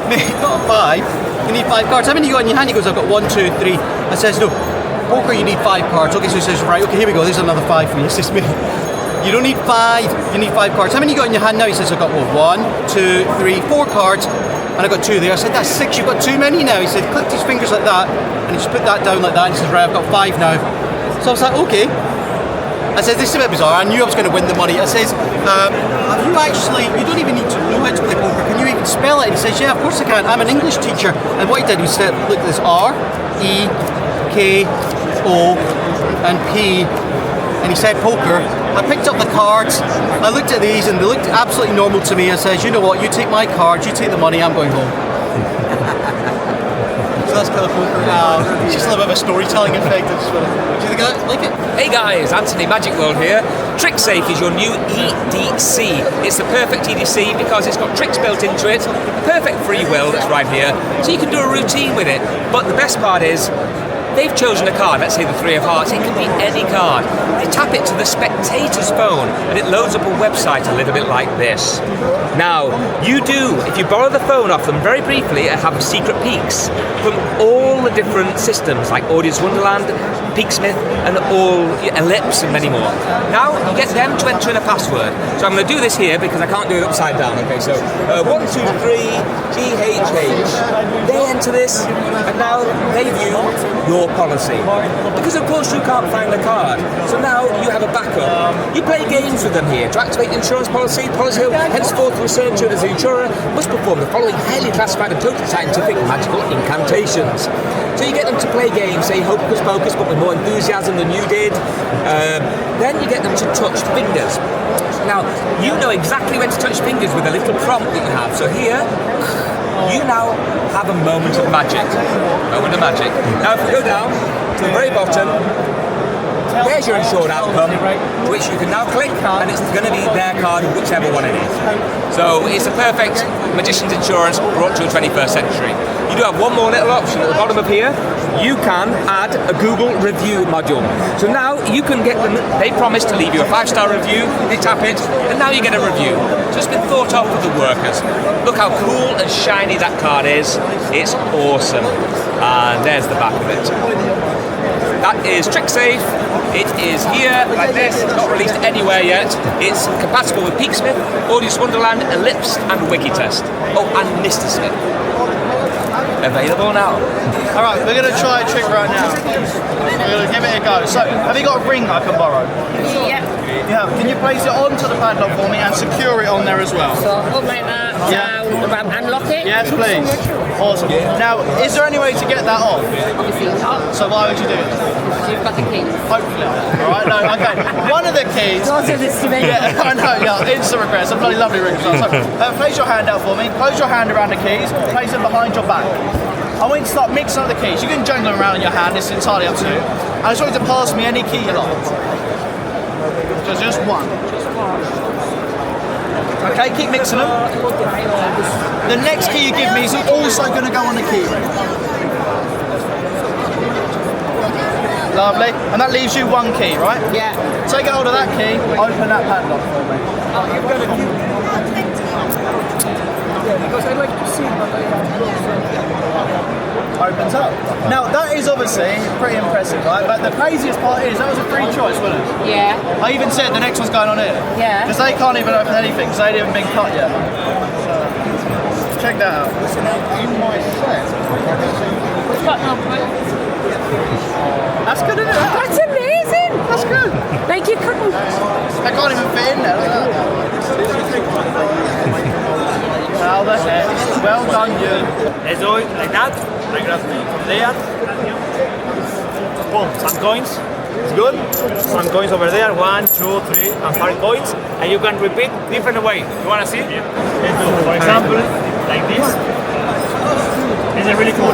[SPEAKER 13] mate, not a 5. You need 5 cards. How many you got in your hand? He goes, I've got 1, 2, 3. I says, no, poker you need 5 cards. Okay, so he says, right, okay, here we go. There's another 5 for you. He says, mate, you don't need 5. You need 5 cards. How many you got in your hand now? He says, I've got 1, 2, 3, 4 cards. And I got 2 there. I said, that's 6. You've got too many now. He said, clicked his fingers like that. And he just put that down like that. And he says, right, I've got 5 now. So I was like, okay. I said, this is a bit bizarre. I knew I was going to win the money. I says, have you actually, you don't even need to know how to play poker. Can you even spell it? And he says, yeah, of course I can. I'm an English teacher. And what he did, he said, look at this, R, E, K, O, and P. And he said poker. I picked up the cards. I looked at these and they looked absolutely normal to me. I says, you know what, you take my cards, you take the money, I'm going home. So that's kind of poker. It's just a little bit of a storytelling effect. Do you think I like it?
[SPEAKER 21] Hey guys, Anthony Magic World here. TrickSafe is your new EDC. It's the perfect EDC because it's got tricks built into it. Perfect free will that's right here. So you can do a routine with it. But the best part is, they've chosen a card, let's say the 3 of hearts, it can be any card. They tap it to the spectator's phone and it loads up a website a little bit like this. Now, you do, if you borrow the phone off them very briefly, have secret peeks from all the different systems like Audience Wonderland, Peaksmith, and all Ellipse and many more. Now, you get them to enter in a password. So I'm going to do this here because I can't do it upside down. Okay, so 1, 2, 3, GHH. They enter this, and now they view your policy. Because of course you can't find the card. So now you have a backup. You play games with them here. To activate the insurance policy, policyholder henceforth referred to as the insurer must perform the following highly classified and totally scientific magical incantations. So you get them to play games, say Hocus Pocus, but with more enthusiasm than you did. Then you get them to touch fingers. Now, you know exactly when to touch fingers with a little prompt that you have. So here, you now have a moment of magic. Moment of magic. Now if we go down to the very bottom, there's your insured outcome, which you can now click, and it's going to be their card, whichever one it is. So it's a perfect magician's insurance brought to the 21st century. You do have one more little option at the bottom of here. You can add a Google review module. So now you can get them, they promise to leave you a 5-star review, they tap it, and now you get a review. So it's been thought of for the workers. Look how cool and shiny that card is. It's awesome. And there's the back of it. That is TrickSafe. It is here like this. It's not released anywhere yet. It's compatible with Peaksmith, Audience Wonderland, Ellipse, and Wikitest. Oh, and Mr. Smith. Available now.
[SPEAKER 8] Alright, we're going to try a trick right now. We're going to give it a go. So, have you got a ring I can borrow?
[SPEAKER 7] Yeah.
[SPEAKER 8] Yeah. Can you place it onto the padlock for me and secure it on there as well?
[SPEAKER 7] So, hold like that.
[SPEAKER 8] Yeah.
[SPEAKER 7] Unlock it.
[SPEAKER 8] Yes, please. Awesome. Now, is there any way to get that off?
[SPEAKER 7] Obviously not.
[SPEAKER 8] So why would you do it?
[SPEAKER 7] You've got the key.
[SPEAKER 8] Hopefully. Alright, no, okay. One of the keys...
[SPEAKER 7] Also this to me.
[SPEAKER 8] Yeah, I know, yeah. Instant regret. It's a bloody lovely ring. So, place your hand out for me. Close your hand around the keys. Place them behind your back. I want you to start mixing up the keys. You can jangle them around in your hand. It's entirely up to you. I just want you to pass me any key you like. Just one. Okay, keep mixing them. The next key you give me is also going to go on the key ring. Lovely. And that leaves you one key, right?
[SPEAKER 7] Yeah.
[SPEAKER 8] Take hold of that key, open that padlock for me.
[SPEAKER 7] Oh, you've got a few.
[SPEAKER 8] Because I'd like to see opens up. Now that is obviously pretty impressive, right? But the craziest part is that was a free choice, wasn't it?
[SPEAKER 7] Yeah.
[SPEAKER 8] I even said the next one's going on here.
[SPEAKER 7] Yeah.
[SPEAKER 8] Because they can't even open anything because they haven't been cut yet. So, check that out. That's good, isn't it?
[SPEAKER 7] That's amazing.
[SPEAKER 8] That's good.
[SPEAKER 7] Like you couldn't.
[SPEAKER 8] I can't even fit in there. How the heck? Well done, you.
[SPEAKER 11] Let's do it like that. I grab from there. Boom, some coins. It's good. Some coins over there. 1, 2, 3, and 5 coins. And you can repeat different ways. You want to see? Yeah. Let's do, for example, like this. This is really cool.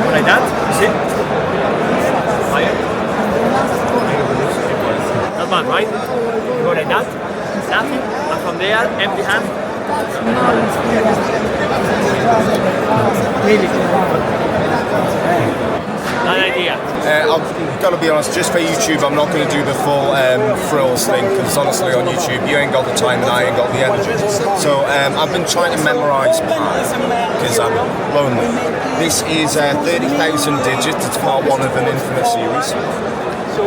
[SPEAKER 11] Like that. You see? Fire. Not bad, right? You go like that. Nothing. And from there, empty hand. An idea.
[SPEAKER 2] I've got to be honest, just for YouTube, I'm not going to do the full frills thing, because honestly on YouTube, you ain't got the time and I ain't got the energy. So I've been trying to memorise pi, because I'm lonely. This is 30,000 digits, it's part 1 of an infinite series.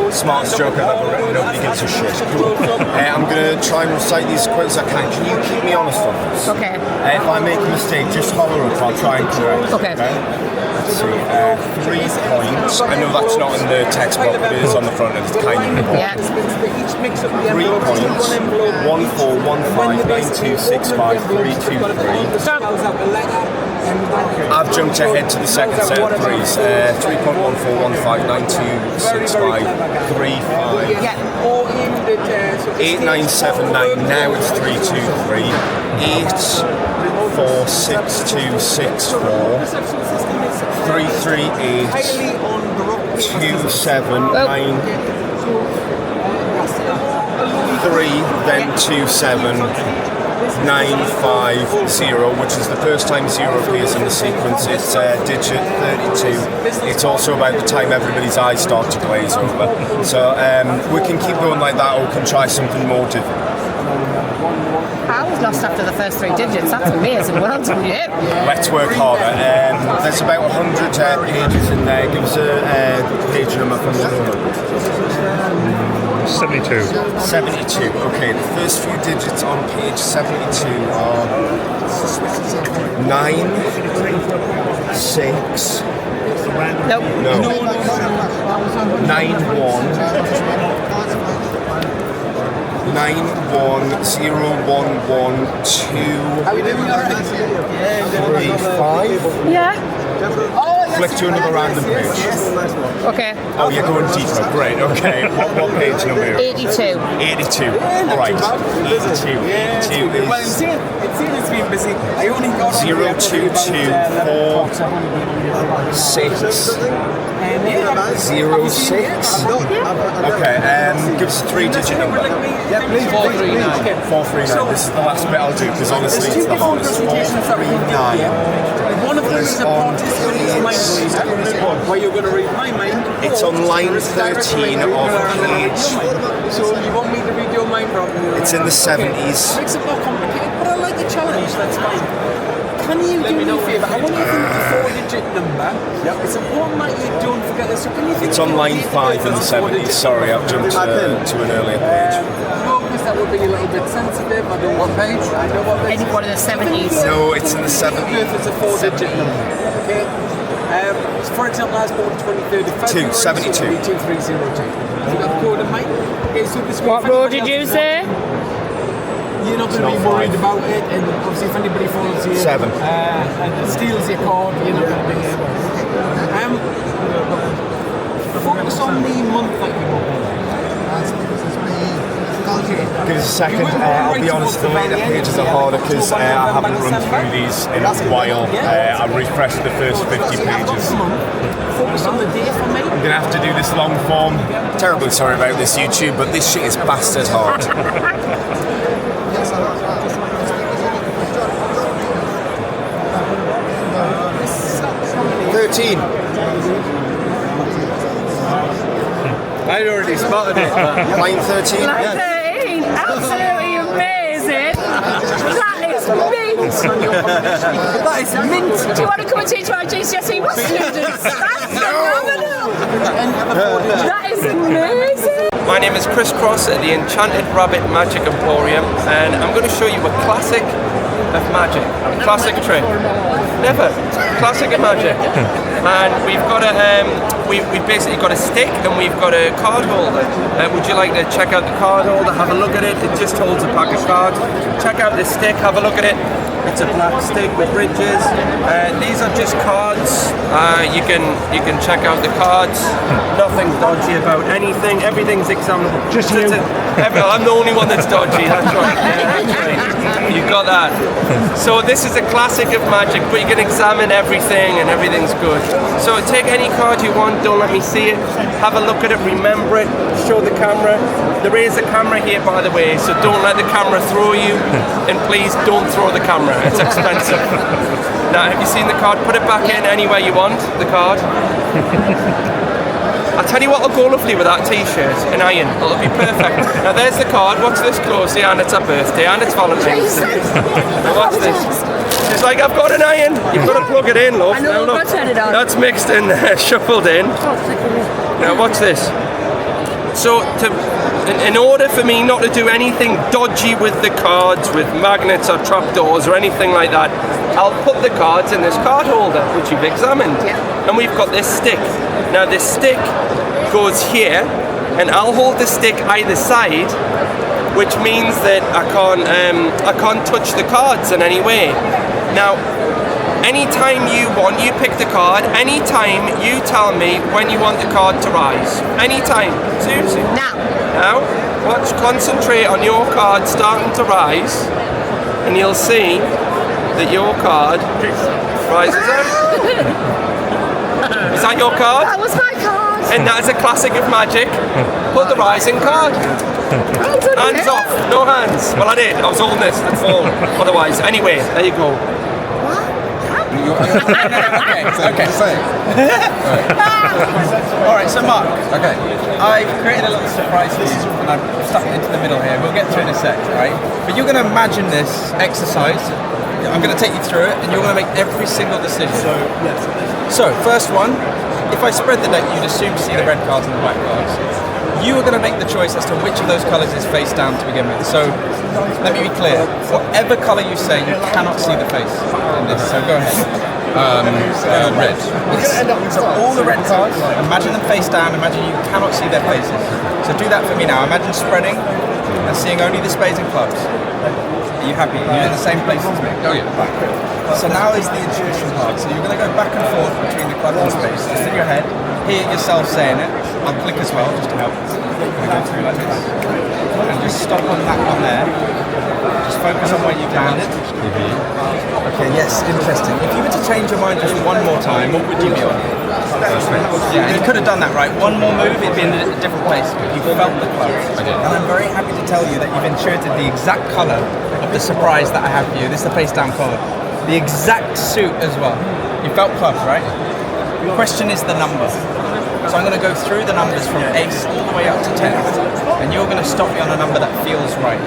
[SPEAKER 2] Smartest joke I've ever written, nobody gives a shit. I'm going to try and recite these as quick as I can. Can you keep me honest on this?
[SPEAKER 7] Okay.
[SPEAKER 2] If I make a mistake, just holler up, I'll try and correct it.
[SPEAKER 7] Okay.
[SPEAKER 2] Let's see, 3 points. I know that's not in the textbook, but it is on the front of the kind of important.
[SPEAKER 7] Yeah.
[SPEAKER 2] 3 points. 1, 4, 1, 5, 9, 2, 6, 5, 3, 2, 3. I've jumped ahead to the second set of threes. 3.14159265 35 8979. Now it's 323 846264 338 279 3 then 27 950, which is the first time 0 appears in the sequence. It's digit 32. It's also about the time everybody's eyes start to glaze over. So we can keep going like that, or we can try something more difficult.
[SPEAKER 7] I was lost after the first 3 digits. That's amazing. Well done, you.
[SPEAKER 2] Let's work harder. There's about 100 pages in there. Give us a page number from the number.
[SPEAKER 5] 72.
[SPEAKER 2] 72. Okay, the first few digits on page 72 are 9, 6, Nope. No. 9-1. 9-1-0-1-1-2-3-5.
[SPEAKER 3] Yeah.
[SPEAKER 2] Flick to another random page.
[SPEAKER 3] Okay.
[SPEAKER 2] Oh, you're going deeper. Great. Okay. What page number?
[SPEAKER 3] 82.
[SPEAKER 2] 82. All right. 82. 82 is.
[SPEAKER 17] Well, it's been busy. I only got
[SPEAKER 2] 0, 2, 2, 4, 6, 0, 6. Okay, give us a 3-digit number.
[SPEAKER 17] Yeah, please. 439.
[SPEAKER 2] 439. This is the last bit I'll do because honestly it's the hardest. 439.
[SPEAKER 17] One of them is a part is going to mind where you're going to read my mind.
[SPEAKER 2] It's on line 13 of page.
[SPEAKER 17] So you want me to read your mind from?
[SPEAKER 2] It's in the 70s.
[SPEAKER 17] Makes it more complicated, but I like the challenge. That's fine. Can you do me a favour? I want you to think the 4-digit number. Yep. It's important that you don't forget this. So can you think
[SPEAKER 2] it's on line 5 in the 70s. Sorry, I've jumped to an earlier page.
[SPEAKER 17] That would be a little bit sensitive. I don't want page. I know what page.
[SPEAKER 3] Anyone in the 70s?
[SPEAKER 2] No, it's in the 70s.
[SPEAKER 17] It's a 4-digit number. Okay. For example, I was born 23rd of February.
[SPEAKER 2] 72.
[SPEAKER 17] 2302. You got the code in mind? Okay, so this
[SPEAKER 3] what road did you say?
[SPEAKER 17] You're not going to be worried about it, and obviously if anybody follows you
[SPEAKER 2] 7
[SPEAKER 17] and steals your card, you're not going to be able to. Focus on the month that you were born.
[SPEAKER 2] Give us a second. I'll be honest, the later pages are harder because I haven't run through these in a while. I refreshed the first 50 pages.
[SPEAKER 17] Focus on the day for me.
[SPEAKER 2] I'm going to have to do this long form. Terribly sorry about this, YouTube, but this shit is bastard hard. 13.
[SPEAKER 17] I'd already spotted it.
[SPEAKER 2] Line 13.
[SPEAKER 3] Line 13. Absolutely amazing. That is mint.
[SPEAKER 17] That is mint.
[SPEAKER 3] Do you want to come and teach our GCSE maths students? That's phenomenal. That is amazing.
[SPEAKER 21] My name is Chris Cross at the Enchanted Rabbit Magic Emporium, and I'm going to show you a classic of magic, a classic trick. Never. Classic of magic. And we've got we've basically got a stick and we've got a card holder. Would you like to check out the card holder? Have a look at it. It just holds a pack of cards. Check out the stick. Have a look at it. It's a black stick with ridges. These are just cards. You can check out the cards. Nothing dodgy about anything. Everything's examinable.
[SPEAKER 11] Just you.
[SPEAKER 21] I'm the only one that's dodgy. That's right. Yeah, that's right. You got that. So this is a classic of magic, but you can examine everything and everything's good. So take any card you want. Don't let me see it. Have a look at it. Remember it. Show the camera. There is a camera here, by the way, so don't let the camera throw you. And please don't throw the camera. It's expensive. Now, have you seen the card? Put it back in anywhere you want, the card. I'll tell you what will go lovely with that t-shirt, an iron. It'll be perfect. Now there's the card, watch this closely, and it's her birthday, and it's Valentine's Day. Now watch this. She's like, I've got an iron. You've got to plug it in, love.
[SPEAKER 3] I know,
[SPEAKER 21] now,
[SPEAKER 3] I've got to turn it on.
[SPEAKER 21] That's mixed in there, shuffled in. Now watch this. So, in order for me not to do anything dodgy with the cards, with magnets or trapdoors or anything like that, I'll put the cards in this card holder, which you've examined. Yeah. And we've got this stick. Now this stick goes here, and I'll hold the stick either side, which means that I can't touch the cards in any way. Now, anytime you want, you pick the card. Anytime you tell me when you want the card to rise. Anytime. Seriously. Now, watch. Concentrate on your card starting to rise, and you'll see that your card rises up. Is that your card?
[SPEAKER 3] That was my card.
[SPEAKER 21] And that is a classic of magic. Put the rising card. Hands off. No hands. Well, I did. I was holding this. That's all. Otherwise. Anyway, there you go.
[SPEAKER 17] Okay. Alright, so Mark. Okay. I've created a little surprise for you, and I've stuck it into the middle here. We'll get to it in a sec, right? But you're going to imagine this exercise. I'm going to take you through it, and you're going to make every single decision. So, first one, if I spread the deck, you'd assume to see the red cards and the white cards. You are going to make the choice as to which of those colours is face down to begin with. So, let me be clear. Whatever colour you say, you cannot see the face in this, so go ahead. Red. So all the red cards, imagine them face down, imagine you cannot see their faces. So do that for me now. Imagine spreading and seeing only the spades and clubs. Are you happy? You're in the same place as me? Oh yeah. Right. So now is the intuition part. So you're going to go back and forth between the clubs and spades. Just in your head, hear yourself saying it. I'll click as well, just to help. We're going through like this. And just stop on that one there. Just focus on where you've landed. Okay, yes, interesting. If you were to change your mind just one more time, what would you be on? Yeah, and you could have done that, right? One more move, it'd be in a different place. You felt the clubs. And I'm very happy to tell you that you've intuited the exact colour of the surprise that I have for you. This is the face down colour. The exact suit as well. You felt clubs, right? The question is the number. So I'm going to go through the numbers from ace all the way up to 10. And you're going to stop me on a number that feels right.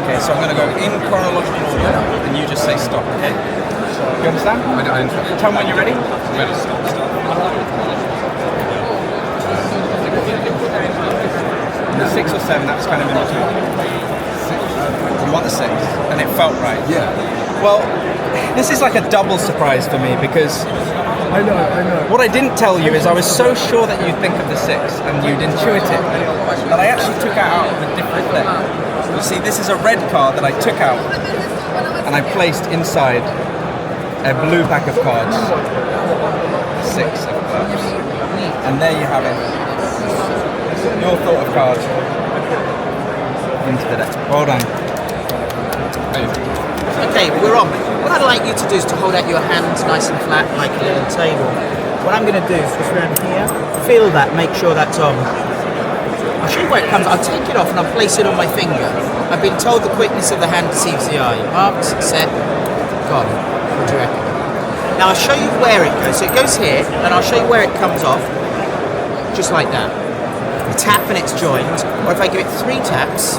[SPEAKER 17] Okay, so I'm going to go in chronological order, and you just say stop, okay? You understand? I understand. Tell me when you're ready. Ready. The 6 or 7, that's kind of in between. You want the 6, and it felt right. Yeah. Well, this is like a double surprise for me because I know. What I didn't tell you is I was so sure that you'd think of the 6 and you'd intuit it that I actually took it out of a different thing. You see, this is a red card that I took out and I placed inside a blue pack of cards. 6 of clubs. And there you have it. Your thought of cards into the deck. Well done.
[SPEAKER 15] Okay, we're on. What I'd like you to do is to hold out your hands nice and flat like a little table. What I'm going to do is just around here, feel that, make sure that's on. I'll show you where it comes. I'll take it off and I'll place it on my finger. I've been told the quickness of the hand deceives the eye. Marked, set, gone. What do you reckon? Now I'll show you where it goes. So it goes here, and I'll show you where it comes off. Just like that. You tap and it's joined. Or if I give it 3 taps,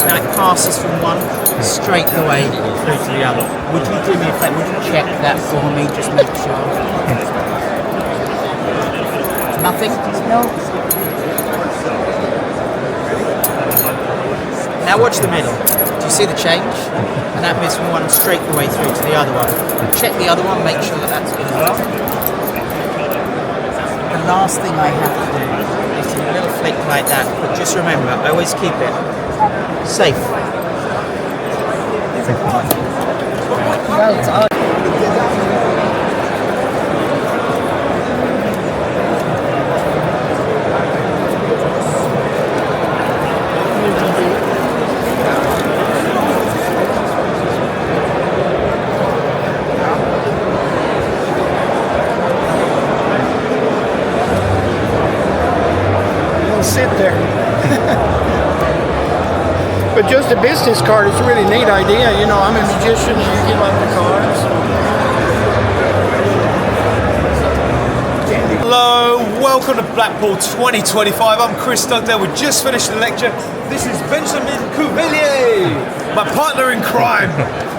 [SPEAKER 15] now it passes from one straight away through to the other. Would you do me a favour? Would you check that for me? Just make sure. Nothing? No. Now watch the middle. Do you see the change? And that moves from one straight away through to the other one. Check the other one, make sure that that's good as well. The last thing I have to do is do a little flick like that, but just remember, I always keep it safe.
[SPEAKER 4] Sit there. But just a business card is a really neat idea. You know, I'm a magician and you give out the cards.
[SPEAKER 18] Hello, welcome to Blackpool 2025. I'm Chris Dugdale. We just finished the lecture. This is Benjamin Cuvelier, my partner in crime.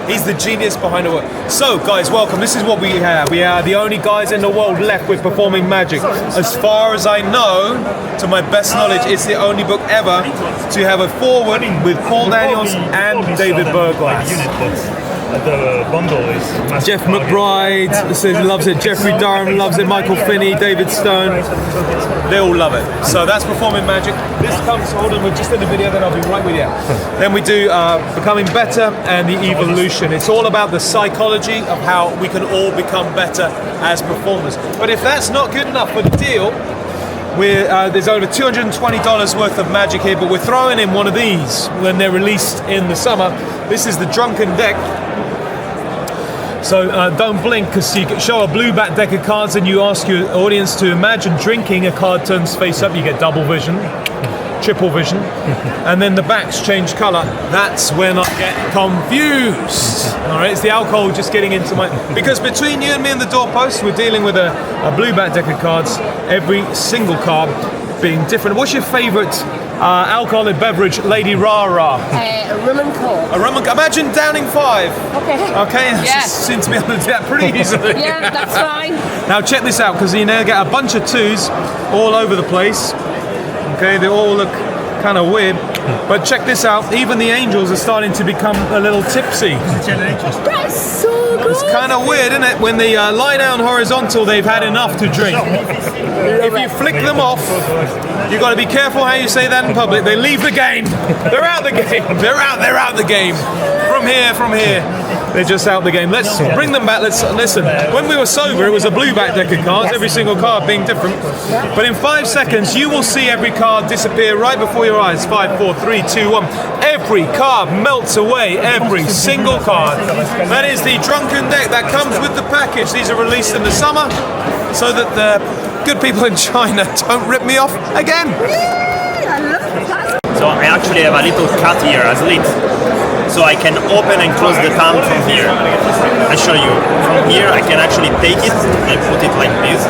[SPEAKER 18] He's the genius behind the work. So, guys, welcome. This is what we have. We are the only guys in the world left with performing magic. As far as I know, to my best knowledge, it's the only book ever to have a foreword with Paul Daniels and David Berglass.
[SPEAKER 5] The bundle is massive.
[SPEAKER 18] Jeff McBride says loves it. Jeffrey Durham loves it. Michael Finney, David Stone, they all love it. So that's performing magic. This comes, hold on, we're just in the video, then I'll be right with you. Then we do Becoming Better and the Evolution. It's all about the psychology of how we can all become better as performers. But if that's not good enough for the deal, there's over $220 worth of magic here, but we're throwing in one of these when they're released in the summer. This is the Drunken deck. So don't blink, because you show a blue back deck of cards and you ask your audience to imagine drinking, a card turns face up, you get double vision, triple vision, and then the backs change colour. That's when I get confused. Alright, it's the alcohol just getting into my... Because between you and me and the doorpost, we're dealing with a blue back deck of cards, every single card being different. What's your favourite alcoholic beverage, Lady Rara?
[SPEAKER 3] A rum and coke.
[SPEAKER 18] A rum and... Imagine downing 5.
[SPEAKER 3] Okay.
[SPEAKER 18] Okay,
[SPEAKER 3] Yeah.
[SPEAKER 18] Seems to be able to do that pretty easily.
[SPEAKER 3] Yeah, that's fine.
[SPEAKER 18] Now check this out, because you now get a bunch of 2s all over the place. Okay, they all look kind of weird. But check this out, even the angels are starting to become a little tipsy.
[SPEAKER 3] That's so good.
[SPEAKER 18] It's kind of weird, isn't it? When they lie down horizontal, they've had enough to drink. If you flick them off, you've got to be careful how you say that in public. They leave the game. They're out the game. They're out the game. From here. They're just out the game. Let's bring them back. Let's listen. When we were sober, it was a blue back deck of cards, every single card being different. But in 5 seconds, you will see every card disappear right before your eyes. 5, 4, 3, 2, 1. Every card melts away. Every single card. That is the Drunken deck that comes with the package. These are released in the summer so that the good people in China don't rip me off again.
[SPEAKER 5] So I actually have a little cut here, a slit. So I can open and close the thumb from here. I show you. From here I can actually take it and put it like this,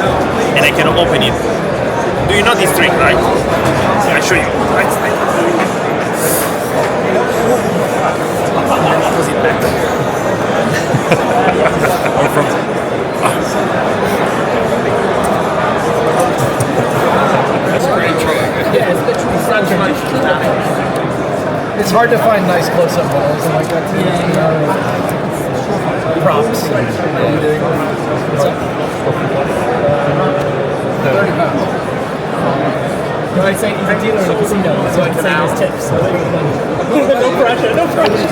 [SPEAKER 5] and I can open it. Do you know this trick, right? I show you. Right? Close it back. Or from. That's a great trick.
[SPEAKER 15] Yeah, it's literally transposition. It's hard to find nice close-up balls and like that. Props. What are you doing? What's up? 30 pounds. No, I say he's a dealer in the casino, so I can say his tips. No pressure, no pressure.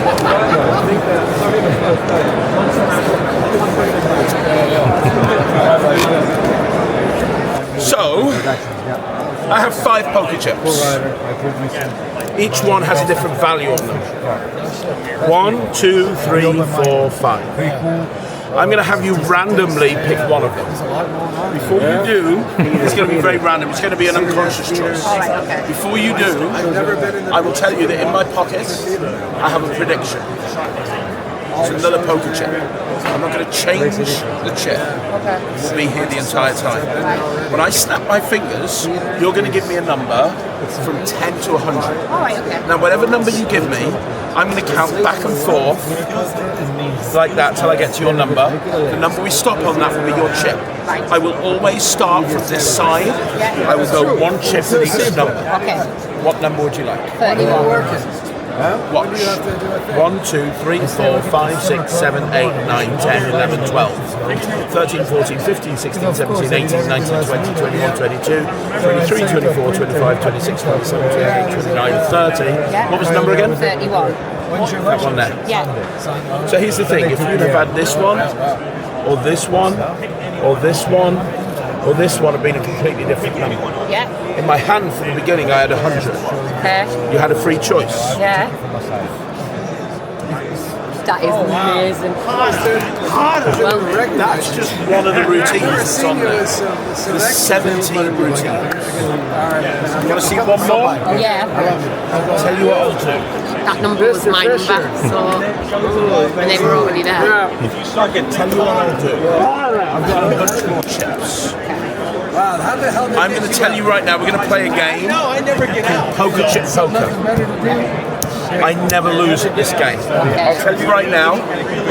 [SPEAKER 18] So, I have 5 poker chips. Each one has a different value on them. 1, 2, 3, 4, 5. I'm going to have you randomly pick one of them. Before you do, it's going to be very random. It's going to be an unconscious choice. Before you do, I will tell you that in my pocket, I have a prediction. It's another poker chip. I'm not going to change the chip. It will be here the entire time. When I snap my fingers, you're going to give me a number from 10 to 100. Now, whatever number you give me, I'm going to count back and forth like that till I get to your number. The number we stop on, that will be your chip. I will always start from this side. I will go 1 chip with each number. What number would you like?
[SPEAKER 3] 31.
[SPEAKER 18] Watch. 1, 2, 3, 4, 5, 6, 7, 8, 9, 10, 11, 12, 13, 14, 15, 16, 17, 18, 19, 20, 21, 22, 23, 24, 25, 26, 27, 28, 29, 30. What was the number again?
[SPEAKER 3] 31.
[SPEAKER 18] That one there.
[SPEAKER 3] Yeah.
[SPEAKER 18] So here's the thing, if you'd have had this one, or this one, or this one, or this one, have been a completely different number.
[SPEAKER 3] Yeah.
[SPEAKER 18] In my hand from the beginning I had 100.
[SPEAKER 3] Okay.
[SPEAKER 18] You had a free choice.
[SPEAKER 3] Yeah. That is amazing.
[SPEAKER 18] Well, that's just one of the routines that's on there. There's 17 routines. You want to see one more?
[SPEAKER 3] Yeah.
[SPEAKER 18] I'll tell you what I'll do.
[SPEAKER 3] That number was my number, so and they were already there.
[SPEAKER 18] Tell you what I'll do. I've got a bunch more chips. I'm going to tell you right now, we're going to play a game. Poker chip poker. I never lose at this game. I'll tell you right now,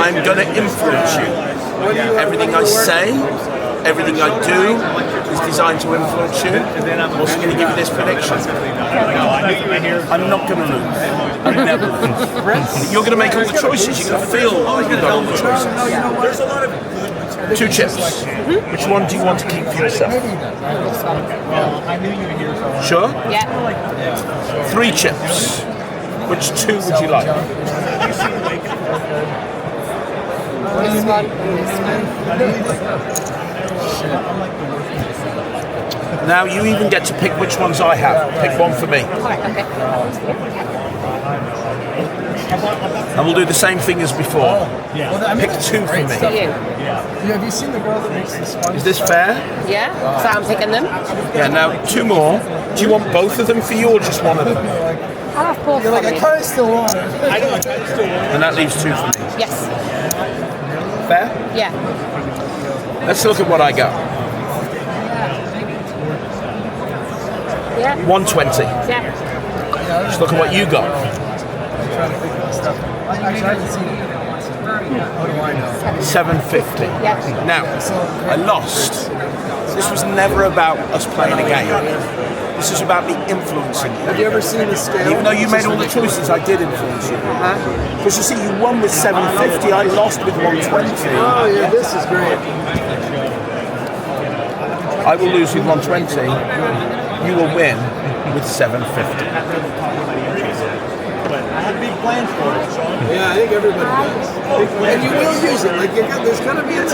[SPEAKER 18] I'm going to influence you. Everything I say, everything I do is designed to influence you. I'm also going to give you this prediction. I'm not going to lose. I never lose. You're going to make all the choices. You're going to feel like you've got all the choices. There's a lot of 2 chips. Which one do you want to keep for yourself? Sure?
[SPEAKER 3] Yeah.
[SPEAKER 18] 3 chips. Which 2 would you like?
[SPEAKER 3] This one.
[SPEAKER 18] Now you even get to pick which ones I have. Pick one for me. And we'll do the same thing as before. Pick 2 for me.
[SPEAKER 15] Have you seen the girl that makes the Smarties?
[SPEAKER 18] Is this fair?
[SPEAKER 3] Yeah. So I'm picking them.
[SPEAKER 18] Yeah, now 2 more. Do you want both of them for you or just one of them?
[SPEAKER 3] I'll have both.
[SPEAKER 15] You're like, I kind of still want it.
[SPEAKER 18] I know, I still want it. And that leaves 2 for me.
[SPEAKER 3] Yes.
[SPEAKER 18] Fair?
[SPEAKER 3] Yeah.
[SPEAKER 18] Let's look at what I got.
[SPEAKER 3] Yeah.
[SPEAKER 18] 120.
[SPEAKER 3] Yeah.
[SPEAKER 18] Just look at what you got.
[SPEAKER 15] Actually, I haven't seen it. What do I know?
[SPEAKER 18] 750. Now, I lost. This was never about us playing a game.
[SPEAKER 6] This is about me influencing you.
[SPEAKER 15] Have you ever seen the scale?
[SPEAKER 6] Even though you made all the choices, I did influence you. Because you see, you won with 750, I lost with 120.
[SPEAKER 15] Oh yeah, this is great.
[SPEAKER 6] I will lose with 120. You will win with 750.
[SPEAKER 15] I had big plans for it, Sean. Yeah, I think everybody does. And you will use it. Like there's gonna be a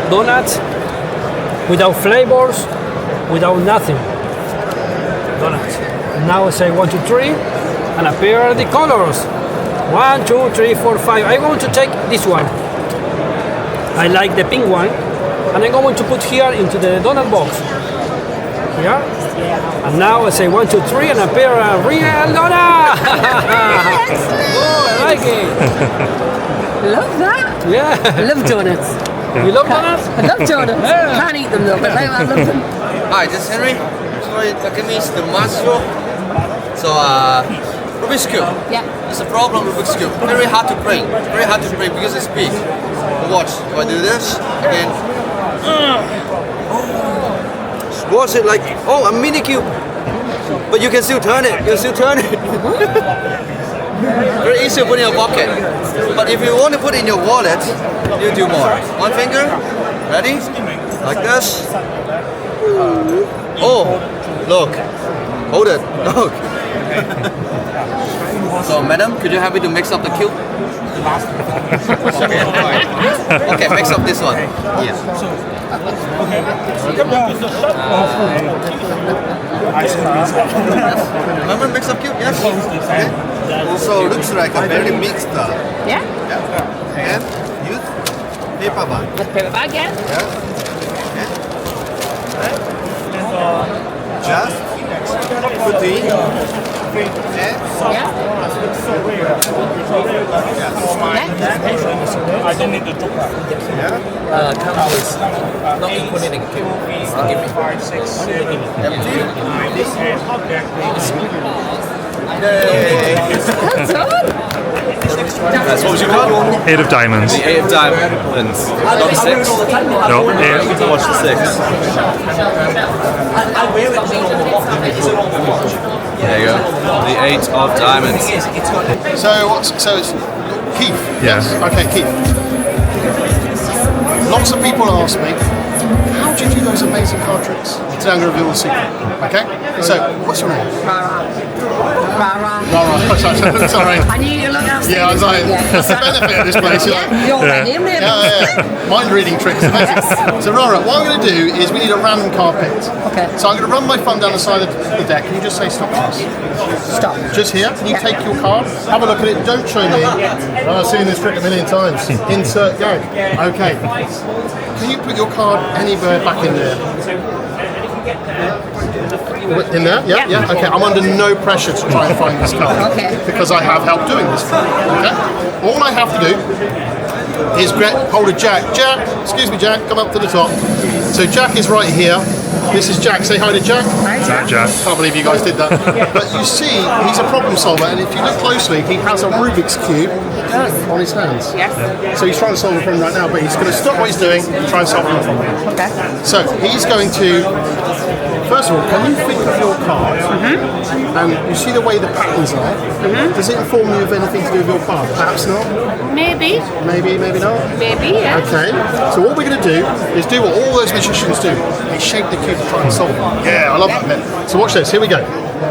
[SPEAKER 11] Donuts without flavors, without nothing. Donuts. Now I say 1, 2, 3, and appear the colors. 1, 2, 3, 4, 5. I'm going to take this one. I like the pink one, and I'm going to put here into the donut box. Yeah. And now I say 1, 2, 3, and appear a real donut. Oh, I like it.
[SPEAKER 3] Love that.
[SPEAKER 11] Yeah.
[SPEAKER 3] I love donuts.
[SPEAKER 11] You love donuts?
[SPEAKER 3] I love donuts. Can't eat them though, but I love them.
[SPEAKER 17] Hi, this is Henry. Sorry, Takami's the master. So, Rubik's Cube.
[SPEAKER 3] Yeah.
[SPEAKER 17] It's a problem with Rubik's Cube. Very hard to break. Very hard to break because it's big. Watch. If I do this, again. Watch it like, oh, a mini cube. But you can still turn it. You can still turn it. Very easy to put in your pocket. But if you want to put it in your wallet, you do more. One finger. Ready? Like this. Oh, look. Hold it. Look. So, madam, could you help me to mix up the cube? Okay, mix up this one. Yeah. Remember mix up cube? Yes. Okay.
[SPEAKER 12] Also looks like a very mixed.
[SPEAKER 3] Yeah.
[SPEAKER 12] And use paper bag.
[SPEAKER 3] With paper bag, yeah.
[SPEAKER 12] Just put in.
[SPEAKER 11] I don't need the top.
[SPEAKER 17] Count is not equaling the cube. Give me
[SPEAKER 11] 5, 6, 7,
[SPEAKER 17] empty.
[SPEAKER 3] That's
[SPEAKER 10] what was your card? 8 of diamonds.
[SPEAKER 17] The 8 of diamonds. Not the 6?
[SPEAKER 10] No, 8.
[SPEAKER 17] Watch the 6. There you go. The 8 of diamonds.
[SPEAKER 12] So it's Keith.
[SPEAKER 10] Yes.
[SPEAKER 12] Okay, Keith. Lots of people ask me, how do you do those amazing card tricks? Today I'm going to reveal the secret. Okay? So, what's your name?
[SPEAKER 3] Rara.
[SPEAKER 12] Sorry.
[SPEAKER 3] I knew you look after.
[SPEAKER 12] Yeah, I was like, that's the benefit of this place.
[SPEAKER 3] You're my name there.
[SPEAKER 12] Mind reading tricks. Amazing. So, Rara, what I'm going to do is we need a random card picked.
[SPEAKER 3] Okay.
[SPEAKER 12] So, I'm going to run my thumb down the side of the deck. Can you just say stop, please?
[SPEAKER 3] Stop.
[SPEAKER 12] Just here. Can you take your card? Have a look at it. Don't show me. I've seen this trick a million times. Insert gag. Okay. Can you put your card anywhere back in there? In there? Yeah? Okay, I'm under no pressure to try and find this card.
[SPEAKER 3] Okay.
[SPEAKER 12] Because I have help doing this. Okay? All I have to do is hold a Jack. Jack, excuse me, Jack, come up to the top. So Jack is right here. This is Jack. Say hi to Jack.
[SPEAKER 3] Hi,
[SPEAKER 10] Jack.
[SPEAKER 12] Can't believe you guys did that. But you see, he's a problem solver, and if you look closely, he has a Rubik's Cube on his hands.
[SPEAKER 3] Yes.
[SPEAKER 12] So he's trying to solve the problem right now, but he's going to stop what he's doing and try and solve the problem.
[SPEAKER 3] Okay.
[SPEAKER 12] So he's going to, first of all, can you think of your card? And you see the way the patterns are? Does it inform you of anything to do with your card? Perhaps not?
[SPEAKER 3] Maybe.
[SPEAKER 12] Maybe not?
[SPEAKER 3] Maybe, yeah.
[SPEAKER 12] Okay, so what we're going to do is do what all those magicians do. They shape the cube to try and solve it. Yeah, I love that bit. So watch this, here we go.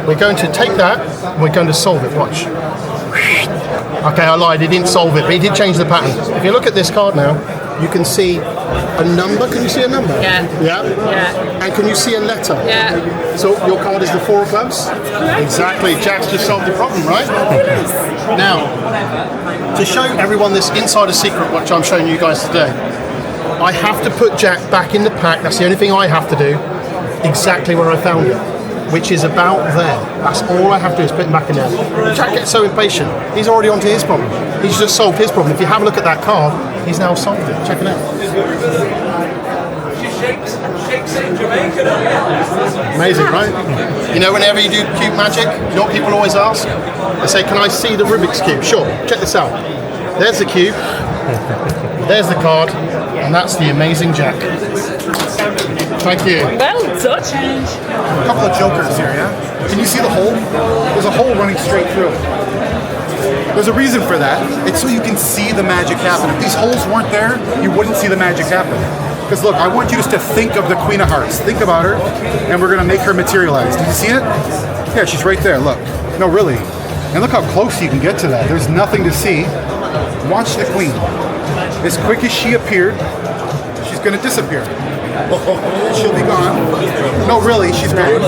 [SPEAKER 12] We're going to take that and we're going to solve it, watch. Okay, I lied, he didn't solve it, but he did change the pattern. If you look at this card now, you can see a number. Can you see a number?
[SPEAKER 3] Yeah.
[SPEAKER 12] Yeah?
[SPEAKER 3] Yeah.
[SPEAKER 12] And can you see a letter?
[SPEAKER 3] Yeah.
[SPEAKER 12] So your card is the 4 of clubs? Exactly, Jack's just solved the problem, right? Now, to show everyone this insider secret, which I'm showing you guys today, I have to put Jack back in the pack. That's the only thing I have to do, exactly where I found it, which is about there. That's all I have to do is put him back in there. Jack gets so impatient. He's already onto his problem. He's just solved his problem. If you have a look at that card, he's now solved it. Check it out. Amazing, right? You know, whenever you do cube magic, you know what people always ask? They say, can I see the Rubik's Cube? Sure, check this out. There's the cube, there's the card, and that's the amazing Jack.
[SPEAKER 23] Thank you.
[SPEAKER 3] Well done.
[SPEAKER 23] A couple of jokers here, yeah? Can you see the hole? There's a hole running straight through. There's a reason for that. It's so you can see the magic happen. If these holes weren't there, you wouldn't see the magic happen. Because look, I want you just to think of the Queen of Hearts. Think about her, and we're gonna make her materialize. Do you see it? Yeah, she's right there, look. No, really. And look how close you can get to that. There's nothing to see. Watch the Queen. As quick as she appeared, she's gonna disappear. She'll be gone. No, really, she's gone.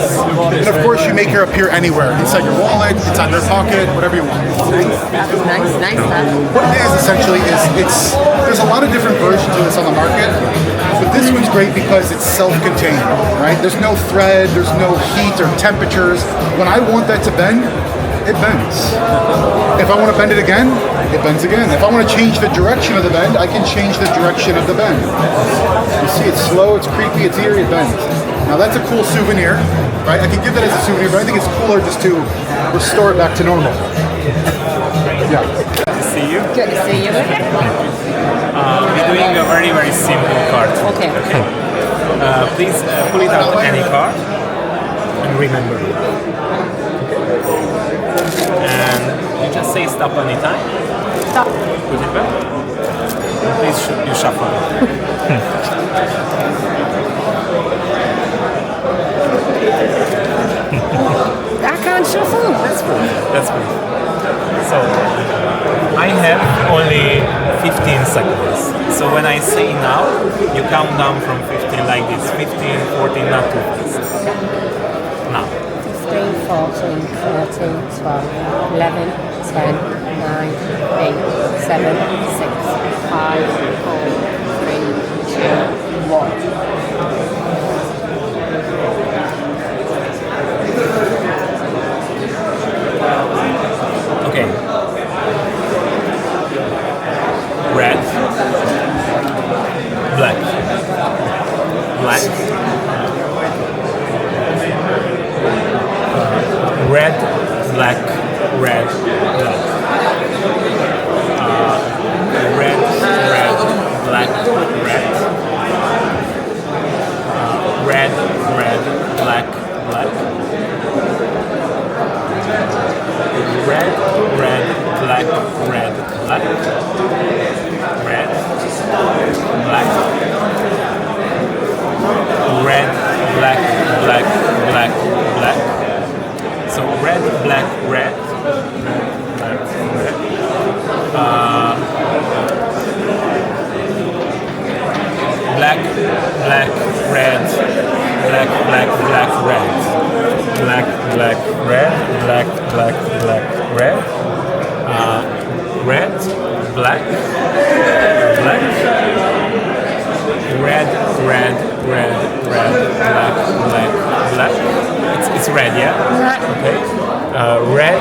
[SPEAKER 23] And of course, you make her appear anywhere. Inside your wallet, inside your pocket, whatever you want.
[SPEAKER 3] Nice.
[SPEAKER 23] What it is, essentially, is there's a lot of different versions of this on the market. But this one's great because it's self-contained, right? There's no thread, there's no heat or temperatures. When I want that to bend, it bends. If I want to bend it again, it bends again. If I want to change the direction of the bend, I can change the direction of the bend. You see, it's slow, it's creepy, it's eerie, it bends. Now that's a cool souvenir, right? I can give that as a souvenir, but I think it's cooler just to restore it back to normal. Yeah.
[SPEAKER 1] Good to see you.
[SPEAKER 3] Good to see you.
[SPEAKER 1] We're doing a very, very simple card.
[SPEAKER 3] Okay.
[SPEAKER 1] Please pull it out any card and remember it. And you just say stop anytime.
[SPEAKER 3] Stop.
[SPEAKER 1] Put it back. And please you shuffle it.
[SPEAKER 3] I can't shuffle.
[SPEAKER 1] That's good. So I have only 15 seconds. So when I say now, you count down from 15 like this. 15, 14, not too fast. Now.
[SPEAKER 3] 15, 14, 13, 12, 11, 10, 9, 8, 7, 6, 5, 4, 3, 2, 1.
[SPEAKER 1] Okay. Red. Black. Black. Red, black, red, black. Red, black, red. Red, black, black. Red, black, red, black. Red, black. Red, black, black, black. So red, black, red. Black, red. Black, red. Black, red. Black, red. Black, red. Red, black, black. Red, black, black. It's red, yeah? Okay. Red.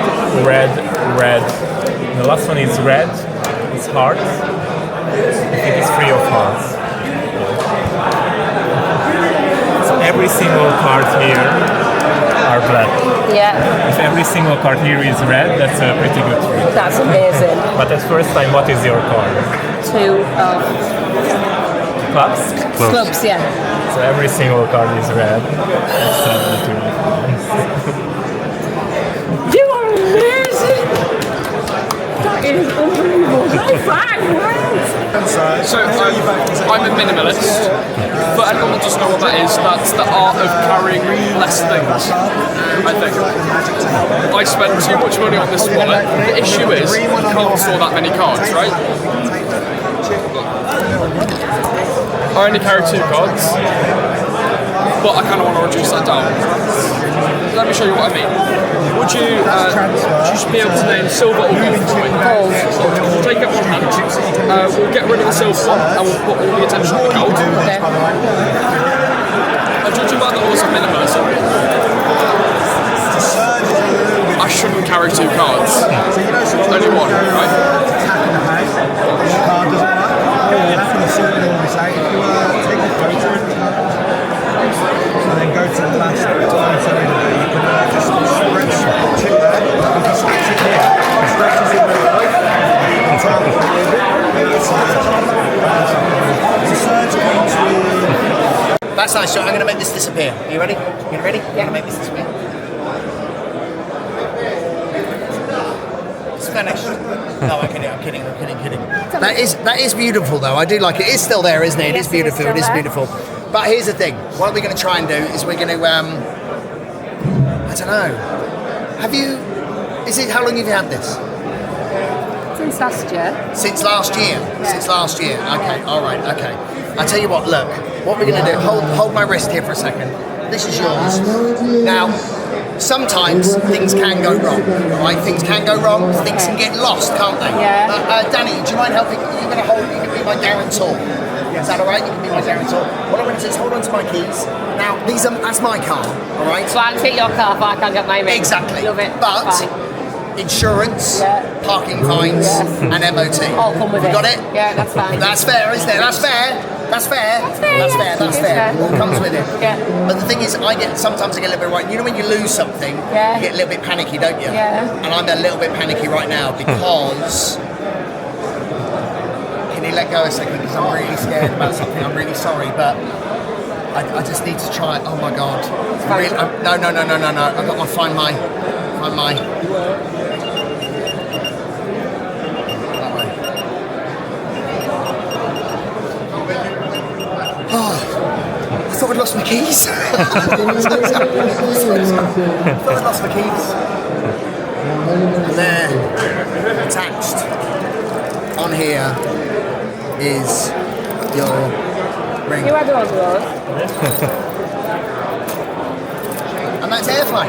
[SPEAKER 1] The last one is red. It's hearts. I think it's 3 of hearts. So every single card here are black.
[SPEAKER 3] Yeah.
[SPEAKER 1] If every single card here is red, that's a pretty good trick.
[SPEAKER 3] That's amazing.
[SPEAKER 1] But at first time, what is your card?
[SPEAKER 3] 2 of
[SPEAKER 1] clubs?
[SPEAKER 3] clubs, yeah.
[SPEAKER 1] So every single card is red. Except the 2 of clubs.
[SPEAKER 3] You are amazing! That is unbelievable. High five, world!
[SPEAKER 16] So I'm a minimalist. For anyone that doesn't know what that is, that's the art of carrying less things, I think. I spent too much money on this wallet. The issue is, you can't store that many cards, right? I only carry 2 cards, but I kind of want to reduce that down. Let me show you what I mean. Would you should be able to name silver or gold coin? We'll take it one hand. We'll get rid of the silver one and we'll put all the attention on the gold. Okay. I'm judging by the laws of minimalism. I shouldn't carry 2 cards. Only one, right?
[SPEAKER 22] And then go to the last line so that you can just stretch it there. You can stretch it here. Stretches it with both.
[SPEAKER 16] That's
[SPEAKER 15] That's nice. So I'm going to make this disappear. Are you ready? You ready? Yeah. I'm going to make this disappear. It's finished. No, I'm kidding. That is beautiful though. I do like it. It's still there, isn't it? It is beautiful. It is beautiful. But here's the thing. What we're going to try and do is we're going to, I don't know. How long have you had this?
[SPEAKER 3] Since last year.
[SPEAKER 15] Since last year? Yeah. Since last year. Okay, alright, okay. I'll tell you what, look, what we're going to do, hold my wrist here for a second. This is yours. Now, sometimes things can go wrong, alright? Things can go wrong, things can get lost, can't they?
[SPEAKER 3] Yeah.
[SPEAKER 15] Danny, do you mind helping? You're going to hold, you can be my guarantor. Is that alright? You can be my guarantor. What I'm going to do is hold on to my keys. Now, that's my car, alright?
[SPEAKER 3] So I can take your car, but I can't get mine.
[SPEAKER 15] Exactly.
[SPEAKER 3] Love it.
[SPEAKER 15] But insurance, parking fines, and MOT.
[SPEAKER 3] All come with it.
[SPEAKER 15] Got it?
[SPEAKER 3] Yeah, that's fine.
[SPEAKER 15] That's fair, isn't it? That's fair. All comes with it. Yeah. But the thing is, sometimes I get a little bit right. You know when you lose something, you get a little bit panicky, don't you?
[SPEAKER 3] Yeah.
[SPEAKER 15] And I'm a little bit panicky right now because. Can you let go a second? Because I'm really scared about something. I'm really sorry, but I just need to try. Oh my god. No. I've got to find my. I thought I'd lost my keys. I thought I'd lost my keys. And then attached on here is your ring.
[SPEAKER 3] You had one of those.
[SPEAKER 15] And that's airfly.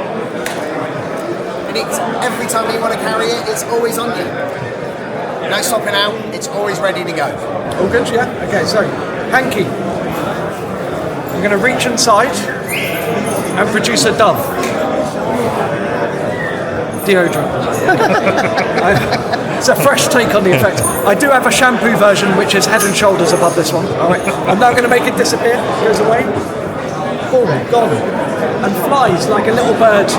[SPEAKER 15] And it's every time you want to carry it, it's always on you. No stopping out, it's always ready to go.
[SPEAKER 6] All good, yeah? Okay, so, Hanky. I'm going to reach inside and produce a dove. Deodorant. It's a fresh take on the effect. I do have a shampoo version which is head and shoulders above this one. Alright, I'm now going to make it disappear. It goes away. Boom, gone. And flies like a little bird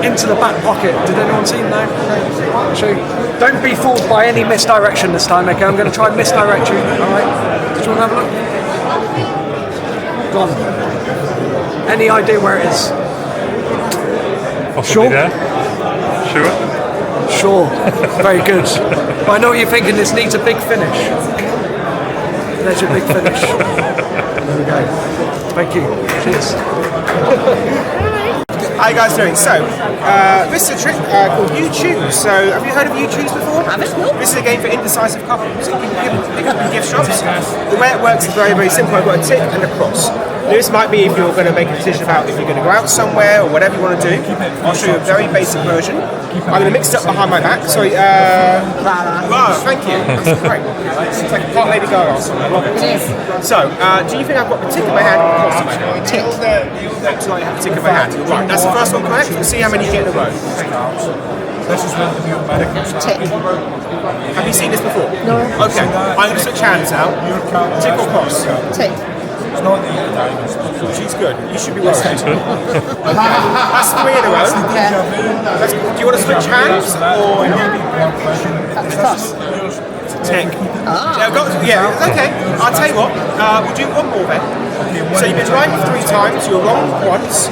[SPEAKER 6] into the back pocket. Did anyone see that? I'll show you. Don't be fooled by any misdirection this time, okay? I'm going to try and misdirect you. Alright? Do you want to have a look? Gone. Any idea where it is?
[SPEAKER 10] Possibly there. Sure.
[SPEAKER 6] Sure, very good. But I know what you're thinking, this needs a big finish. There's your big finish. There we go. Thank you. Cheers.
[SPEAKER 9] How you guys doing? So, this is a trick called You Choose. So, have you heard of You Choose before? This is a game for indecisive couples. You can pick up in gift shops. The way it works is very, very simple. I've got a tick and a cross. This might be if you're going to make a decision about if you're going to go out somewhere or whatever you want to do. I'll show you a very basic version. I'm going to mix it up behind my back. Sorry. Wow, thank you. That's great. It's like a part Lady Gaga song. I love it. So, do you think I've got the tick in my hand or the cross in my hand? Tick. Looks like I have the tick in my hand. Right, that's the first one correct. We'll see how many you get in a row. Tick. Have you seen this before? No. Okay, I'm going to switch hands now. Tick or cross?
[SPEAKER 3] Tick.
[SPEAKER 9] She's good. You should be worried. That's 3 in a row. Do you want to switch hands or?
[SPEAKER 3] That's cross.
[SPEAKER 9] Tick. Yeah, okay. I'll tell you what. We'll do one more then. So you've been right 3 times. You're wrong once.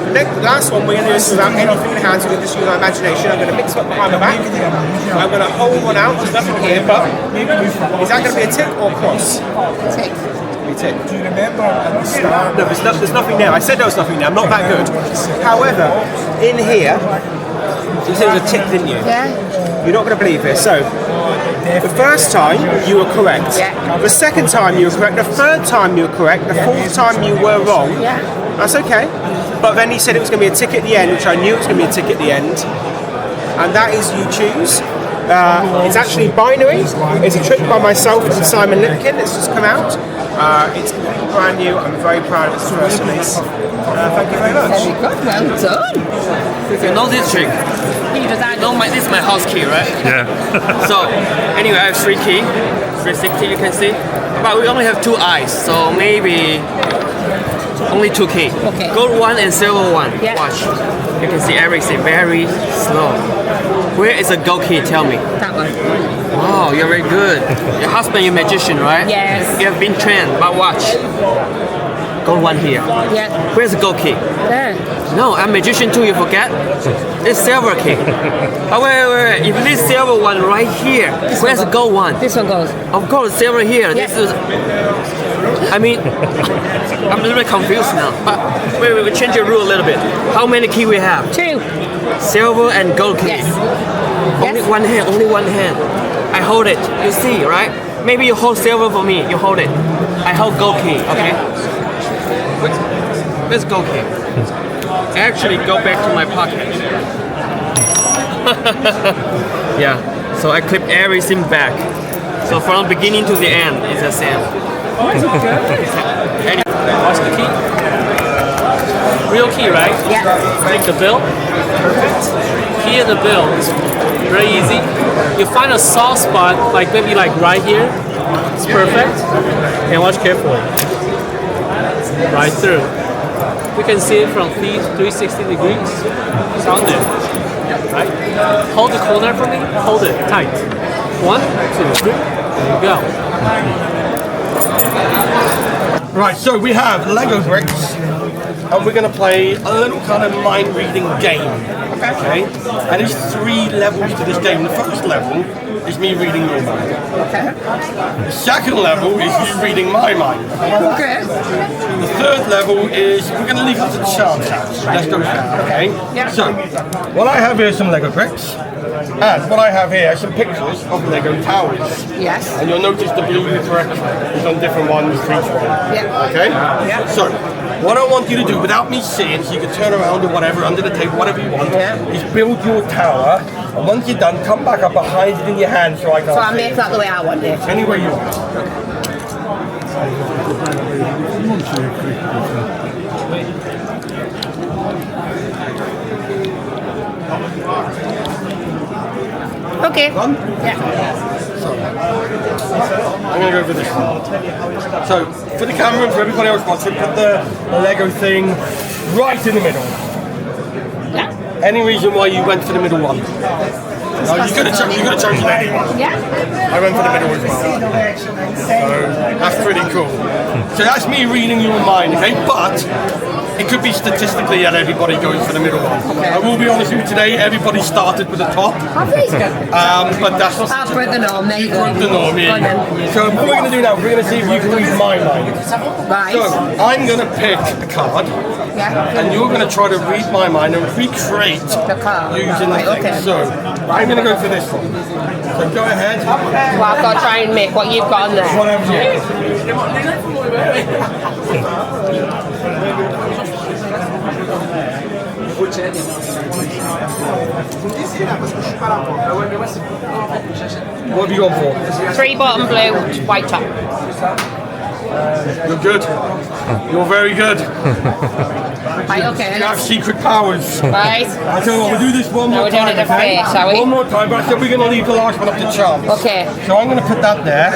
[SPEAKER 9] The last one we're going to do this without anything in the hands. We're going to just use our imagination. I'm going to mix it up behind my back. I'm going to hold one out. There's nothing here, but is that going to be a tick or cross?
[SPEAKER 3] Tick.
[SPEAKER 9] Tick. Do you remember at the start? No, there's nothing there. I said there was nothing there. I'm not that good. However, in here, you said it was a tick, didn't you?
[SPEAKER 3] Yeah.
[SPEAKER 9] You're not going to believe this. So, the first time you were correct.
[SPEAKER 3] Yeah.
[SPEAKER 9] The second time you were correct. The third time you were correct. The fourth time you were wrong.
[SPEAKER 3] Yeah.
[SPEAKER 9] That's okay. But then he said it was going to be a tick at the end, which I knew it was going to be a tick at the end. And that is You Choose. It's actually binary. It's a trick by myself and Simon Lipkin. It's just come out. It's completely brand new. I'm very proud of its first release. Thank you very much.
[SPEAKER 3] Very good. Well done.
[SPEAKER 14] You know this trick? This is my house key, right?
[SPEAKER 10] Yeah.
[SPEAKER 14] So, anyway, I have 3 keys. 360 you can see. But we only have 2 eyes, so maybe only 2 keys.
[SPEAKER 3] Okay.
[SPEAKER 14] Gold one and silver one.
[SPEAKER 3] Yeah.
[SPEAKER 14] Watch. You can see everything very slow. Where is the gold key? Tell me.
[SPEAKER 3] That one.
[SPEAKER 14] Wow, you're very good. Your husband, you're a magician, right?
[SPEAKER 3] Yes.
[SPEAKER 14] You have been trained, but watch. gold one here.
[SPEAKER 3] Yeah.
[SPEAKER 14] Where's the gold key?
[SPEAKER 3] There.
[SPEAKER 14] No, I'm magician too, you forget? It's silver key. Oh, wait. If this silver one right here, where's the gold one?
[SPEAKER 3] This one goes.
[SPEAKER 14] Of course, silver here.
[SPEAKER 3] Yes.
[SPEAKER 14] This is. I mean, I'm a little bit confused now. But wait, we change the rule a little bit. How many key we have?
[SPEAKER 3] 2.
[SPEAKER 14] Silver and gold key.
[SPEAKER 3] Yes.
[SPEAKER 14] Only one hand. Only one hand. I hold it. You see, right? Maybe you hold silver for me. You hold it. I hold gold key. Okay. Where's gold key? Actually, go back to my pocket. Yeah. So I clip everything back. So from beginning to the end, it's the same.
[SPEAKER 11] What's the key? Real key, right?
[SPEAKER 3] Yeah.
[SPEAKER 11] Take the bill. Perfect. Key in the bill. It's very easy. You find a soft spot, like maybe like right here. It's perfect. And watch carefully. Right through. You can see it from 360 degrees. It's on there. Right? Hold the corner for me. Hold it tight. 1, 2, 3. There you go.
[SPEAKER 9] Right, so we have Lego bricks, and we're going to play a little kind of mind-reading game. Okay? And there's 3 levels to this game. The first level is me reading your mind.
[SPEAKER 3] Okay.
[SPEAKER 9] The second level is you reading my mind.
[SPEAKER 3] Okay.
[SPEAKER 9] The third level is we're going to leave it to the chance house. Let's go there, okay?
[SPEAKER 3] Yeah.
[SPEAKER 9] So, what I have here is some Lego bricks. And what I have here are some pictures of Lego towers.
[SPEAKER 3] Yes.
[SPEAKER 9] And you'll notice the blue brick is on different ones for each one.
[SPEAKER 3] Yeah.
[SPEAKER 9] Okay?
[SPEAKER 3] Yeah.
[SPEAKER 9] So, what I want you to do, without me seeing, so you can turn around or whatever, under the table, whatever you want, is build your tower. And once you're done, come back up and hide it in your hand so I can
[SPEAKER 3] So I make that the way I want it.
[SPEAKER 9] Any way you want.
[SPEAKER 3] Okay.
[SPEAKER 9] Done?
[SPEAKER 3] Yeah.
[SPEAKER 9] I'm going to go for this one. So, for the camera and for everybody else watching, put the Lego thing right in the middle.
[SPEAKER 3] Yeah.
[SPEAKER 9] Any reason why you went for the middle one? No, you could have chosen any one.
[SPEAKER 3] Yeah.
[SPEAKER 9] I went for the middle as well. So, that's pretty cool. So that's me reading your mind, okay? But it could be statistically that everybody goes for the middle one.
[SPEAKER 3] Okay.
[SPEAKER 9] I will be honest with you today, everybody started with the top. But that's
[SPEAKER 3] I'll break the norm, there you go.
[SPEAKER 9] the norm, yeah. So what we're going to do now, we're going to see if you can read my mind.
[SPEAKER 3] Right.
[SPEAKER 9] So I'm going to pick a card, and you're going to try to read my mind and recreate
[SPEAKER 3] the card
[SPEAKER 9] using the thing.
[SPEAKER 3] Okay.
[SPEAKER 9] So I'm going to go for this one. So go ahead.
[SPEAKER 3] Well, I've got to try and make what you've got on there.
[SPEAKER 9] Whatever you What have you gone for?
[SPEAKER 3] 3 bottom blue, white top.
[SPEAKER 9] You're good. You're very good.
[SPEAKER 3] Right, okay.
[SPEAKER 9] You have secret powers.
[SPEAKER 3] Right.
[SPEAKER 9] I tell you what, we'll do this one more
[SPEAKER 3] we're doing
[SPEAKER 9] time.
[SPEAKER 3] it in face, are we?
[SPEAKER 9] One more time, but I said we're going to leave the last one up to chance.
[SPEAKER 3] Okay.
[SPEAKER 9] So I'm going to put that there.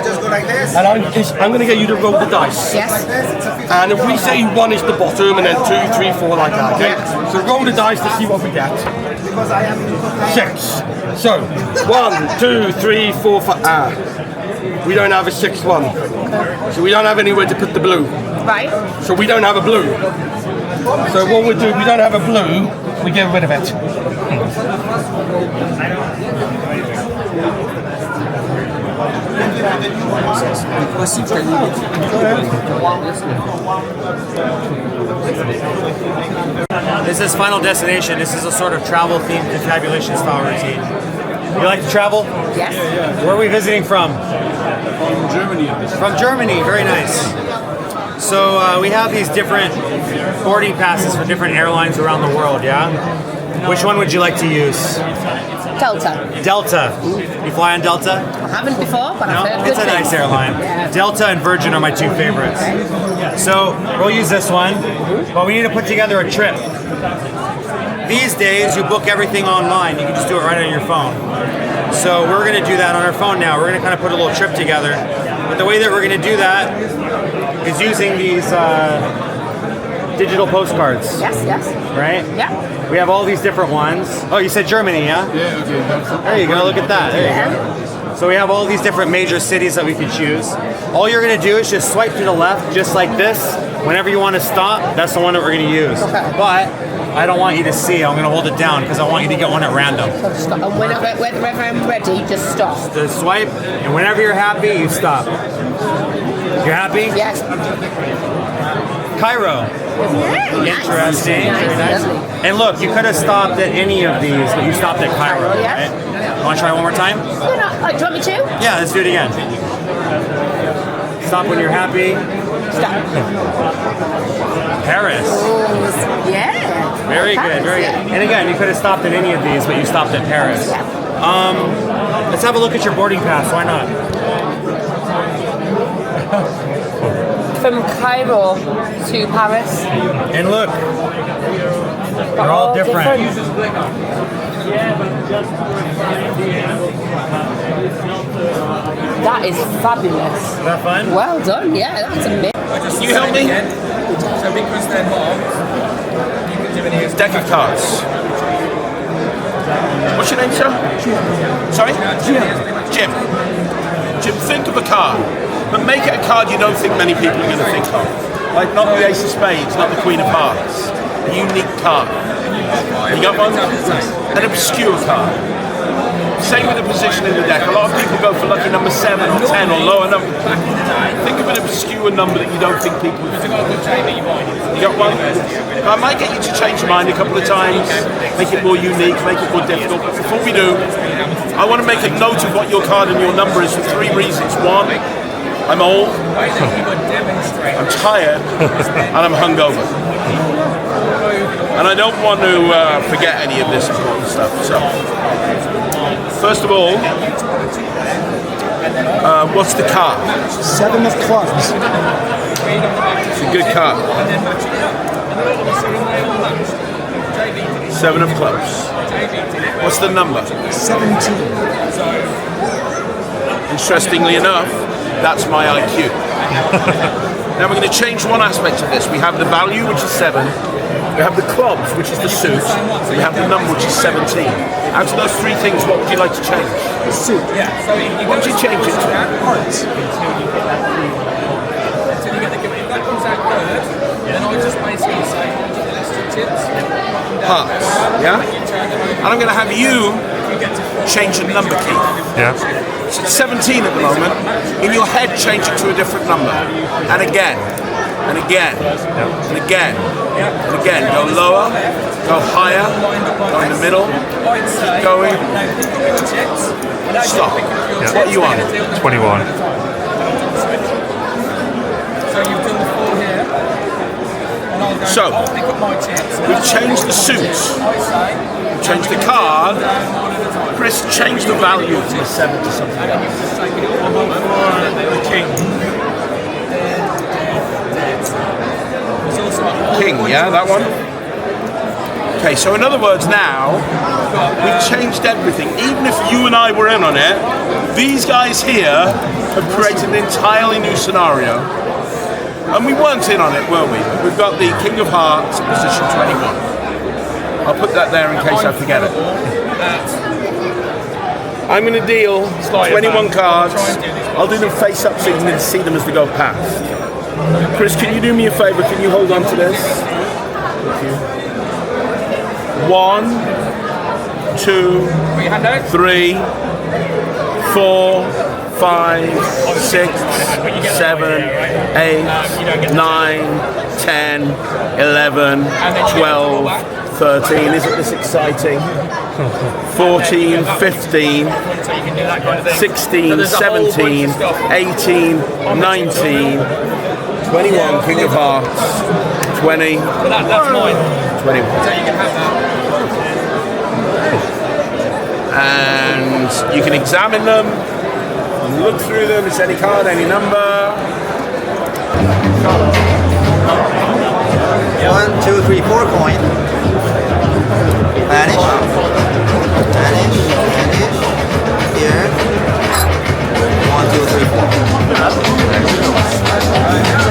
[SPEAKER 9] And I'm going to get you to roll the dice.
[SPEAKER 3] Yes.
[SPEAKER 9] And if we say 1 is the bottom and then 2, 3, 4 like that, okay? So roll the dice to see what we get. 6. So 1, 2, 3, 4, 5. We don't have a 6th one. So we don't have anywhere to put the blue.
[SPEAKER 3] Right.
[SPEAKER 9] So we don't have a blue. So what we do, we don't have a blue, we get rid of it.
[SPEAKER 13] This is Final Destination. This is a sort of travel-themed confabulation style routine. You like to travel?
[SPEAKER 3] Yes.
[SPEAKER 13] Where are we visiting from?
[SPEAKER 22] From Germany.
[SPEAKER 13] From Germany, very nice. So we have these different boarding passes for different airlines around the world, yeah? Which one would you like to use?
[SPEAKER 3] Delta.
[SPEAKER 13] Delta. You fly on Delta?
[SPEAKER 3] I haven't before, but I've heard good
[SPEAKER 13] It's a nice
[SPEAKER 3] things.
[SPEAKER 13] airline.
[SPEAKER 3] Yeah.
[SPEAKER 13] Delta and Virgin are my 2 favorites. So we'll use this one, but we need to put together a trip. These days, you book everything online. You can just do it right on your phone. So we're going to do that on our phone now. We're going to kind of put a little trip together. But the way that we're going to do that is using these digital postcards.
[SPEAKER 3] Yes, yes.
[SPEAKER 13] Right?
[SPEAKER 3] Yeah.
[SPEAKER 13] We have all these different ones. Oh, you said Germany, yeah?
[SPEAKER 22] Yeah, okay.
[SPEAKER 13] There you go. Look at that. There you go. So we have all these different major cities that we can choose. All you're gonna do is just swipe to the left, just like this. Whenever you want to stop, that's the one that we're gonna use. But I don't want you to see. I'm gonna hold it down because I want you to get one at random.
[SPEAKER 3] And whenever I'm ready, just stop.
[SPEAKER 13] Just swipe, and whenever you're happy, you stop. You're happy?
[SPEAKER 3] Yes.
[SPEAKER 13] Cairo. Interesting. Very nice. And look, you could have stopped at any of these, but you stopped at Cairo. Right? You want to try one more time?
[SPEAKER 3] Do you want me to?
[SPEAKER 13] Yeah, let's do it again. Stop when you're happy.
[SPEAKER 3] Stop.
[SPEAKER 13] Paris.
[SPEAKER 3] Yeah.
[SPEAKER 13] Very good, very good. And again, you could have stopped at any of these, but you stopped at Paris. Let's have a look at your boarding pass. Why not?
[SPEAKER 3] From Cairo to Paris.
[SPEAKER 13] And look, they're all different.
[SPEAKER 3] That is fabulous.
[SPEAKER 13] Is that fun?
[SPEAKER 3] Well done, yeah, that's amazing.
[SPEAKER 2] Can you help me?
[SPEAKER 17] So because they're more, you can do any
[SPEAKER 2] Deck of cards. What's your name, sir? Sorry? Jim. Jim, think of a card, but make it a card you don't think many people are going to think of. Like not the Ace of Spades, not the Queen of Hearts. A unique card. You got one? An obscure card. Same with the position in the deck. A lot of people go for lucky number 7 or 10 or lower number. Think of an obscure number that you don't think people would think of. You got one? I might get you to change your mind a couple of times, make it more unique, make it more difficult. But before we do, I want to make a note of what your card and your number is for 3 reasons. One, I'm old, I'm tired, and I'm hungover. And I don't want to forget any of this important stuff. So, first of all, what's the card?
[SPEAKER 4] 7 of clubs.
[SPEAKER 2] It's a good card. 7 of clubs. What's the number?
[SPEAKER 4] 17.
[SPEAKER 2] Interestingly enough, that's my IQ. Now we're going to change one aspect of this. We have the value, which is 7. We have the clubs, which is the suit. We have the number, which is 17. Out of those 3 things, what would you like to change?
[SPEAKER 4] The suit.
[SPEAKER 2] What would you change it to?
[SPEAKER 4] Hearts.
[SPEAKER 2] Hearts, yeah? And I'm going to have you change the number key.
[SPEAKER 10] Yeah.
[SPEAKER 2] So it's 17 at the moment. In your head, change it to a different number. And again, and again, and again, and again. Go lower, go higher, go in the middle, keep going. Stop.
[SPEAKER 10] Yeah.
[SPEAKER 2] What are you on?
[SPEAKER 10] 21.
[SPEAKER 2] So, we've changed the suits, we've changed the card. Chris, change the value from a 7 to something else. The king. King, yeah, that one? Okay, so in other words now, we've changed everything. Even if you and I were in on it, these guys here have created an entirely new scenario. And we weren't in on it, were we? We've got the King of Hearts at position 21. I'll put that there in case I forget it. I'm going to deal 21 cards. I'll do them face up so you can see them as they go past. Chris, can you do me a favour? Can you hold on to this? Thank you. 1, 2, 3, 4, 5, 6, 7, 8, 9, 10, 11, 12, 13. Isn't this exciting? 14, 15, 16, 17, 18, 19, 21, King of Hearts, 20, 21. And you can examine them, look through them, it's any card, any number.
[SPEAKER 8] 1, 2, 3, 4 coin.